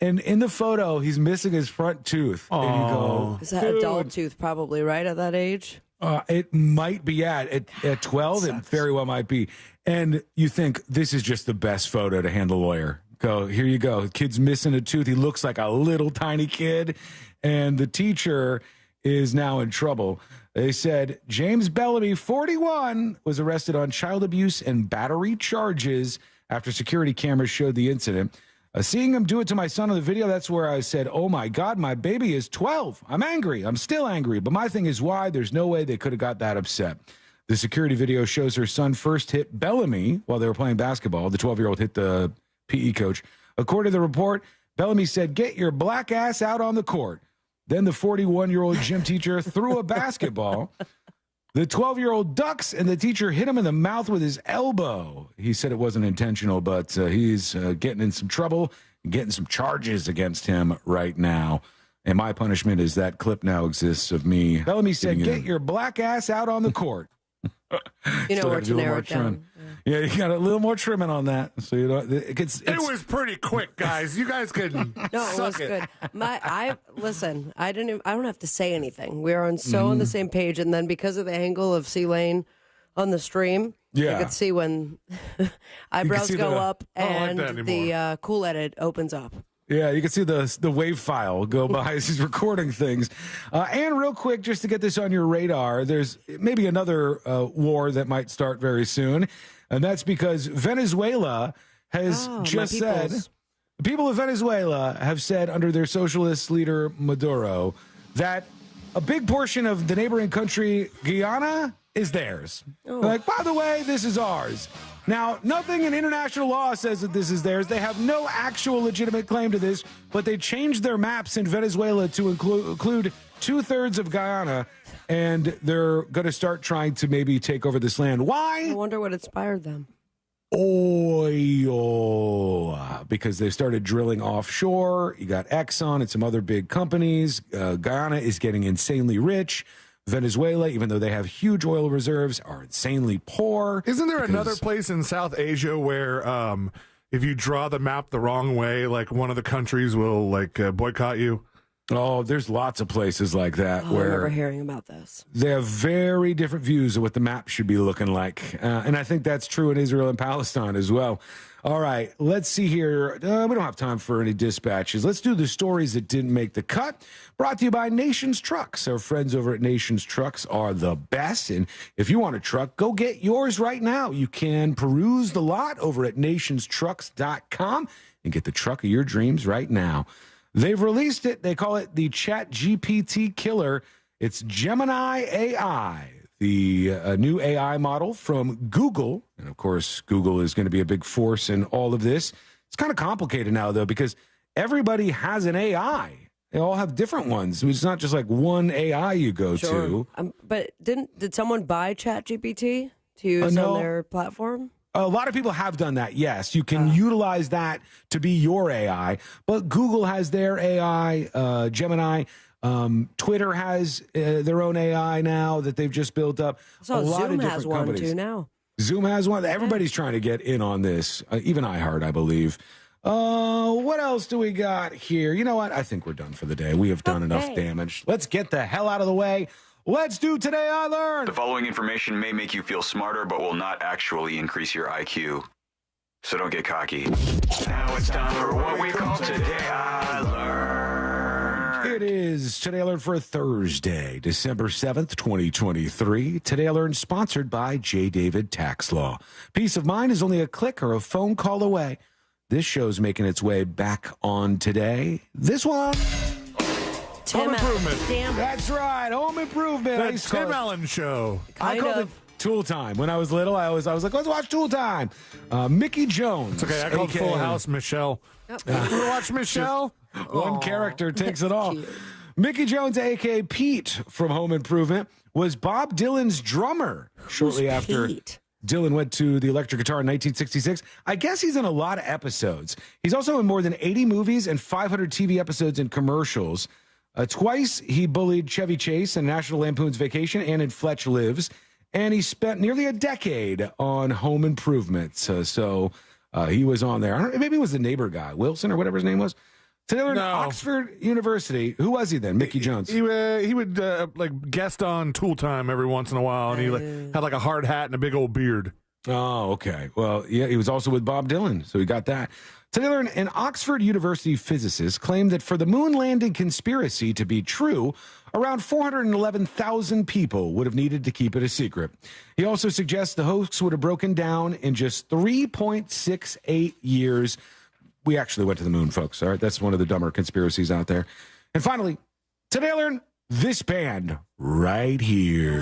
And in the photo, he's missing his front tooth. Oh. And you go, is that adult tooth probably, right, at that age? It might be at 12. It very well might be. And you think this is just the best photo to hand the lawyer. Go, here you go. The kid's missing a tooth. He looks like a little tiny kid. And the teacher is now in trouble. They said James Bellamy, 41, was arrested on child abuse and battery charges after security cameras showed the incident. Seeing him do it to my son in the video, that's where I said, oh, my God, my baby is 12. I'm angry. I'm still angry. But my thing is why? There's no way they could have got that upset. The security video shows her son first hit Bellamy while they were playing basketball. The 12-year-old hit the PE coach. According to the report, Bellamy said, get your black ass out on the court. Then the 41-year-old gym teacher threw a basketball. The 12-year-old ducks, and the teacher hit him in the mouth with his elbow. He said it wasn't intentional, but he's getting in some trouble and getting some charges against him right now. And my punishment is that clip now exists of me. Bellamy said, get your black ass out on the court. You know where to narrow it down. Yeah, you got a little more trimming on that. So you know, it was pretty quick, guys. You guys could No, it was good. Listen, I don't have to say anything. We are on the same page, and then because of the angle of C-Lane on the stream, yeah, I could see when eyebrows go up and the cool edit opens up. Yeah, you can see the wave file go by as he's recording things. And real quick, just to get this on your radar, there's maybe another war that might start very soon. And that's because Venezuela has just said, the people of Venezuela have said under their socialist leader Maduro that a big portion of the neighboring country, Guyana, is theirs. Like, by the way, this is ours. Now, nothing in international law says that this is theirs. They have no actual legitimate claim to this, but they changed their maps in Venezuela to include 2/3 of Guyana, and they're going to start trying to maybe take over this land. Why? I wonder what inspired them. Oil, because they started drilling offshore. You got Exxon and some other big companies. Guyana is getting insanely rich. Venezuela, even though they have huge oil reserves, are insanely poor. Isn't there another place in South Asia where if you draw the map the wrong way, like one of the countries will boycott you? Oh, there's lots of places like that where I remember hearing about this. They have very different views of what the map should be looking like. And I think that's true in Israel and Palestine as well. All right, let's see here. We don't have time for any dispatches. Let's do the stories that didn't make the cut. Brought to you by Nations Trucks. Our friends over at Nations Trucks are the best. And if you want a truck, go get yours right now. You can peruse the lot over at nationstrucks.com and get the truck of your dreams right now. They've released it. They call it the ChatGPT Killer. It's Gemini AI, the new AI model from Google. And, of course, Google is going to be a big force in all of this. It's kind of complicated now, though, because everybody has an AI. They all have different ones. I mean, it's not just like one AI you go to. But did someone buy ChatGPT to use on their platform? A lot of people have done that, yes. You can utilize that to be your AI. But Google has their AI, Gemini. Twitter has their own AI now that they've just built up. So a lot Zoom of different has one companies. too now. Zoom has one. Everybody's trying to get in on this, even iHeart, I believe. What else do we got here? You know what? I think we're done for the day. We have done enough damage. Let's get the hell out of the way. Let's do Today I Learned. The following information may make you feel smarter, but will not actually increase your IQ. So don't get cocky. Now it's time for what we call Today I Learned. It is Today I Learned for Thursday, December 7th, 2023. Today I Learned sponsored by J. David Tax Law. Peace of mind is only a click or a phone call away. This show's making its way back on today. This one. Home Improvement. Damn. That's right. Home Improvement. The Tim Allen Show. I called it Tool Time. When I was little, I was like, let's watch Tool Time. Mickey Jones. It's okay. I called Full House Michelle. You want to watch Michelle? One character takes it all. Mickey Jones, a.k.a. Pete from Home Improvement, was Bob Dylan's drummer shortly after Dylan went to the electric guitar in 1966. I guess he's in a lot of episodes. He's also in more than 80 movies and 500 TV episodes and commercials. Twice he bullied Chevy Chase in National Lampoon's Vacation and in Fletch Lives. And he spent nearly a decade on Home Improvement. So he was on there. I don't know, maybe it was the neighbor guy, Wilson or whatever his name was. Today in Oxford University. Who was he then? Mickey Jones. He would like guest on Tool Time every once in a while, and he had like a hard hat and a big old beard. Oh, okay. Well, yeah, he was also with Bob Dylan, so he got that. Today, an Oxford University physicist claimed that for the moon landing conspiracy to be true, around 411,000 people would have needed to keep it a secret. He also suggests the hoax would have broken down in just 3.68 years. We actually went to the moon, folks. All right, that's one of the dumber conspiracies out there. And finally, today I learned this band right here.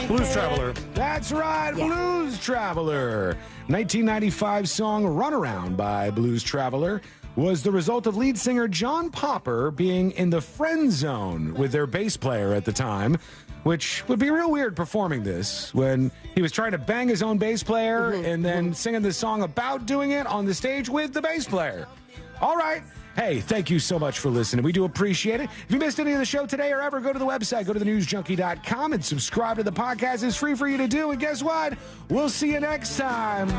Blues Traveler. That's right, Blues Traveler. 1995 song Runaround by Blues Traveler was the result of lead singer John Popper being in the friend zone with their bass player at the time, which would be real weird performing this when he was trying to bang his own bass player and then singing this song about doing it on the stage with the bass player. All right. Hey, thank you so much for listening. We do appreciate it. If you missed any of the show today or ever, go to the website, go to thenewsjunkie.com and subscribe to the podcast. It's free for you to do. And guess what? We'll see you next time.